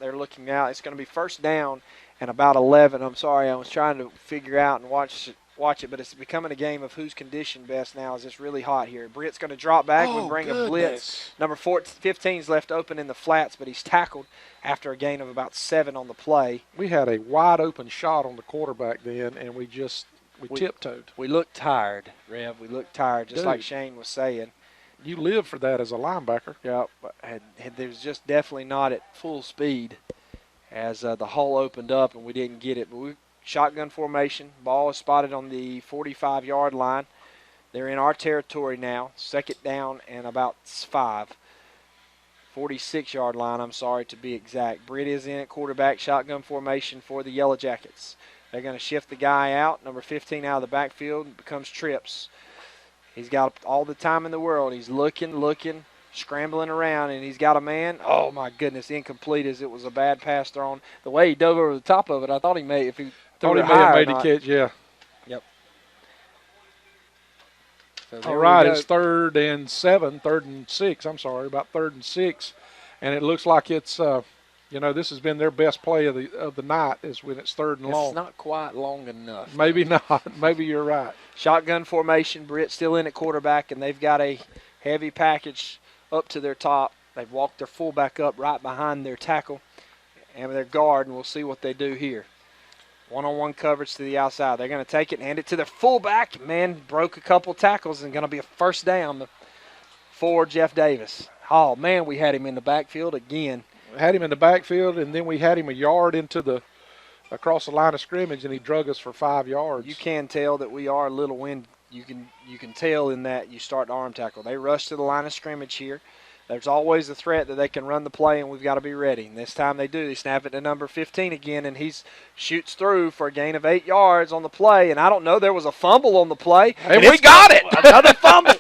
there looking out. It's going to be first down and about 11. I'm sorry, I was trying to figure out and watch it, but it's becoming a game of who's conditioned best now as it's really hot here. Britt's going to drop back. We bring a blitz. Number 15 is left open in the flats, but he's tackled after a gain of about 7 on the play. We had a wide open shot on the quarterback then, and we tiptoed. We looked tired, Rev. We looked tired, just like Shane was saying. You live for that as a linebacker. Yeah, there's just definitely not at full speed as the hole opened up and we didn't get it. But we shotgun formation. Ball is spotted on the 45-yard line. They're in our territory now. Second down and about 5. 46-yard line, I'm sorry to be exact. Britt is in at quarterback, shotgun formation for the Yellow Jackets. They're going to shift the guy out. Number 15 out of the backfield becomes Trips. He's got all the time in the world. He's looking, scrambling around, and he's got a man. Oh, my goodness, incomplete as it was a bad pass thrown. The way he dove over the top of it, I thought he may if he threw it higher. Made the catch, yeah. Yep. So all right, it's 3rd and 7, 3rd and 6. I'm sorry, about 3rd and 6. And it looks like it's, this has been their best play of the night is when it's 3rd and long. It's not quite long enough. Maybe not. Maybe you're right. Shotgun formation. Britt still in at quarterback, and they've got a heavy package up to their top. They've walked their fullback up right behind their tackle and their guard, and we'll see what they do here. One-on-one coverage to the outside. They're going to take it and hand it to their fullback. Man, broke a couple tackles and going to be a first down for Jeff Davis. Oh, man, we had him in the backfield again. Had him in the backfield, and then we had him a yard across the line of scrimmage, and he drug us for 5 yards. You can tell that we are a little wind. You can tell in that you start the arm tackle. They rush to the line of scrimmage here. There's always a threat that they can run the play, and we've got to be ready. And this time they do. They snap it to number 15 again, and he shoots through for a gain of 8 yards on the play. And I don't know, there was a fumble on the play. And we got it. Another fumble.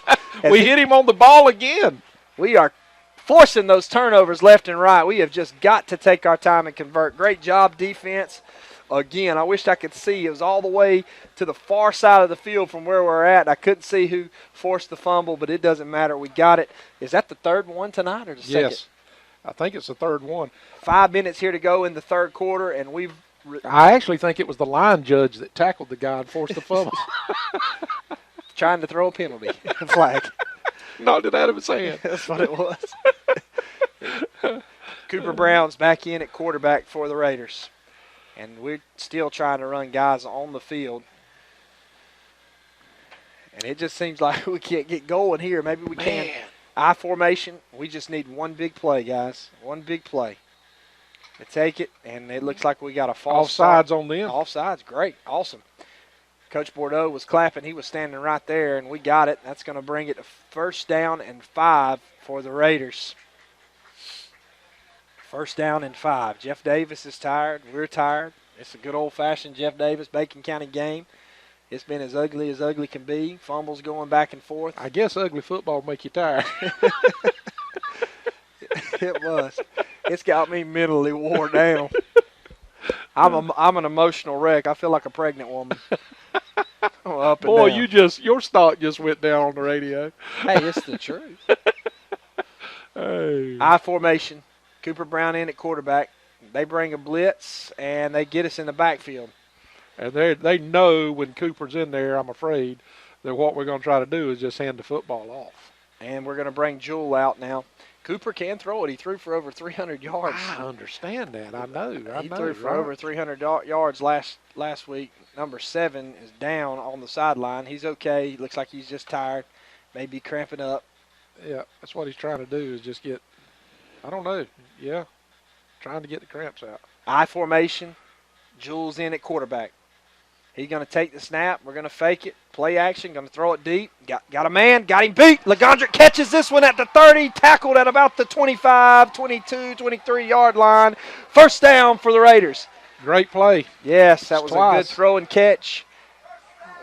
We hit him on the ball again. We are forcing those turnovers left and right. We have just got to take our time and convert. Great job, defense. Again, I wished I could see. It was all the way to the far side of the field from where we're at. I couldn't see who forced the fumble, but it doesn't matter. We got it. Is that the 3rd one tonight or the second? Yes, I think it's the 3rd one. 5 minutes here to go in the 3rd quarter, and we've I actually think it was the line judge that tackled the guy and forced the fumble. Trying to throw a penalty flag. Knocked it out of his hand. That's what it was. Cooper Brown's back in at quarterback for the Raiders. And we're still trying to run guys on the field. And it just seems like we can't get going here. Maybe we can. I formation. We just need one big play, guys. One big play. They take it, and it looks like we got a false offsides on them. Offsides, great, awesome. Coach Bordeaux was clapping. He was standing right there, and we got it. That's going to bring it to first down and 5 for the Raiders. First down and 5. Jeff Davis is tired. We're tired. It's a good old-fashioned Jeff Davis, Bacon County game. It's been as ugly can be. Fumbles going back and forth. I guess ugly football make you tired. It was. It's got me mentally wore down. I'm an emotional wreck. I feel like a pregnant woman. I'm up and Boy, down. your stock just went down on the radio. Hey, it's the truth. Hey. I formation. Cooper Brown in at quarterback. They bring a blitz, and they get us in the backfield. And they know when Cooper's in there, I'm afraid, that what we're going to try to do is just hand the football off. And we're going to bring Jewell out now. Cooper can throw it. He threw for over 300 yards. I understand that. I know. He threw for over 300 yards last week. Number 7 is down on the sideline. He's okay. He looks like he's just tired, maybe cramping up. Yeah, that's what he's trying to do is just get, I don't know, trying to get the cramps out. I formation. Jewell's in at quarterback. He's going to take the snap. We're going to fake it. Play action. Going to throw it deep. Got a man. Got him beat. Legondrick catches this one at the 30. Tackled at about the 25, 22, 23-yard line. First down for the Raiders. Great play. Yes, that was Twice. a good throw and catch.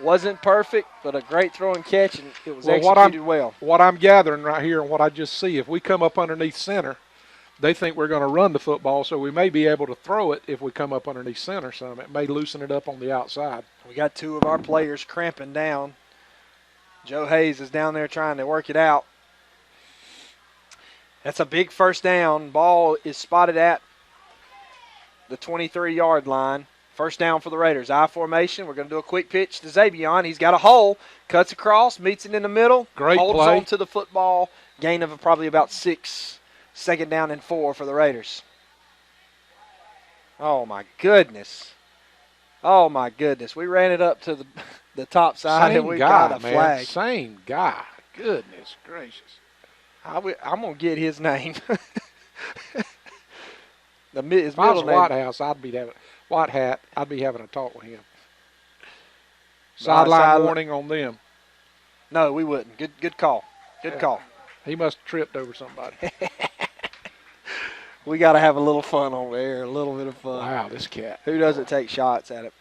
Wasn't perfect, but a great throw and catch, and it was executed well. What I'm gathering right here and what I just see, if we come up underneath center, they think we're going to run the football, so we may be able to throw it if we come up underneath center some. It may loosen it up on the outside. We got 2 of our players cramping down. Joe Hayes is down there trying to work it out. That's a big first down. Ball is spotted at the 23-yard line. First down for the Raiders. I formation. We're going to do a quick pitch to Zabion. He's got a hole. Cuts across. Meets it in the middle. Great holds play. on to the football. Gain of probably about 6. Second down and 4 for the Raiders. Oh, my goodness. Oh, my goodness. We ran it up to the top side, and we got a flag. Same guy. Goodness gracious. I'm going to get his name. His If I was middle name. Whitehouse, I'd be having a talk with him. Sideline warning on them. No, we wouldn't. Good call. Good call. He must have tripped over somebody. We got to have a little fun over there, a little bit of fun. Wow, this cat. Who doesn't take shots at it?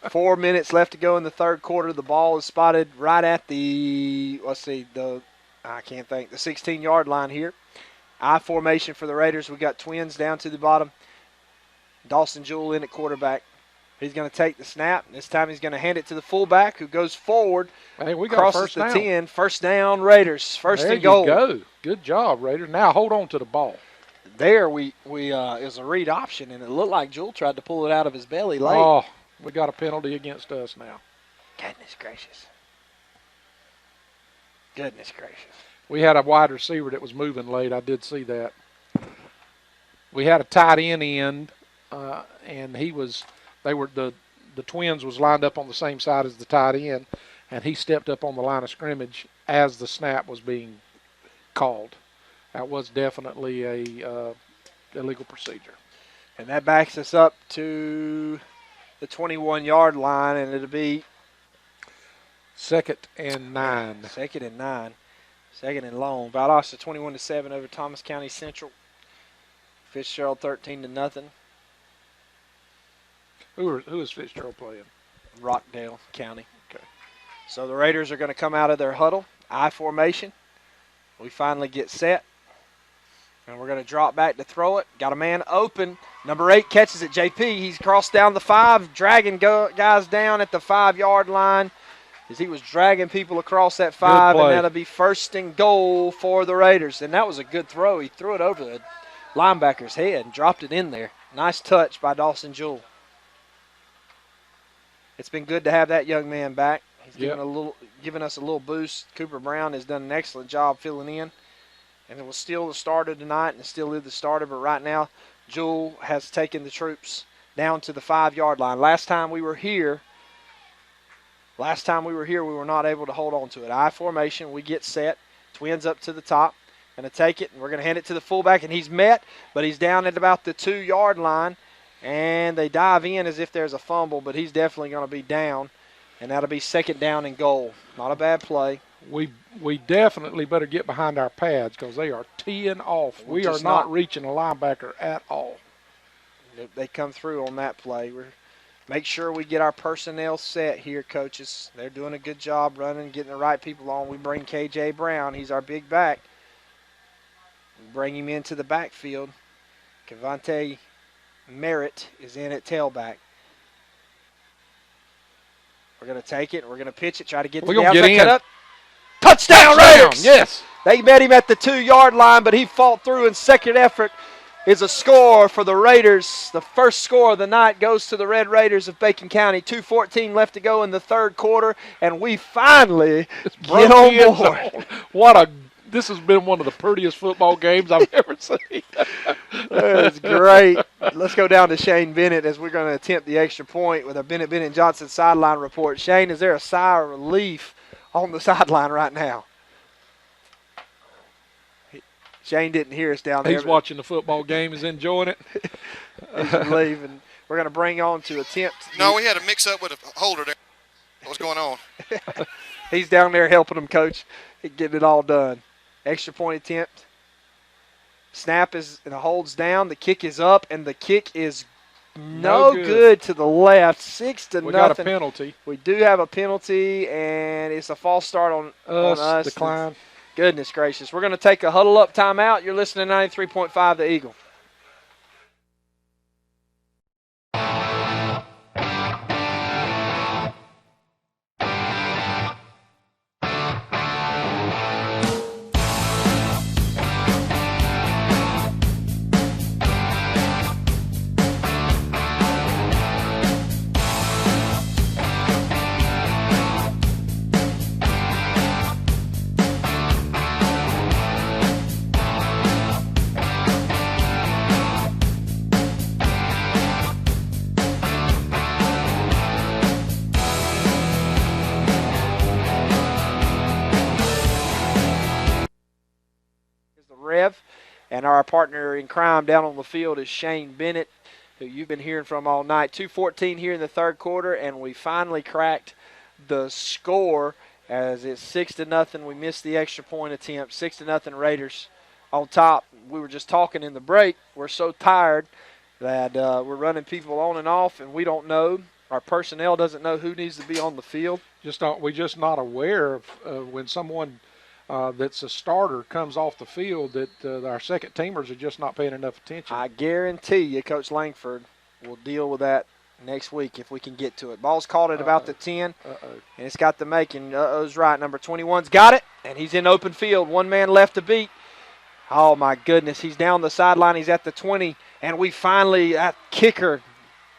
4 minutes left to go in the third quarter. The ball is spotted right at the 16-yard line here. I formation for the Raiders. We got twins down to the bottom. Dawson Jewell in at quarterback. He's going to take the snap. This time he's going to hand it to the fullback who goes forward. Hey, we got crosses first the down. 10. First down, Raiders. First there and goal. There you go. Good job, Raiders. Now hold on to the ball. There it was a read option, and it looked like Jewell tried to pull it out of his belly late. Oh, we got a penalty against us now. Goodness gracious. Goodness gracious. We had a wide receiver that was moving late. I did see that. We had a tight end, and the twins was lined up on the same side as the tight end, and he stepped up on the line of scrimmage as the snap was being called. That was definitely a illegal procedure. And that backs us up to the 21-yard line, and it'll be 2nd and 9. 2nd and 9. 2nd and long. Valdosta 21-7 over Thomas County Central. Fitzgerald 13-0. Who is Fitzgerald playing? Rockdale County. Okay. So the Raiders are going to come out of their huddle. I formation. We finally get set. And we're going to drop back to throw it. Got a man open. Number 8 catches it. JP, he's crossed down the 5, dragging guys down at the 5-yard line as he was dragging people across that 5, and that'll be first and goal for the Raiders. And that was a good throw. He threw it over the linebacker's head and dropped it in there. Nice touch by Dawson Jewell. It's been good to have that young man back. He's giving us a little boost. Cooper Brown has done an excellent job filling in. And it was still the starter tonight, and it still is the starter. But right now, Jewell has taken the troops down to the 5-yard line. Last time we were here, we were not able to hold on to it. I formation, we get set. Twins up to the top. Going to take it, and we're going to hand it to the fullback. And he's met, but he's down at about the 2-yard line. And they dive in as if there's a fumble, but he's definitely going to be down. And that'll be 2nd down and goal. Not a bad play. We definitely better get behind our pads because they are teeing off. We are not reaching a linebacker at all. They come through on that play. We're make sure we get our personnel set here, coaches. They're doing a good job running, getting the right people on. We bring K.J. Brown. He's our big back. We bring him into the backfield. Cavante Merritt is in at tailback. We're going to take it. We're going to pitch it, try to get the downside cut up. Touchdown, Raiders! Yes. They met him at the 2-yard line, but he fought through, and second effort is a score for the Raiders. The first score of the night goes to the Red Raiders of Bacon County. 2:14 left to go in the third quarter, and we finally get on board. This has been one of the prettiest football games I've ever seen. That's great. Let's go down to Shane Bennett as we're going to attempt the extra point with a Bennett Johnson sideline report. Shane, is there a sigh of relief on the sideline right now? Shane didn't hear us down there. He's watching the football game. He's enjoying it. He's relieving. We're going to bring on to attempt. No, we had a mix-up with a holder there. What's going on? He's down there helping him, Coach, getting it all done. Extra point attempt. Snap is and the holds down. The kick is up, and the kick is no good to the left. 6-0. We got a penalty. We do have a penalty, and it's a false start on us. Decline. Goodness gracious. We're going to take a huddle-up timeout. You're listening to 93.5 The Eagle. And our partner in crime down on the field is Shane Bennett, who you've been hearing from all night. 2:14 here in the third quarter, and we finally cracked the score as it's 6-0. We missed the extra point attempt. 6-0 Raiders on top. We were just talking in the break. We're so tired that we're running people on and off, and we don't know. Our personnel doesn't know who needs to be on the field. We're just not aware of when someone that's a starter comes off the field that our second teamers are just not paying enough attention. I guarantee you Coach Langford will deal with that next week if we can get to it. Ball's caught at about the 10, and it's got the making. Uh-oh's right. Number 21's got it, and he's in open field. One man left to beat. Oh, my goodness. He's down the sideline. He's at the 20, and we finally, that kicker,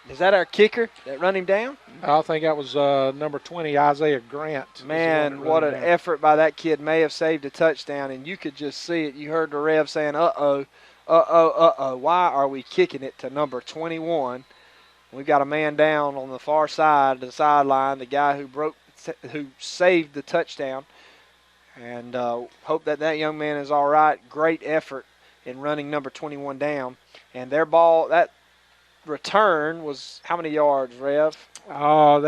is that our kicker that run him down? I think that was number 20, Isaiah Grant. Man, what an effort by that kid. May have saved a touchdown, and you could just see it. You heard the Rev saying, uh-oh, why are we kicking it to number 21? We've got a man down on the far side of the sideline, the guy who saved the touchdown, and hope that young man is all right. Great effort in running number 21 down. And their ball, that return was how many yards, Rev?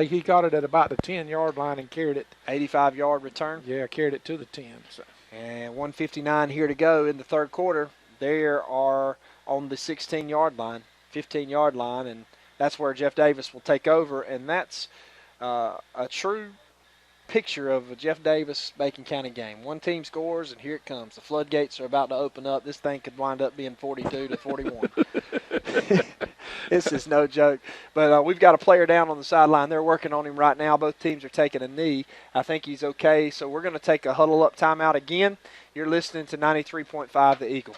He got it at about the 10-yard line and carried it. 85-yard return? Yeah, carried it to the 10. So. And 1:59 here to go in the third quarter. They are on the 16-yard line, 15-yard line, and that's where Jeff Davis will take over. And that's a true picture of a Jeff Davis-Bacon County game. One team scores, and here it comes. The floodgates are about to open up. This thing could wind up being 42-41. This is no joke. But we've got a player down on the sideline. They're working on him right now. Both teams are taking a knee. I think he's okay. So we're going to take a huddle-up timeout again. You're listening to 93.5 The Eagle.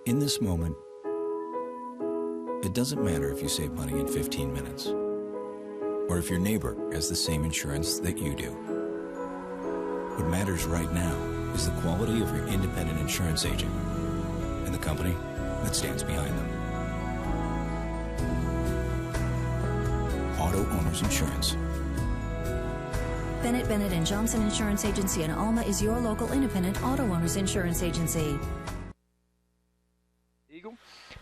In this moment, it doesn't matter if you save money in 15 minutes or if your neighbor has the same insurance that you do. What matters right now is the quality of your independent insurance agent and the company that stands behind them. Auto Owners Insurance. Bennett and Johnson Insurance Agency in Alma is your local independent auto owners insurance agency. Eagle,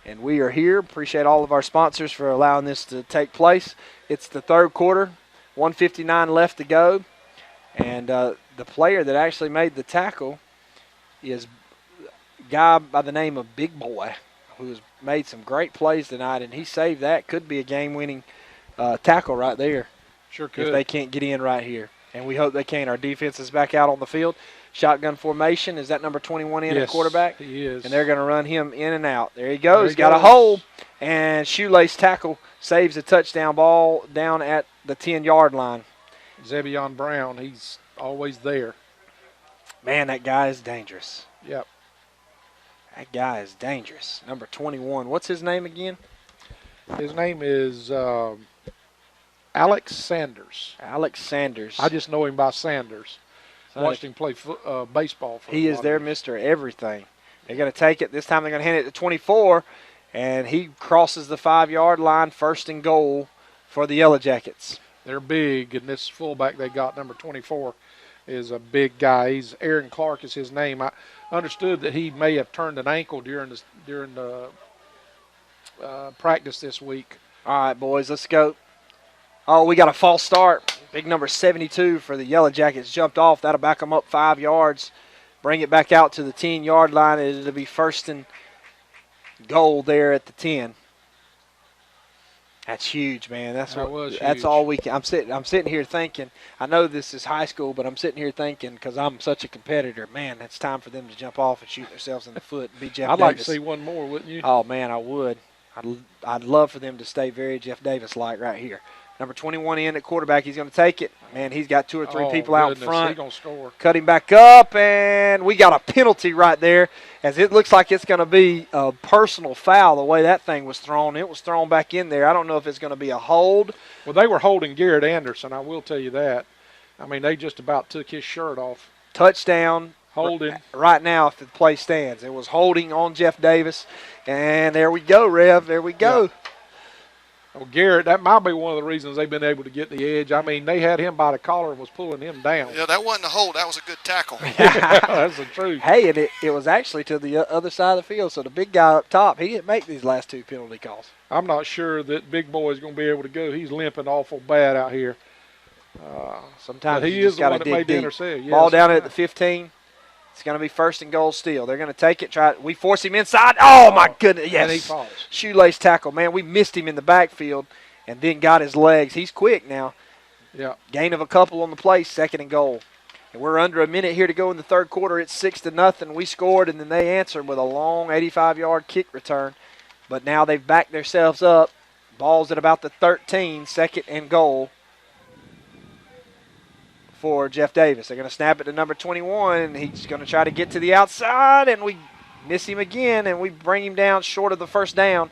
and we are here. Appreciate all of our sponsors for allowing this to take place. It's the third quarter, 1:59 left to go, and the player that actually made the tackle is a guy by the name of Big Boy. who has made some great plays tonight, and he saved that. Could be a game-winning tackle right there. Sure could. If they can't get in right here. And we hope they can. Our defense is back out on the field. Shotgun formation. Is that number 21 in at quarterback? He is. And they're going to run him in and out. There he goes. He Got goes. a hole. And shoelace tackle saves a touchdown ball down at the 10-yard line. Zebion Brown, he's always there. Man, that guy is dangerous. Yep. That guy is dangerous. Number 21. What's his name again? His name is Alex Sanders. Alex Sanders. I just know him by Sanders. Watched him play baseball. He is their Mr. Everything. They're going to take it. This time they're going to hand it to 24, and he crosses the 5-yard line, 1st and goal for the Yellow Jackets. They're big, and this fullback they got, number 24, is a big guy. He's Aaron Clark is his name. I understood that he may have turned an ankle during the practice this week. All right, boys, let's go. Oh, we got a false start. Big number 72 for the Yellow Jackets jumped off. That'll back them up 5 yards. Bring it back out to the 10-yard line. It'll be 1st and goal there at the 10. That's huge, man. That's all we can. I'm sitting here thinking. I know this is high school, but I'm sitting here thinking because I'm such a competitor. Man, it's time for them to jump off and shoot themselves in the foot and be Jeff I'd Davis. like to see one more, wouldn't you? Oh man, I would. I'd love for them to stay very Jeff Davis-like right here. Number 21 in at quarterback. He's going to take it. Man, he's got 2 or 3 people out in front. He's going to score. Cut him back up, and we got a penalty right there as it looks like it's going to be a personal foul the way that thing was thrown. It was thrown back in there. I don't know if it's going to be a hold. Well, they were holding Garrett Anderson, I will tell you that. I mean, they just about took his shirt off. Touchdown. Holding. Right now if the play stands. It was holding on Jeff Davis, and there we go, Rev. There we go. Yeah. Well, Garrett, that might be one of the reasons they've been able to get the edge. I mean, they had him by the collar and was pulling him down. Yeah, that wasn't a hold. That was a good tackle. That's the truth. Hey, and it was actually to the other side of the field, so the big guy up top, he didn't make these last 2 penalty calls. I'm not sure that Big Boy is going to be able to go. He's limping awful bad out here. Sometimes he you is just the got one to that dig made the deep. intercept. Yes. Ball down at the 15. It's going to be 1st and goal still. They're going to take it. We force him inside. Oh, my goodness. Yes. And he falls. Shoelace tackle. Man, we missed him in the backfield and then got his legs. He's quick now. Yeah. Gain of a couple on the play, 2nd and goal. And we're under a minute here to go in the 3rd quarter. It's 6-0. We scored, and then they answered with a long 85-yard kick return. But now they've backed themselves up. Ball's at about the 13, 2nd and goal for Jeff Davis. They're going to snap it to number 21, and he's going to try to get to the outside, and we miss him again, and we bring him down short of the 1st down.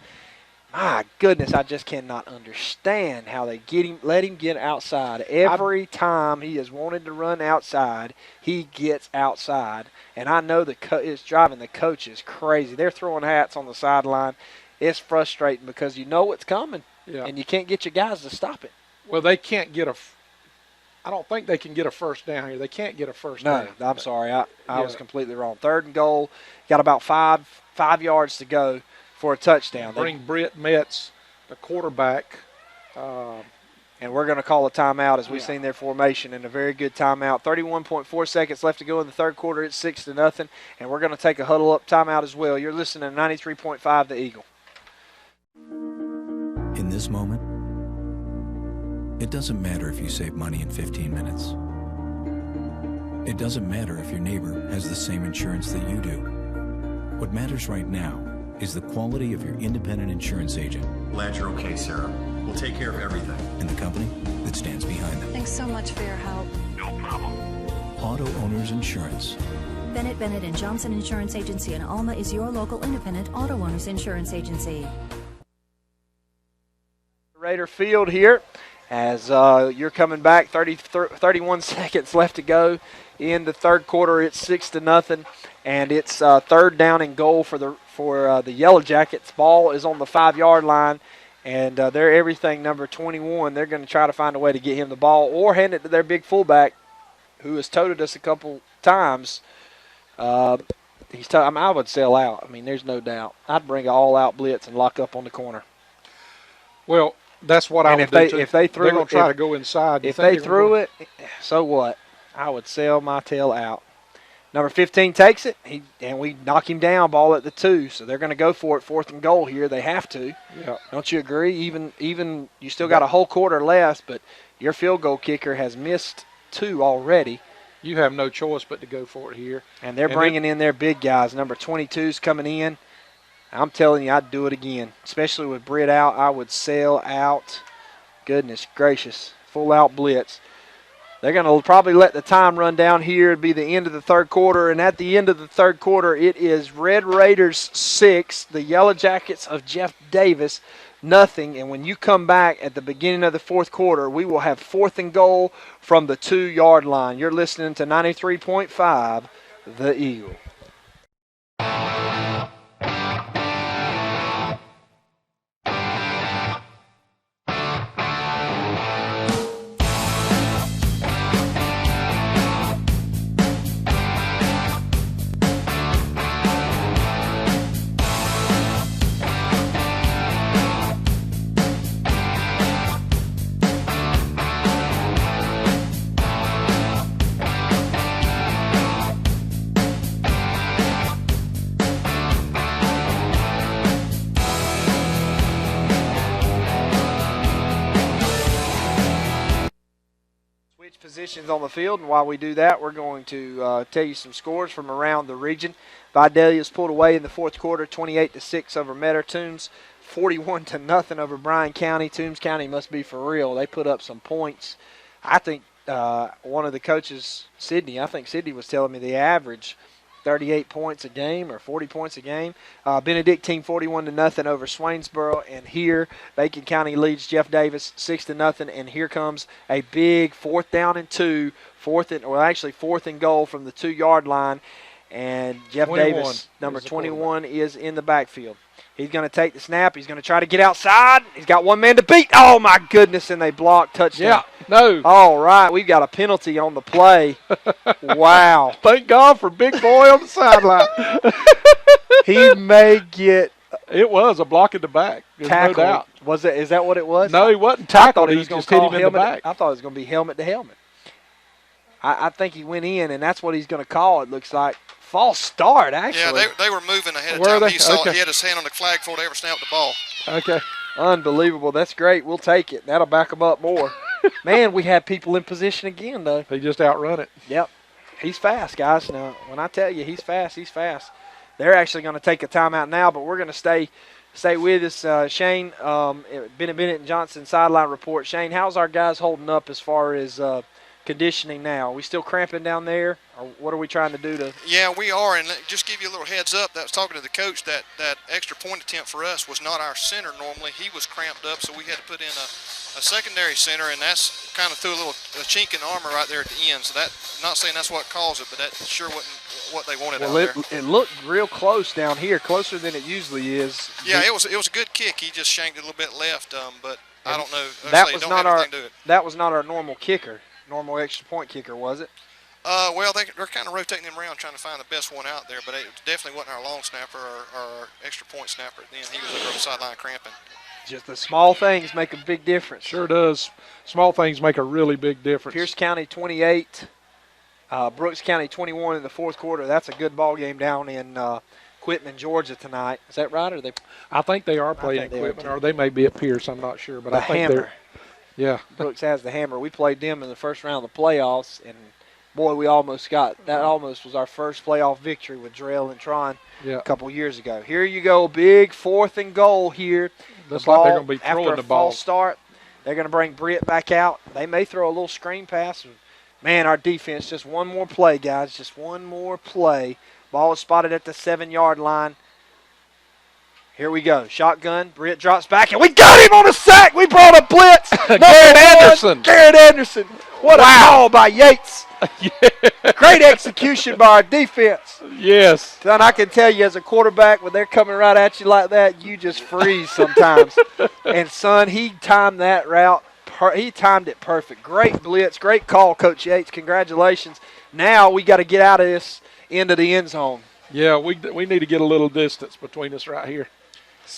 My goodness, I just cannot understand how they let him get outside. Every time he has wanted to run outside, he gets outside. And I know it's driving the coaches crazy. They're throwing hats on the sideline. It's frustrating because you know it's coming, and you can't get your guys to stop it. Well, they can't get I don't think they can get a 1st down here. They can't get a 1st down. No, I'm sorry. I was completely wrong. 3rd and goal. Got about five yards to go for a touchdown. Bring Britt Metz, the quarterback. And we're going to call a timeout as we've seen their formation, and a very good timeout. 31.4 seconds left to go in the 3rd quarter. It's 6-0, and we're going to take a huddle-up timeout as well. You're listening to 93.5 The Eagle. In this moment, it doesn't matter if you save money in 15 minutes. It doesn't matter if your neighbor has the same insurance that you do. What matters right now is the quality of your independent insurance agent. Glad you're okay, Sarah. We'll take care of everything. And the company that stands behind them. Thanks so much for your help. No problem. Auto Owners Insurance. Bennett Bennett and Johnson Insurance Agency in Alma is your local independent auto owners insurance agency. Raider Field here as you're coming back. 31 seconds left to go in the 3rd quarter. It's 6-0, and it's 3rd down and goal for the Yellow Jackets. Ball is on the 5-yard line, and they're everything number 21. They're going to try to find a way to get him the ball or hand it to their big fullback, who has toted us a couple times. I would sell out. I mean, there's no doubt. I'd bring an all-out blitz and lock up on the corner. Well, that's what I would do too. If they threw they're going to try to go inside. If they threw it, so what? I would sell my tail out. Number 15 takes it, and we knock him down, ball at the 2. So they're going to go for it, 4th and goal here. They have to. Yeah. Don't you agree? Even you still got a whole quarter left, but your field goal kicker has missed 2 already. You have no choice but to go for it here. And they're bringing in their big guys. Number 22's coming in. I'm telling you, I'd do it again, especially with Britt out. I would sail out. Goodness gracious, full out blitz. They're going to probably let the time run down here. It'll be the end of the 3rd quarter, and at the end of the 3rd quarter, it is Red Raiders 6, the Yellow Jackets of Jeff Davis, nothing. And when you come back at the beginning of the 4th quarter, we will have 4th and goal from the 2-yard line. You're listening to 93.5, The Eagle. Positions on the field, and while we do that, we're going to tell you some scores from around the region. Vidalia's pulled away in the 4th quarter, 28-6 over Metter. Toombs 41-0 over Bryan County. Toombs County must be for real. They put up some points. I think one of the coaches, Sydney was telling me the average 38 points a game or 40 points a game. Benedictine 41-0 over Swainsboro, and here Bacon County leads Jeff Davis 6-0. And here comes a big 4th down and 2, 4th and goal from the 2-yard line. And Jeff Davis, number 21, is in the backfield. He's going to take the snap. He's going to try to get outside. He's got one man to beat. Oh, my goodness, and they block. Touchdown. Yeah, no. All right, we've got a penalty on the play. Wow. Thank God for big boy on the sideline. He may get It was a block in the back. Tackled. No doubt. Was it? Is that what it was? No, he wasn't tackled. He He was just gonna hit call him in the back. I thought it was going to be helmet to helmet. I think he went in, and that's what he's going to call it, looks like. False start, actually. Yeah, they were moving ahead of Were time. they? He saw Okay. He had his hand on the flag before they ever snapped the ball. Okay. Unbelievable. That's great. We'll take it. That'll back him up more. Man, we had people in position again, though. He just outrun it. Yep. He's fast, guys. Now, when I tell you he's fast, he's fast. They're actually going to take a timeout now, but we're going to stay with us. Shane, Bennett and Johnson sideline report. Shane, how's our guys holding up as far as conditioning now? Are we still cramping down there, or what are we trying to do to? Yeah, we are, and just give you a little heads up. That was talking to the coach. That extra point attempt for us was not our center normally. He was cramped up, so we had to put in a secondary center, and that's kind of threw a chink in the armor right there at the end. So that, not saying that's what caused it, but that sure wasn't what they wanted out there. It looked real close down here, closer than it usually is. Yeah, it was a good kick. He just shanked it a little bit left, but I don't know. That was not our normal kicker. Normal extra point kicker, was it? Well, they're kind of rotating them around trying to find the best one out there, but it definitely wasn't our long snapper or our extra point snapper. Then he was over on the sideline cramping. Just the small things make a big difference. Sure does. Small things make a really big difference. Pierce County 28, Brooks County 21 in the 4th quarter. That's a good ball game down in Quitman, Georgia tonight. Is that right? Or they? I think they are playing Quitman, or they may be at Pierce. I'm not sure, but I think Hammer. they're. Yeah. Brooks has the Hammer. We played them in the first round of the playoffs, and boy, we almost got that. Almost was our first playoff victory with Drell and Tron a couple years ago. Here you go, big 4th and goal here. Looks like they're going to be throwing after the a ball. false start. They're going to bring Britt back out. They may throw a little screen pass. Man, our defense, just one more play, guys. Just one more play. Ball is spotted at the 7-yard line. Here we go. Shotgun. Britt drops back, and we got him on a sack. We brought a blitz. Garrett Anderson. Garrett Anderson. What a call by Yates. Great execution by our defense. Yes. Son, I can tell you as a quarterback, when they're coming right at you like that, you just freeze sometimes. And, son, he timed that route. He timed it perfect. Great blitz. Great call, Coach Yates. Congratulations. Now we got to get out of this into the end zone. Yeah, we need to get a little distance between us right here.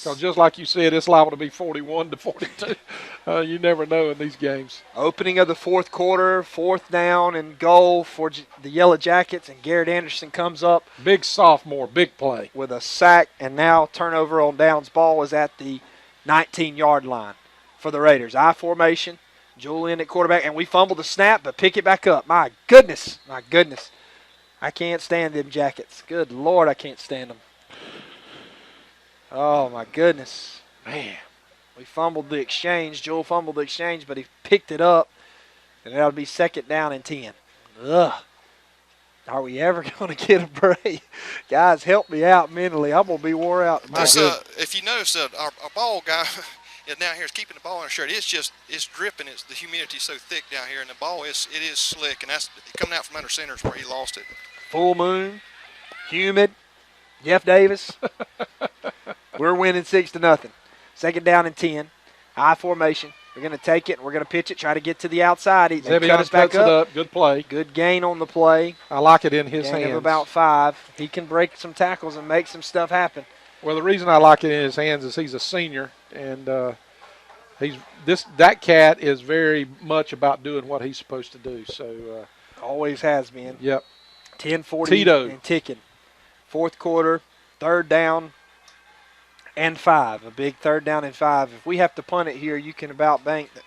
Because just like you said, it's liable to be 41-42. You never know in these games. Opening of the fourth quarter, 4th down and goal for the Yellow Jackets, and Garrett Anderson comes up. Big sophomore, big play. With a sack, and now turnover on downs. Ball is at the 19-yard line for the Raiders. I formation, Julian at quarterback, and we fumbled the snap, but pick it back up. My goodness. I can't stand them Jackets. Good Lord, I can't stand them. Oh, my goodness. Man, we fumbled the exchange. Joel fumbled the exchange, but he picked it up, and that'll be 2nd down and 10. Ugh. Are we ever going to get a break? Guys, help me out mentally. I'm going to be wore out. If you notice, our ball guy down here is keeping the ball in our shirt. It's dripping. The humidity's so thick down here, and the ball it is slick, and that's coming out from under center is where he lost it. Full moon, humid. Jeff Davis. We're winning 6-0. 2nd down and 10. I formation. We're going to take it. We're going to pitch it. Try to get to the outside. Cut us back up. Good play. Good gain on the play. I like it in his gain hands. Of about 5. He can break some tackles and make some stuff happen. Well, the reason I like it in his hands is he's a senior, and that cat is very much about doing what he's supposed to do. So always has been. Yep. 10-40 Tito. And ticking. 4th quarter, 3rd down and 5. A big 3rd down and 5. If we have to punt it here, you can about bank that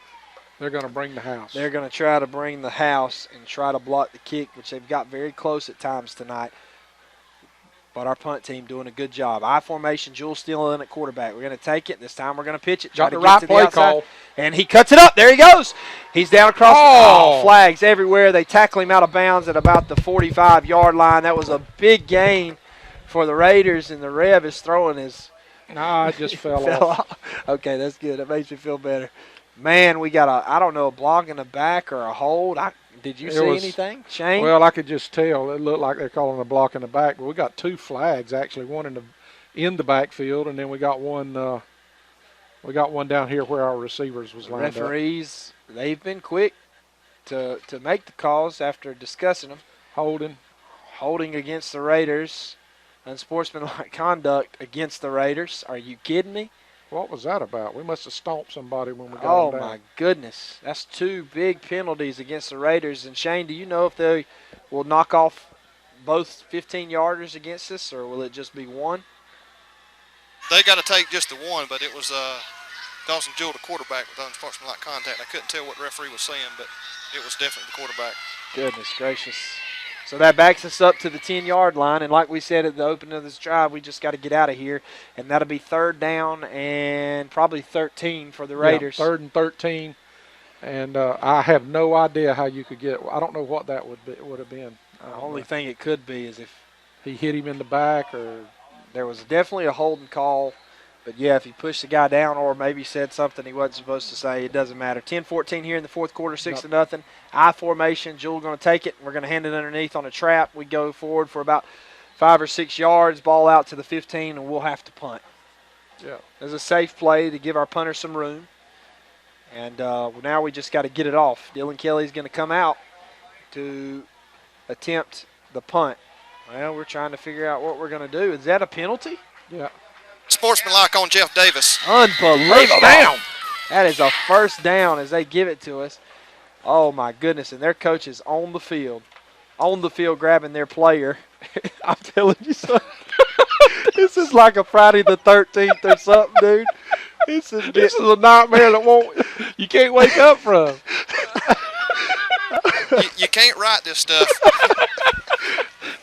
they're going to bring the house. They're going to try to bring the house and try to block the kick, which they've got very close at times tonight. But our punt team doing a good job. I formation, Jules Steele in at quarterback. We're going to take it. This time we're going to pitch it. Got the right play call. And he cuts it up. There he goes. He's down across. Flags everywhere. They tackle him out of bounds at about the 45-yard line. That was a big gain for the Raiders, and the Rev is throwing his. Nah, it just fell off. Okay, that's good. That makes me feel better. Man, we got a block in the back or a hold. Did you see anything, Shane? Well, I could just tell. It looked like they're calling a block in the back, but we got 2 flags actually. One in the backfield, and then we got one down here where our receivers was lined up. Referees, they've been quick to make the calls after discussing them. Holding against the Raiders, unsportsmanlike conduct against the Raiders. Are you kidding me? What was that about? We must have stomped somebody when we got them down. Oh, my goodness. That's 2 big penalties against the Raiders. And, Shane, do you know if they will knock off both 15-yarders against us, or will it just be one? They got to take just the one, but it was Dawson Jewell, the quarterback, with unsportsmanlike contact. I couldn't tell what the referee was saying, but it was definitely the quarterback. Goodness gracious. So that backs us up to the 10-yard line, and like we said at the opening of this drive, we just got to get out of here, and that'll be 3rd down and probably 13 for the Raiders. Yeah, 3rd and 13, and I have no idea how you could get. I don't know what that would have been. The only thing it could be is if he hit him in the back, or there was definitely a holding call. But, yeah, if he pushed the guy down or maybe said something he wasn't supposed to say, it doesn't matter. 10-14 here in the 4th quarter, 6-0. I formation. Jewell going to take it. We're going to hand it underneath on a trap. We go forward for about 5 or 6 yards, ball out to the 15, and we'll have to punt. Yeah. There's a safe play to give our punter some room. And now we just got to get it off. Dylan Kelly's going to come out to attempt the punt. Well, we're trying to figure out what we're going to do. Is that a penalty? Yeah. Sportsmanlike on Jeff Davis. Unbelievable. Down. That is a 1st down as they give it to us. Oh, my goodness. And their coach is on the field grabbing their player. I'm telling you something. This is like a Friday the 13th or something, dude. This is a nightmare that you can't wake up from. You can't write this stuff.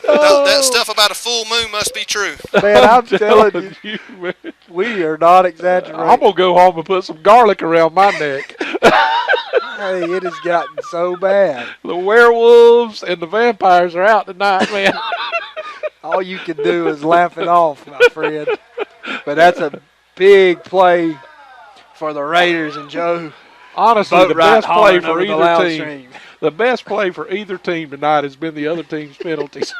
That stuff about a full moon must be true. Man, I'm telling you, man. We are not exaggerating. I'm going to go home and put some garlic around my neck. Hey, it has gotten so bad. The werewolves and the vampires are out tonight, man. All you can do is laugh it off, my friend. But that's a big play for the Raiders and Joe. Honestly, the best play for either team. The best play for either team tonight has been the other team's penalties.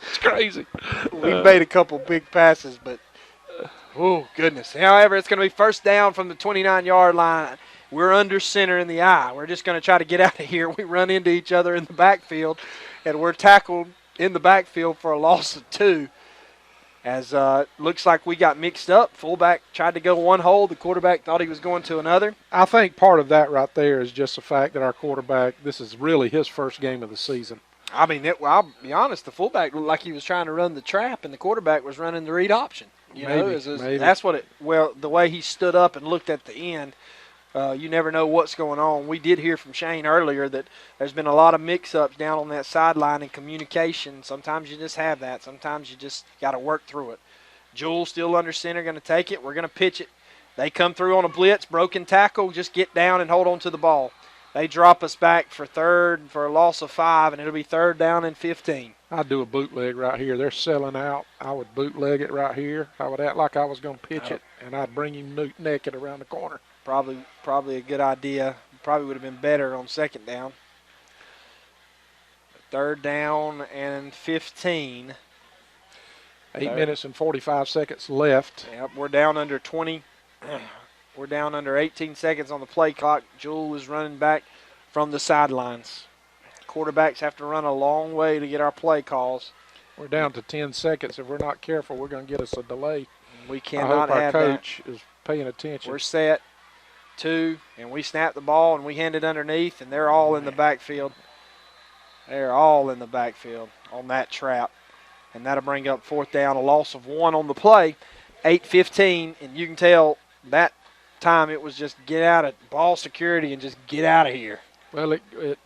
It's crazy. We've made a couple big passes, but oh, goodness. However, it's going to be 1st down from the 29-yard line. We're under center in the eye. We're just going to try to get out of here. We run into each other in the backfield, and we're tackled in the backfield for a loss of 2. as looks like we got mixed up. Fullback tried to go one hole. The quarterback thought he was going to another. I think part of that right there is just the fact that our quarterback, this is really his first game of the season. I mean, I'll be honest, the fullback looked like he was trying to run the trap, and the quarterback was running the read option. Maybe. That's what the way he stood up and looked at the end, you never know what's going on. We did hear from Shane earlier that there's been a lot of mix-ups down on that sideline in communication. Sometimes you just have that. Sometimes you just got to work through it. Jewell still under center, going to take it. We're going to pitch it. They come through on a blitz, broken tackle, just get down and hold on to the ball. They drop us back for third for a loss of 5, and it'll be 3rd down and 15. I'd do a bootleg right here. They're selling out. I would bootleg it right here. I would act like I was going to pitch it, and I'd bring him naked around the corner. Probably a good idea. Probably would have been better on 2nd down. 3rd down and 15. 8 minutes and 45 seconds left. Yep, we're down under 20. We're down under 18 seconds on the play clock. Jewell is running back from the sidelines. Quarterbacks have to run a long way to get our play calls. We're down to 10 seconds. If we're not careful, we're going to get us a delay. We cannot have that. I hope our coach is paying attention. We're set. 2, and we snap the ball, and we hand it underneath, and they're all in the backfield. They're all in the backfield on that trap. And that'll bring up 4th down, a loss of 1 on the play. 8:15, and you can tell that time it was just get out of ball security and just get out of here. Well, it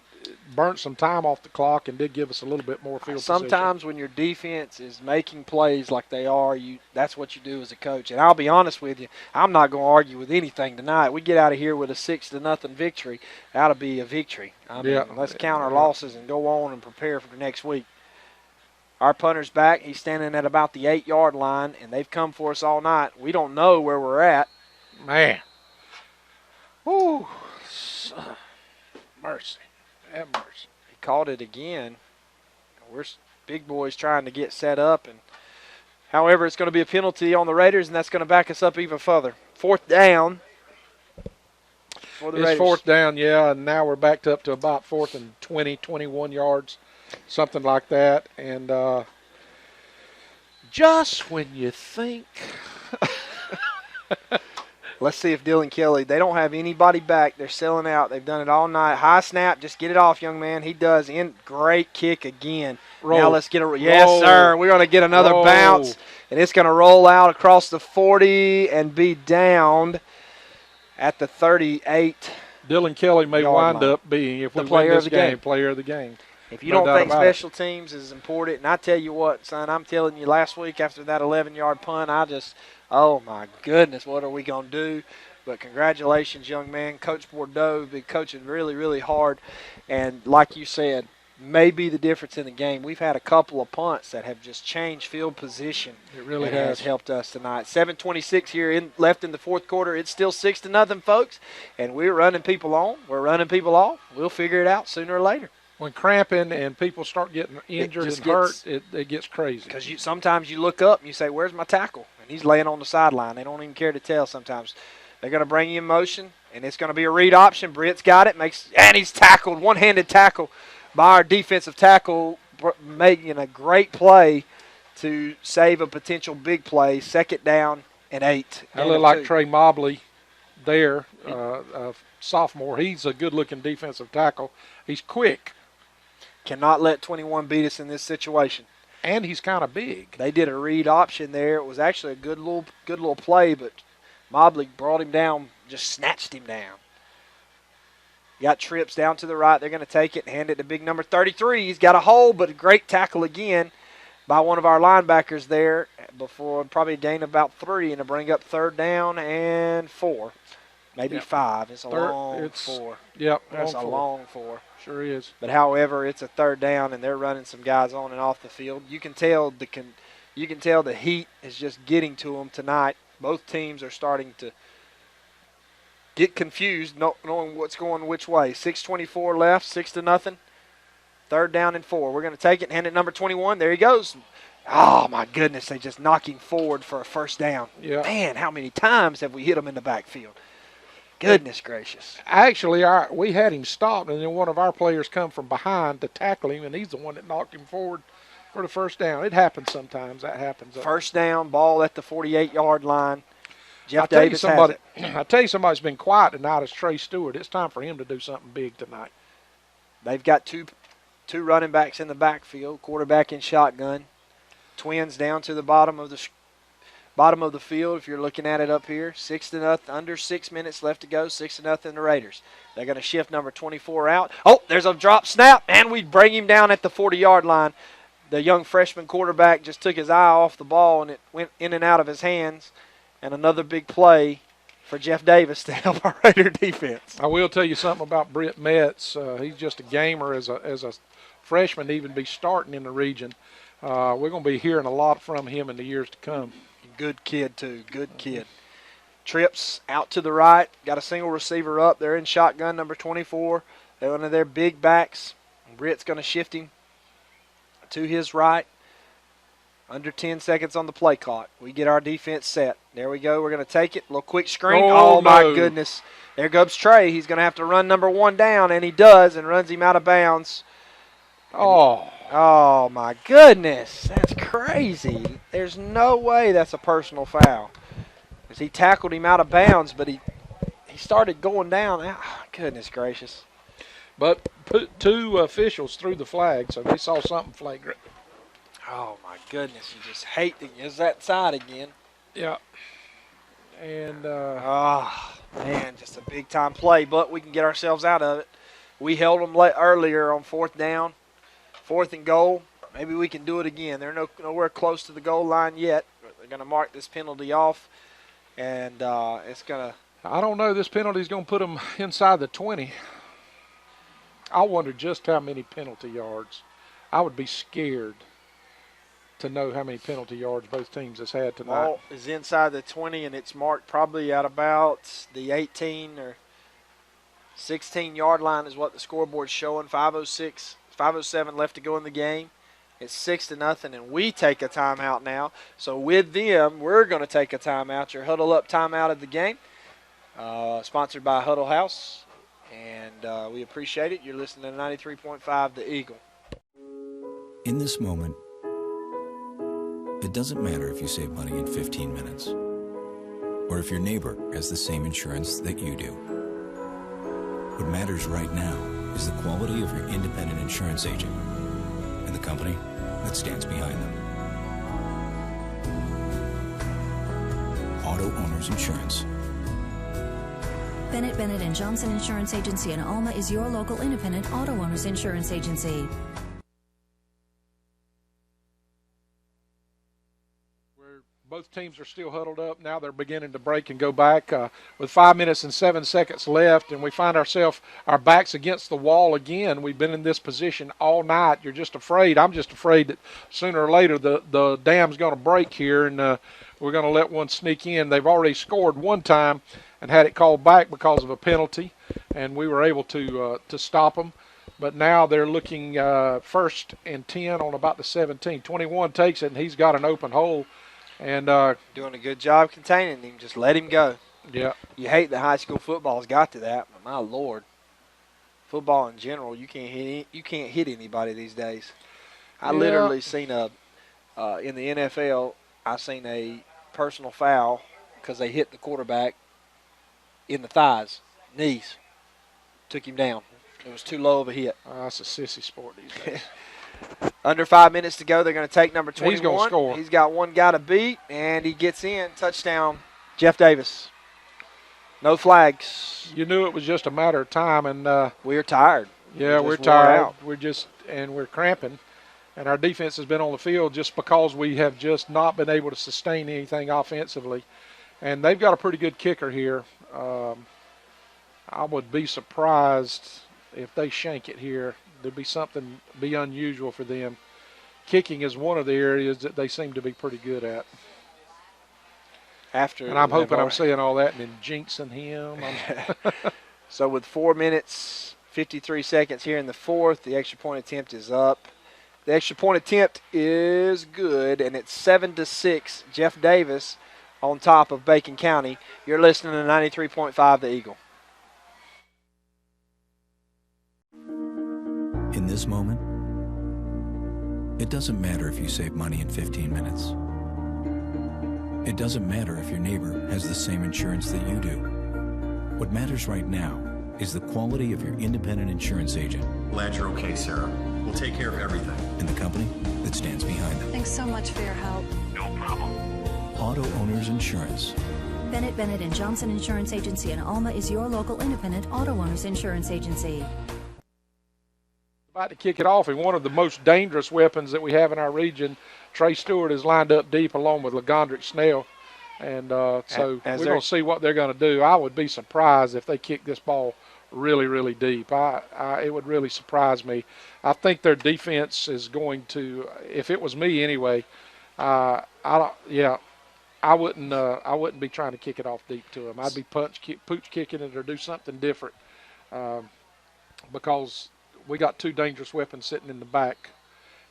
burnt some time off the clock and did give us a little bit more field Sometimes position. when your defense is making plays like they are, that's what you do as a coach. And I'll be honest with you, I'm not going to argue with anything tonight. We get out of here with a 6-0 victory. That'll be a victory. Let's count our losses and go on and prepare for the next week. Our punter's back. He's standing at about the 8-yard line, and they've come for us all night. We don't know where we're at. Man. Woo. Mercy. Have mercy. He caught it again. We're big boys trying to get set up. And however, it's going to be a penalty on the Raiders, and that's going to back us up even further. 4th down for the Raiders. It's 4th down, yeah, and now we're backed up to about 4th and 20, 21 yards, something like that. And just when you think Let's see if Dylan Kelly, they don't have anybody back. They're selling out. They've done it all night. High snap, just get it off, young man. He does. Great kick again. Roll. Now let's get a yes, sir. We're going to get another bounce, and it's going to roll out across the 40 and be downed at the 38. Dylan Kelly may wind up being, if we win this game, player of the game. If you don't think special teams is important, and I tell you what, son, I'm telling you, last week after that 11-yard punt, oh, my goodness, what are we going to do? But congratulations, young man. Coach Bordeaux has been coaching really, really hard. And like you said, may be the difference in the game. We've had a couple of punts that have just changed field position. It really has helped us tonight. 7:26 here left in the 4th quarter. It's still 6-0, folks. And we're running people on. We're running people off. We'll figure it out sooner or later. When cramping and people start getting injured and hurt, it gets crazy. Because sometimes you look up and you say, where's my tackle? And he's laying on the sideline. They don't even care to tell sometimes. They're going to bring you in motion, and it's going to be a read option. Britt's got it. And he's tackled, one-handed tackle by our defensive tackle, making a great play to save a potential big play. 2nd down and 8. I look like Trey Mobley there, sophomore. He's a good-looking defensive tackle. He's quick. Cannot let 21 beat us in this situation. And he's kind of big. They did a read option there. It was actually a good little play, but Mobley brought him down, just snatched him down. Got trips down to the right. They're going to take it and hand it to big number 33. He's got a hole, but a great tackle again by one of our linebackers there before probably a gain of about 3, and to bring up 3rd down and 4. Maybe 5. It's a long 4. Yep. That's a long 4. Sure is. But however, it's a 3rd down, and they're running some guys on and off the field. You can tell the heat is just getting to them tonight. Both teams are starting to get confused, knowing what's going which way. 6:24 left, 6-0. 3rd down and 4. We're going to take it and hand it number 21. There he goes. Oh, my goodness, they just knock him forward for a 1st down. Yeah. Man, how many times have we hit him in the backfield? Goodness gracious. Actually, we had him stopped, and then one of our players come from behind to tackle him, and he's the one that knocked him forward. for the first down. It happens sometimes. That happens. First down, ball at the 48-yard line. Jeff I tell Davis you somebody, has it. I tell you somebody's been quiet tonight is Trey Stewart. It's time for him to do something big tonight. They've got two running backs in the backfield, quarterback in shotgun. Twins down to the bottom of the field. If you're looking at it up here, 6-0, under 6 minutes left to go. 6-0 the Raiders. They're going to shift number 24 out. Oh, there's a drop snap, and we bring him down at the 40-yard line. The young freshman quarterback just took his eye off the ball, and it went in and out of his hands. And another big play for Jeff Davis to help our Raider defense. I will tell you something about Britt Metz. He's just a gamer as a freshman to even be starting in the region. We're going to be hearing a lot from him in the years to come. Good kid, too. Good kid. Trips out to the right. Got a single receiver up. They're in shotgun, number 24. They're one of their big backs. Britt's going to shift him to his right. Under 10 seconds on the play clock. We get our defense set. There we go. We're going to take it. A little quick screen. Oh, my goodness. There goes Trey. He's going to have to run number 1 down, and he does, and runs him out of bounds. Oh, my goodness. That's crazy. There's no way that's a personal foul. As he tackled him out of bounds, but he started going down. Oh, goodness gracious. But two officials threw the flag, so they saw something flagrant. Oh, my goodness. You just hate to use that side again. Yeah. And, man, just a big-time play, but we can get ourselves out of it. We held them earlier on 4th down, 4th and goal. Maybe we can do it again. They're nowhere close to the goal line yet. They're going to mark this penalty off, and it's going to – I don't know. This penalty is going to put them inside the 20. I wonder just how many penalty yards. I would be scared to know how many penalty yards both teams has had tonight. Ball is inside the 20, and it's marked probably at about the 18 or 16-yard line is what the scoreboard's showing. 5:07 left to go in the game. It's 6-0, and we take a timeout now. So with them, we're going to take a timeout. Your Huddle Up timeout of the game, sponsored by Huddle House, and we appreciate it. You're listening to 93.5 The Eagle. In this moment, it doesn't matter if you save money in 15 minutes or if your neighbor has the same insurance that you do. What matters right now is the quality of your independent insurance agent and the company that stands behind them. Auto Owners Insurance. Bennett Bennett & Johnson Insurance Agency in Alma is your local independent auto owners insurance agency. Both teams are still huddled up. Now they're beginning to break and go back with 5 minutes and 7 seconds left, and we find ourselves, our backs against the wall again. We've been in this position all night. You're just afraid. I'm just afraid that sooner or later the dam's going to break here, and we're going to let one sneak in. They've already scored one time and had it called back because of a penalty, and we were able to stop them. But now they're looking 1st and 10 on about the 17. 21 takes it, and he's got an open hole. And doing a good job containing him. Just let him go. Yeah. You hate that high school football's got to that, but my Lord, football in general, you can't hit anybody these days. I literally seen in the NFL, I seen a personal foul because they hit the quarterback in the thighs, knees, took him down. It was too low of a hit. That's a sissy sport these days. Under 5 minutes to go, they're going to take number 21. He's going to score. He's got one guy to beat, and he gets in. Touchdown, Jeff Davis. No flags. You knew it was just a matter of time, and we're tired. Yeah, we're tired. We're cramping, and our defense has been on the field just because we have just not been able to sustain anything offensively. And they've got a pretty good kicker here. I would be surprised if they shank it here. There'd be something unusual for them. Kicking is one of the areas that they seem to be pretty good at. And I'm hoping I'm saying all that and then jinxing him. So with 4 minutes, 53 seconds here in the fourth, the extra point attempt is up. The extra point attempt is good, and it's 7-6. Jeff Davis on top of Bacon County. You're listening to 93.5 The Eagle. In this moment, It doesn't matter if you save money in 15 minutes. It doesn't matter if your neighbor has the same insurance that you do. What matters right now is the quality of your independent insurance agent. Glad you're okay, Sarah. We'll take care of everything. And the company that stands behind them. Thanks so much for your help. No problem. Auto Owners Insurance. Bennett Bennett and Johnson Insurance Agency in Alma is your local independent auto owners insurance agency. About to kick it off, and one of the most dangerous weapons that we have in our region, Trey Stewart, is lined up deep along with LaGondrick Snell. And so we're going to see what they're going to do. I would be surprised if they kick this ball really, really deep. It would really surprise me. I think their defense is going to, if it was me anyway, I wouldn't be trying to kick it off deep to them. I'd be pooch kicking it or do something different because we got two dangerous weapons sitting in the back,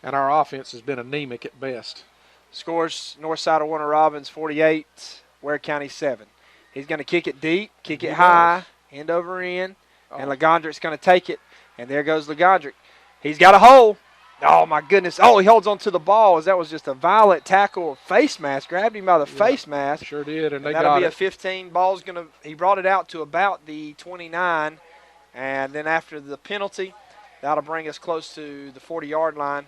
and our offense has been anemic at best. Scores Northside of Warner Robins 48, Ware County 7. He's going to kick it deep, kick it high, end over end, and LaGondrick's going to take it, and there goes LaGondrick. He's got a hole. Oh, my goodness. Oh, he holds on to the ball as that was just a violent tackle. Face mask. Grabbed him by the face mask. Sure did, and that'll be a 15. Ball's going to – he brought it out to about the 29, and then after the penalty, that'll bring us close to the 40-yard line,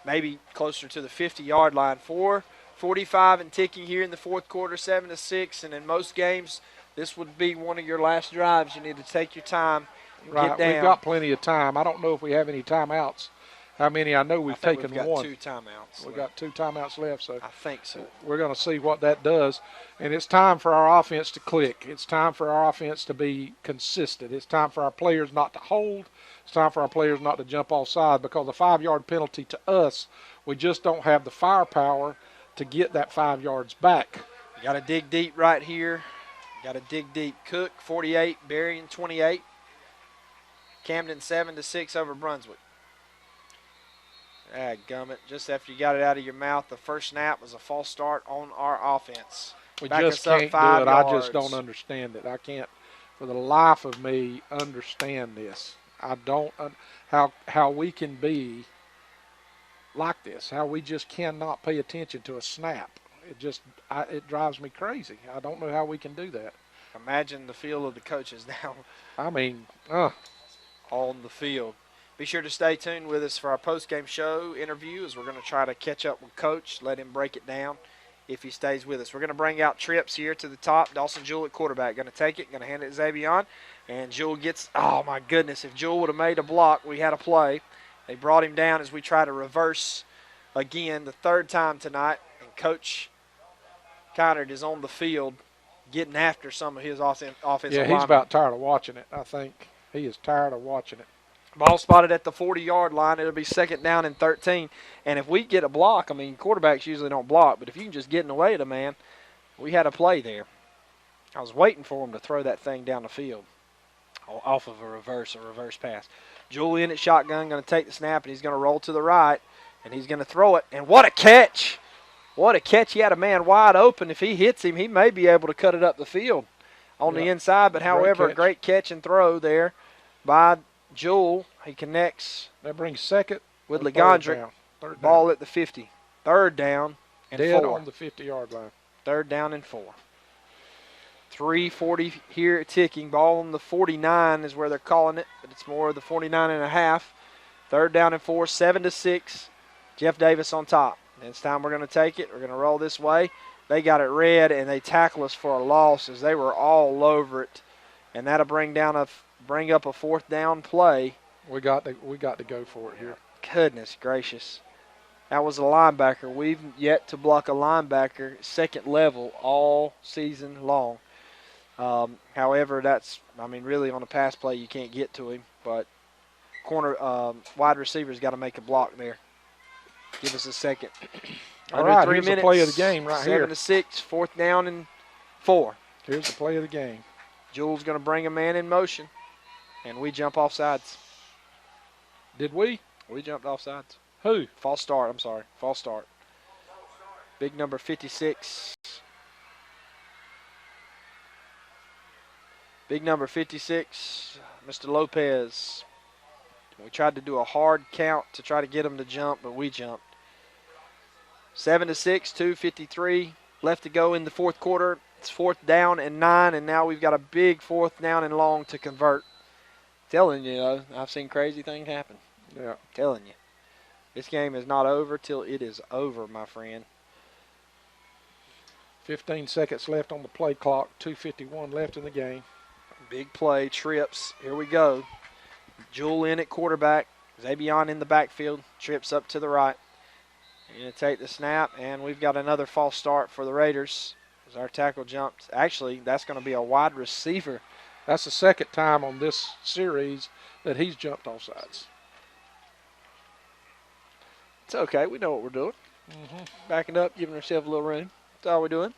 maybe closer to the 50-yard line. 4:45 and ticking here in the fourth quarter, 7-6, and in most games, this would be one of your last drives. You need to take your time and get down. We've got plenty of time. I don't know if we have any timeouts. How many? I know we've taken one. We've got 2 timeouts. We've got 2 timeouts left. So I think so. We're going to see what that does. And it's time for our offense to click. It's time for our offense to be consistent. It's time for our players not to hold. It's time for our players not to jump offside, because a 5-yard penalty to us, we just don't have the firepower to get that 5 yards back. You got to dig deep right here. Got to dig deep. Cook 48, Berrien 28. Camden 7-6 over Brunswick. Gummit, just after you got it out of your mouth, the first snap was a false start on our offense. We just can't do it. I just don't understand it. I can't, for the life of me, understand this. I don't how we can be like this, how we just cannot pay attention to a snap. It drives me crazy. I don't know how we can do that. Imagine the feel of the coaches now. I mean, on the field. Be sure to stay tuned with us for our post-game show interview, as we're going to try to catch up with Coach, let him break it down if he stays with us. We're going to bring out trips here to the top. Dawson Jewell at quarterback. Going to take it, going to hand it to Xavion. And Jewell gets, oh my goodness, if Jewell would have made a block, we had a play. They brought him down as we try to reverse again the third time tonight. And Coach Conard is on the field getting after some of his offensive linemen. Yeah, he's about tired of watching it, I think. He is tired of watching it. Ball spotted at the 40-yard line. It'll be 2nd down and 13. And if we get a block, I mean, quarterbacks usually don't block, but if you can just get in the way of the man, we had a play there. I was waiting for him to throw that thing down the field off of a reverse pass. Jewell in at shotgun, going to take the snap, and he's going to roll to the right, and he's going to throw it. And what a catch! What a catch. He had a man wide open. If he hits him, he may be able to cut it up the field on the inside. But, however, a great catch and throw there by Jewell. He connects. That brings second with LaGondrick. Ball at the 50. 3rd down and 4. Dead on the 50-yard line. 3rd down and 4. 3:40 here ticking. Ball on the 49 is where they're calling it, but it's more of the 49.5. 3rd down and 4, 7-6. Jeff Davis on top. And it's time we're going to take it. We're going to roll this way. They got it red, and they tackle us for a loss as they were all over it. And that'll bring up a 4th down play. We got to go for it here. Goodness gracious. That was a linebacker. We've yet to block a linebacker second level all season long. However, really on a pass play you can't get to him, but wide receiver's got to make a block there. Give us a second. All right, here's the play of the game right here. 7-6, 4th down and 4. Here's the play of the game. Jewell's going to bring a man in motion, and we jump off sides. Did we? We jumped off sides. Who? False start, I'm sorry. False start. Big number 56. Big number 56, Mr. Lopez. We tried to do a hard count to try to get him to jump, but we jumped. 7-6, 2:53 left to go in the fourth quarter. It's 4th down and 9, and now we've got a big 4th down and long to convert. Telling you, though, I've seen crazy things happen. Yeah. Telling you. This game is not over till it is over, my friend. 15 seconds left on the play clock, 2:51 left in the game. Big play, trips. Here we go. Jewel in at quarterback. Zabion in the backfield. Trips up to the right. Going to take the snap, and we've got another false start for the Raiders as our tackle jumped. Actually, that's going to be a wide receiver. That's the second time on this series that he's jumped offsides. It's okay. We know what we're doing. Backing up, giving ourselves a little room. That's all we're doing.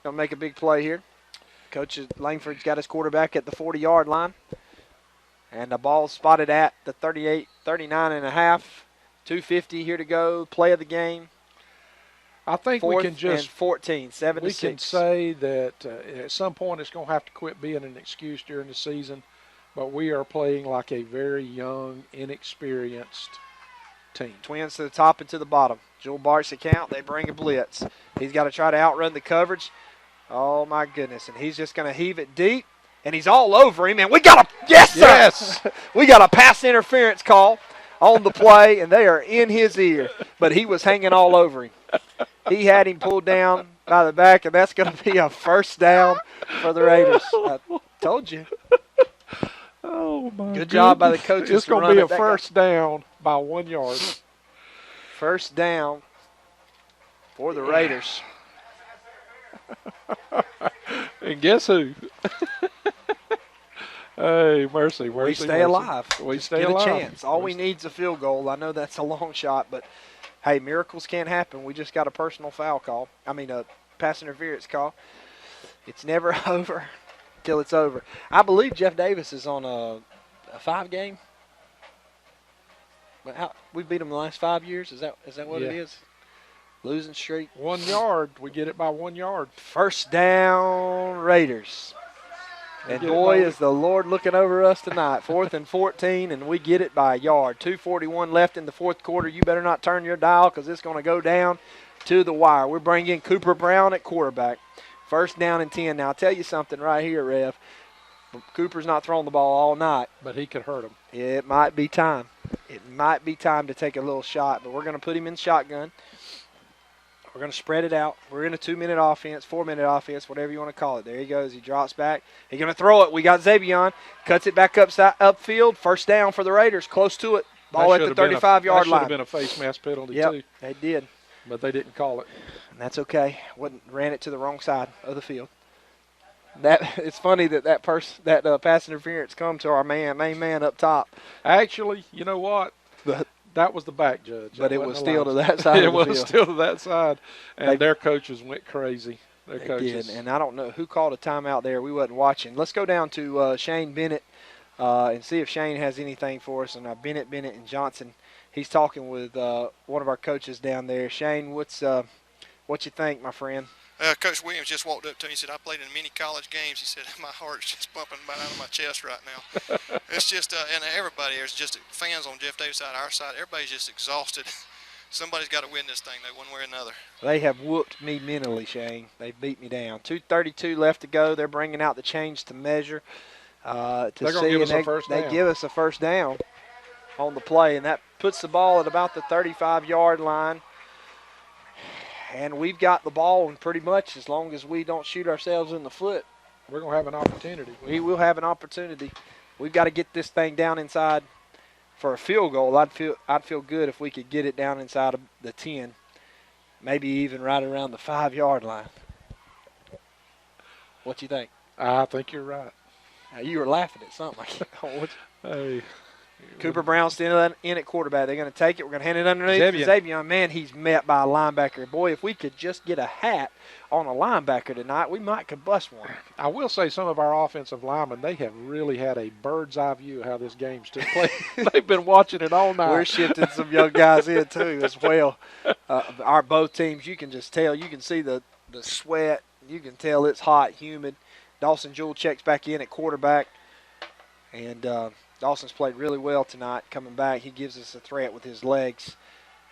Going to make a big play here. Coach Langford's got his quarterback at the 40-yard line. And the ball spotted at the 39.5. 2:50 here to go. Play of the game. I think we can just 14, 7-6. We can say that at some point it's going to have to quit being an excuse during the season, but we are playing like a very young, inexperienced team. Twins to the top and to the bottom. Jewel Bart's account. They bring a blitz. He's got to try to outrun the coverage. Oh, my goodness. And he's just going to heave it deep. And he's all over him. And we got a – yes, sir! Yes! We got a pass interference call on the play, and they are in his ear. But he was hanging all over him. He had him pulled down by the back, and that's going to be a first down for the Raiders. I told you. Oh, my Good job by the coaches. It's going to be a first down by 1 yard. First down for the Raiders. And guess who? Hey, mercy. We stay alive. We Just stay get alive. a chance. All we need is a field goal. I know that's a long shot, but, hey, miracles can't happen. We just got a personal foul call. I mean, a pass interference call. It's never over till it's over. I believe Jeff Davis is on a 5-game. But we beat him the last 5 years. Is that what it is? Losing streak. 1 yard. We get it by 1 yard. First down, Raiders. And boy, is the Lord looking over us tonight. 4th and 14, and we get it by a yard. 2:41 left in the fourth quarter. You better not turn your dial because it's going to go down to the wire. We're bringing Cooper Brown at quarterback. First down and 10. Now, I'll tell you something right here, Rev. Cooper's not throwing the ball all night. But he could hurt him. It might be time. It might be time to take a little shot, but we're going to put him in shotgun. We're going to spread it out. We're in a 2-minute offense, 4-minute offense, whatever you want to call it. There he goes. He drops back. He's going to throw it. We got Zabion. Cuts it back upfield. First down for the Raiders. Close to it. Ball at the 35-yard line. That should have been a face mask penalty, too. They did. But they didn't call it. And that's okay. Ran it to the wrong side of the field. It's funny that pass interference come to our main man up top. Actually, you know what? That was the back judge. But it was still to that side of the field. It was still to that side. And their coaches went crazy. Their coaches. Did. And I don't know who called a timeout there. We wasn't watching. Let's go down to Shane Bennett and see if Shane has anything for us. And Bennett, and Johnson, he's talking with one of our coaches down there. Shane, what you think, my friend? Coach Williams just walked up to me and said, I played in many college games. He said, my heart's just bumping out of my chest right now. It's just, and everybody, there's just fans on Jeff Davis' side, our side, everybody's just exhausted. Somebody's got to win this thing, though, one way or another. They have whooped me mentally, Shane. They beat me down. 2:32 left to go. They're bringing out the change to measure. They're going to give us a first down. They give us a first down on the play, and that puts the ball at about the 35-yard line. And we've got the ball, and pretty much as long as we don't shoot ourselves in the foot, we're going to have an opportunity. We will have an opportunity. We've got to get this thing down inside for a field goal. I'd feel good if we could get it down inside of the 10, maybe even right around the 5-yard line. What you think? I think you're right. Now, you were laughing at something. Hey. Cooper Brown's still in at quarterback. They're going to take it. We're going to hand it underneath to Zabion. Man, he's met by a linebacker. Boy, if we could just get a hat on a linebacker tonight, we might could bust one. I will say some of our offensive linemen, they have really had a bird's eye view of how this game's took place. They've been watching it all night. We're shifting some young guys in, too, as well. Our both teams, you can just tell. You can see the sweat. You can tell it's hot, humid. Dawson Jewell checks back in at quarterback. And Dawson's played really well tonight coming back. He gives us a threat with his legs.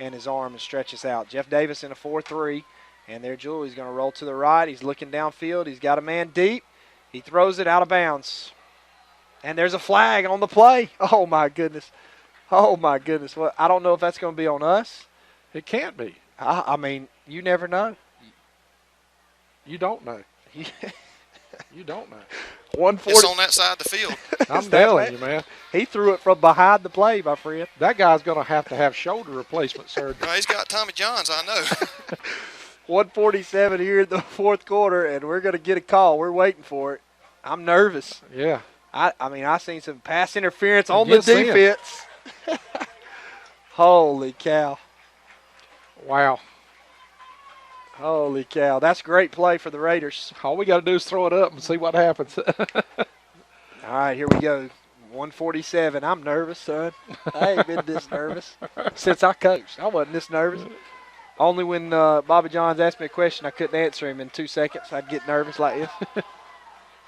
and his arm and stretches out. Jeff Davis in a 4-3, and there Julie's going to roll to the right. He's looking downfield. He's got a man deep. He throws it out of bounds. And there's a flag on the play. Oh, my goodness. Oh, my goodness. Well, I don't know if that's going to be on us. It can't be. I mean, you never know. You don't know. You don't know. 140. It's on that side of the field. I'm telling you, man. He threw it from behind the play, my friend. That guy's going to have shoulder replacement surgery. Well, he's got Tommy Johns, I know. 147 here in the fourth quarter, and we're going to get a call. We're waiting for it. I'm nervous. Yeah. I mean, I seen some pass interference on the defense. Holy cow. Wow. Holy cow. That's great play for the Raiders. All we got to do is throw it up and see what happens. All right, here we go. 147. I'm nervous, son. I ain't been this nervous since I coached. I wasn't this nervous. Only when Bobby Johns asked me a question, I couldn't answer him in 2 seconds. I'd get nervous like this.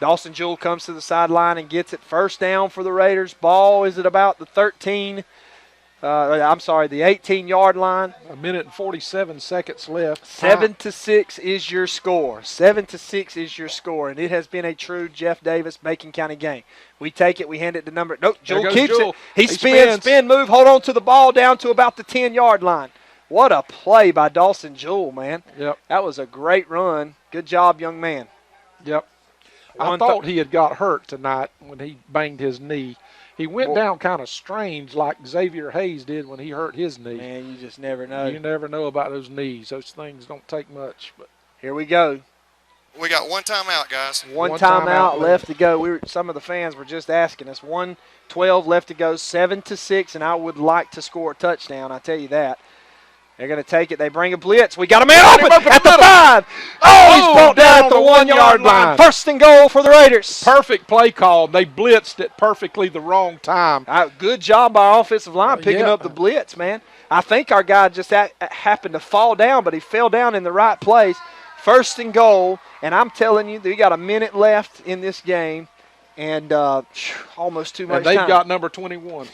Dawson Jewell comes to the sideline and gets it. First down for the Raiders. Ball is at about the the 18-yard line. 1 minute and 47 seconds left. 7-6 is your score. 7-6 is your score, and it has been a true Jeff Davis, Bacon County game. We take it, we hand it to number. Nope, Jewell keeps it. He spins, spin move, hold on to the ball down to about the 10-yard line. What a play by Dawson Jewell, man. Yep. That was a great run. Good job, young man. Yep. I thought he had got hurt tonight when he banged his knee. He went down kind of strange like Xavier Hayes did when he hurt his knee. Man, you just never know. You never know about those knees. Those things don't take much. But here we go. We got one timeout, guys. One timeout left to go. Some of the fans were just asking us. 1:12 left to go, 7-6, and I would like to score a touchdown. I tell you that. They're going to take it. They bring a blitz. We got a man open at the 5. Oh, he's brought down at the 1-yard line. First and goal for the Raiders. Perfect play call. They blitzed at perfectly the wrong time. Good job by our offensive line picking up the blitz, man. I think our guy just happened to fall down, but he fell down in the right place. First and goal, and I'm telling you, we got a minute left in this game, and almost too much time. And they've got number 21.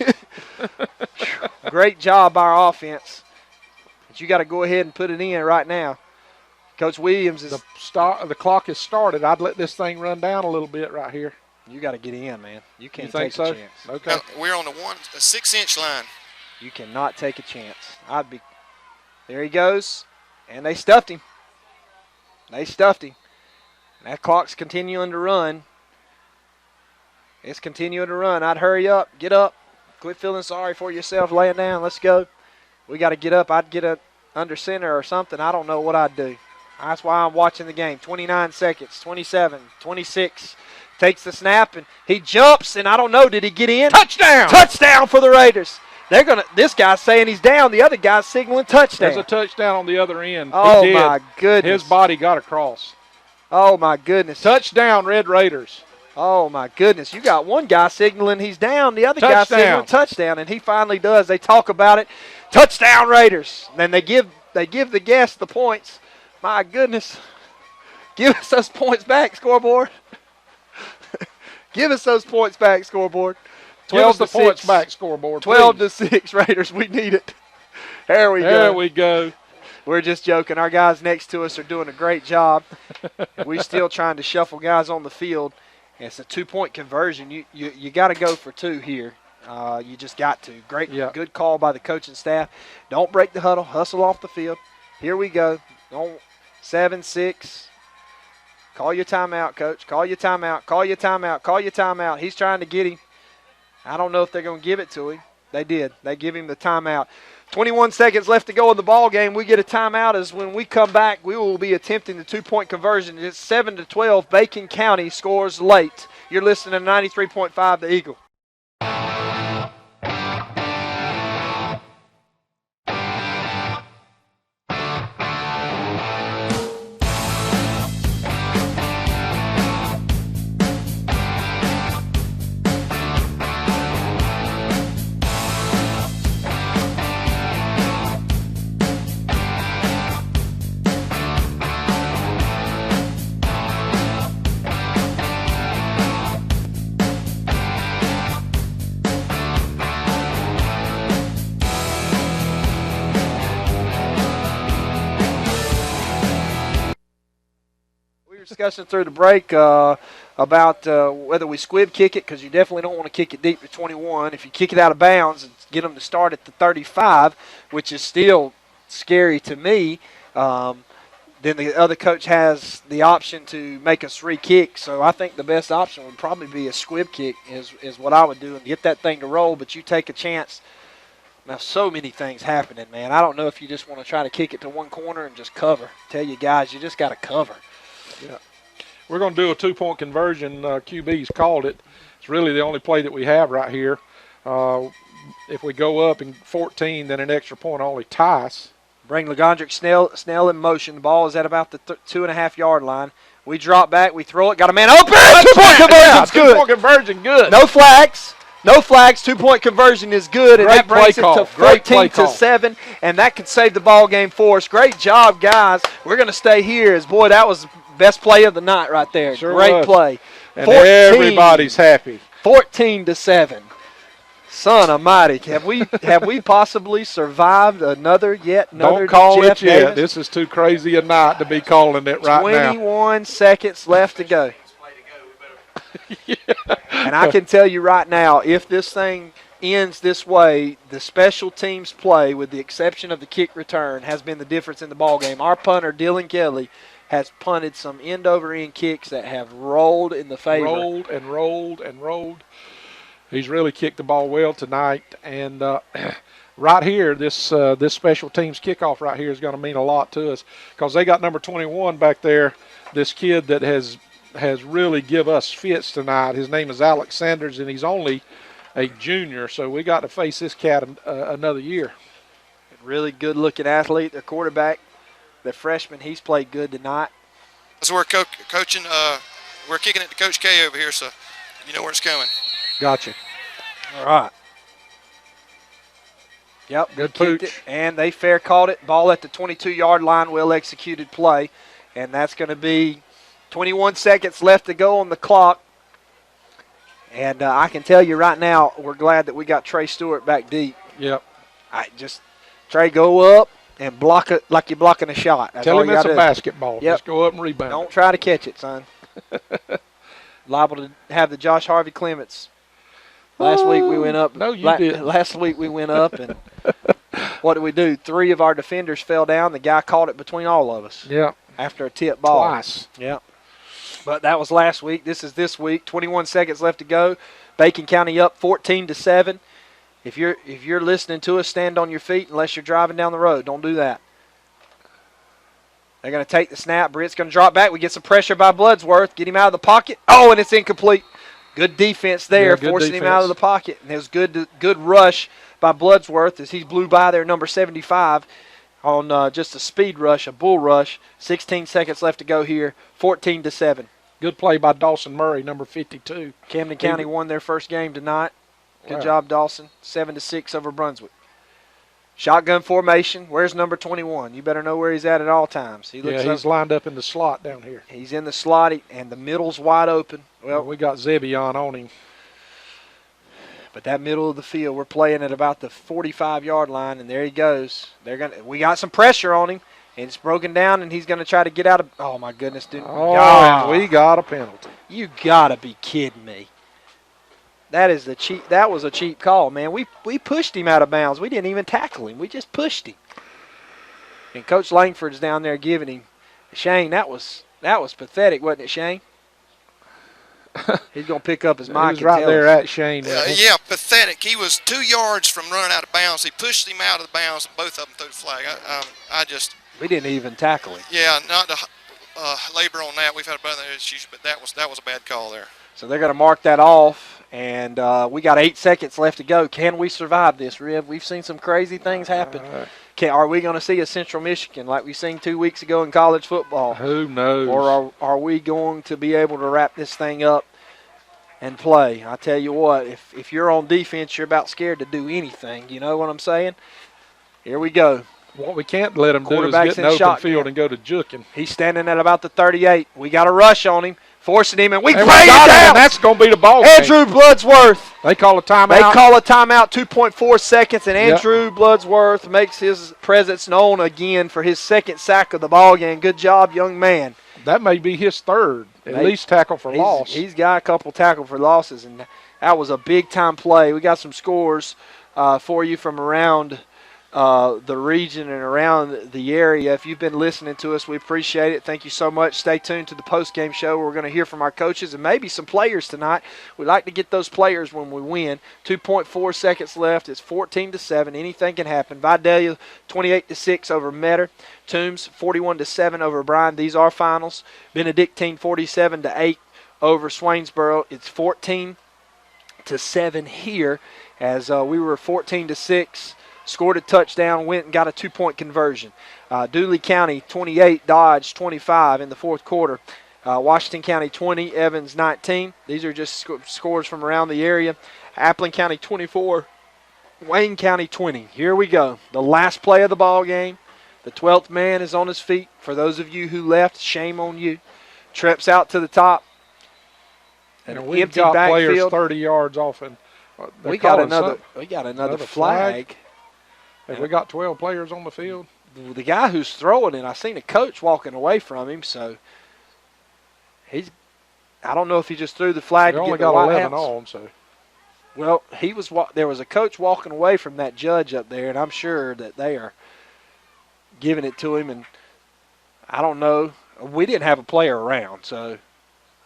Great job by our offense. But you got to go ahead and put it in right now. Coach Williams is the clock has started. I'd let this thing run down a little bit right here. You got to get in, man. You can't take a chance. Okay. We're on a 6-inch line. You cannot take a chance. There he goes, and they stuffed him. That clock's continuing to run. It's continuing to run. I'd hurry up, get up, quit feeling sorry for yourself laying down. Let's go. We got to get up. I'd get up under center or something. I don't know what I'd do. That's why I'm watching the game. 29 seconds, 27, 26. Takes the snap, and he jumps, and I don't know, did he get in? Touchdown! Touchdown for the Raiders. This guy's saying he's down. The other guy's signaling touchdown. There's a touchdown on the other end. Oh, my goodness. His body got across. Oh, my goodness. Touchdown, Red Raiders. Oh, my goodness. You got one guy signaling he's down. The other guy signaling touchdown, and he finally does. They talk about it. Touchdown, Raiders. Then they give the guests the points. My goodness. Give us those points back, scoreboard. Give us those points back, scoreboard. 12 points back, scoreboard. 12-6, Raiders. We need it. There we go. There we go. We're just joking. Our guys next to us are doing a great job. We're still trying to shuffle guys on the field. It's a 2-point conversion. You got to go for 2 here. You just got to. Good call by the coaching staff. Don't break the huddle. Hustle off the field. Here we go. 7-6. Call your timeout, coach. Call your timeout. Call your timeout. Call your timeout. He's trying to get him. I don't know if they're going to give it to him. They did. They give him the timeout. 21 seconds left to go in the ball game. We get a timeout as when we come back, we will be attempting the 2-point conversion. It's 7-12. Bacon County scores late. You're listening to 93.5 The Eagle. discussion through the break about whether we squib kick it, because you definitely don't want to kick it deep to 21. If you kick it out of bounds and get them to start at the 35, which is still scary to me, then the other coach has the option to make us re-kick. So I think the best option would probably be a squib kick is what I would do and get that thing to roll, but you take a chance. Now, so many things happening, man. I don't know if you just want to try to kick it to one corner and just cover. Tell you guys, you just got to cover. Yeah. We're going to do a 2-point conversion. QB's called it. It's really the only play that we have right here. If we go up in 14, then an extra point only ties. Bring Legondrick Snell in motion. The ball is at about the 2.5-yard line. We drop back. We throw it. Got a man open. 2-point conversion's good. 2-point conversion, good. No flags. No flags. 2-point conversion is good. And Great that brings play it call. to Great 14-7. And that could save the ball game for us. Great job, guys. We're going to stay here. As boy, that was the best play of the night right there. Sure Great was. play. And everybody's happy. 14-7. Son almighty, have we possibly survived another Don't call Jeff it yet. Davis? This is too crazy a night to be calling it right 21 seconds left to go. And I can tell you right now, if this thing ends this way, the special teams play, with the exception of the kick return, has been the difference in the ball game. Our punter, Dylan Kelly, has punted some end-over-end kicks that have rolled in the favor. Rolled and rolled and rolled. He's really kicked the ball well tonight, and right here, this special teams kickoff right here is going to mean a lot to us, because they got number 21 back there, this kid that has really give us fits tonight. His name is Alex Sanders, and he's only a junior, so we got to face this cat another year. Really good-looking athlete. The quarterback, the freshman, he's played good tonight. So we're coaching. We're kicking it to Coach K over here, so you know where it's coming. Gotcha. All right. Yep, good pooch. It, and they fair called it. Ball at the 22-yard line, well-executed play. And that's going to be 21 seconds left to go on the clock. And I can tell you right now, we're glad that we got Trey Stewart back deep. Yep. Trey, go up and block it like you're blocking a shot. That's Tell him it's a do. basketball. Yep. Just go up and rebound. Don't try to catch it, son. Liable to have the Josh Harvey Clements. Last week we went up. No, you didn't. Last week we went up, and what did we do? 3 of our defenders fell down. The guy caught it between all of us. Yeah. After a tip ball. Twice. Yeah. But that was last week. This is this week. 21 seconds left to go. Bacon County up 14-7. If you're listening to us, stand on your feet unless you're driving down the road. Don't do that. They're going to take the snap. Britt's going to drop back. We get some pressure by Bloodsworth. Get him out of the pocket. Oh, and it's incomplete. Good defense there, forcing him out of the pocket. And it was good rush by Bloodsworth as he blew by there, number 75, on just a speed rush, a bull rush. 16 seconds left to go here, 14-7. Good play by Dawson Murray, number 52. Camden County won their first game tonight. Good job, Dawson. 7-6 over Brunswick. Shotgun formation. Where's number 21? You better know where he's at all times. He's lined up in the slot down here. He's in the slot, and the middle's wide open. Well, we got Zebion on him. But that middle of the field, we're playing at about the 45-yard line, and there he goes. We got some pressure on him, and it's broken down, and he's going to try to get out of. Oh my goodness, dude! And we got a penalty. You gotta be kidding me. That was a cheap call, man. We pushed him out of bounds. We didn't even tackle him. We just pushed him. And Coach Langford's down there giving him. Shane, that was pathetic, wasn't it, Shane? He's going to pick up his mic. He's right there at Shane. Yeah, pathetic. He was 2 yards from running out of bounds. He pushed him out of the bounds, and both of them threw the flag. We didn't even tackle him. Yeah, not to labor on that. We've had other issues, but that was a bad call there. So they're going to mark that off, and we got 8 seconds left to go. Can we survive this, Riv? We've seen some crazy things happen. Are we going to see a Central Michigan like we seen 2 weeks ago in college football? Who knows? Or are we going to be able to wrap this thing up and play? I tell you what, if you're on defense, you're about scared to do anything. You know what I'm saying? Here we go. What we can't let him do is get an open field and go to juking. He's standing at about the 38. We got a rush on him, forcing him, and we bring it down. And that's going to be the ball game. Andrew Bloodsworth. They call a timeout. They call a timeout, 2.4 seconds, and Andrew Bloodsworth makes his presence known again for his second sack of the ball game. Good job, young man. that may be his third, at least tackle for loss. He's got a couple tackle for losses, and that was a big-time play. We got some scores for you from around the region and around the area. If you've been listening to us, we appreciate it. Thank you so much. Stay tuned to the post-game show. We're going to hear from our coaches and maybe some players tonight. We like to get those players when we win. 2.4 seconds left. It's 14-7. Anything can happen. Vidalia 28-6 over Metter. Toombs 41-7 over Bryan. These are finals. Benedictine 47-8 over Swainsboro. It's 14-7 here as we were 14-6. Scored a touchdown, went and got a 2-point conversion. Dooley County 28, Dodge 25 in the fourth quarter. Washington County 20, Evans 19. These are just scores from around the area. Appling County 24, Wayne County 20. Here we go. The last play of the ball game. The 12th man is on his feet. For those of you who left, shame on you. Trips out to the top. And we've got players 30 yards off. And we got another flag. Have we got 12 players on the field? The guy who's throwing it, I seen a coach walking away from him, so I don't know if he just threw the flag to only get got the White 11 House. on, so. Well, there was a coach walking away from that judge up there, and I'm sure that they are giving it to him, and I don't know. We didn't have a player around, so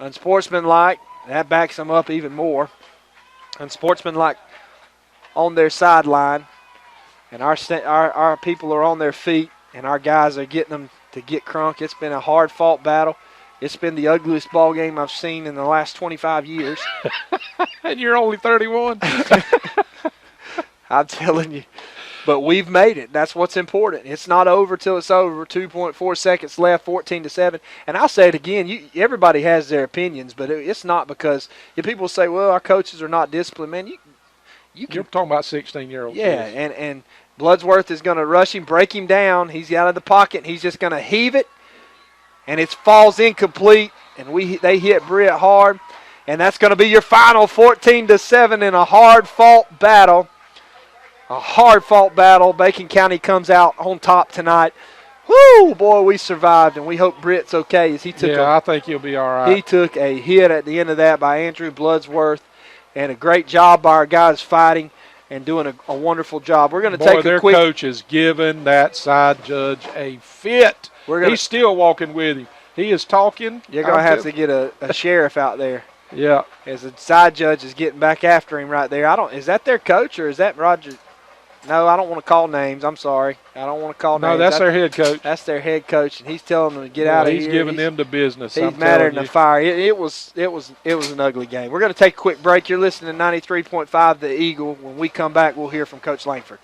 unsportsmanlike, that backs them up even more. Unsportsmanlike on their sideline. And our people are on their feet, and our guys are getting them to get crunk. It's been a hard-fought battle. It's been the ugliest ball game I've seen in the last 25 years. And you're only 31. I'm telling you. But we've made it. That's what's important. It's not over till it's over. 2.4 seconds left, 14-7. And I'll say it again. Everybody has their opinions, but it's not because people say, well, our coaches are not disciplined. Man, you're talking about 16-year-olds. Yeah, and Bloodsworth is going to rush him, break him down. He's out of the pocket, and he's just going to heave it, and it falls incomplete, and they hit Britt hard, and that's going to be your final 14-7 in a hard-fought battle. A hard-fought battle. Bacon County comes out on top tonight. Woo, boy, we survived, and we hope Britt's okay. As he took I think he'll be all right. He took a hit at the end of that by Andrew Bloodsworth, and a great job by our guys fighting and doing a wonderful job. We're going to take a quick. Their coach is giving that side judge a fit. He's still walking with him. He is talking. You're going to have to get a sheriff out there. Yeah. As the side judge is getting back after him right there. Is that their coach or is that Roger? No, I don't want to call names. I'm sorry. I don't want to call names. No, that's their head coach. That's their head coach, and he's telling them to get out of here. He's giving them the business. He's madder than the fire. It was an ugly game. We're going to take a quick break. You're listening to 93.5 The Eagle. When we come back, we'll hear from Coach Langford.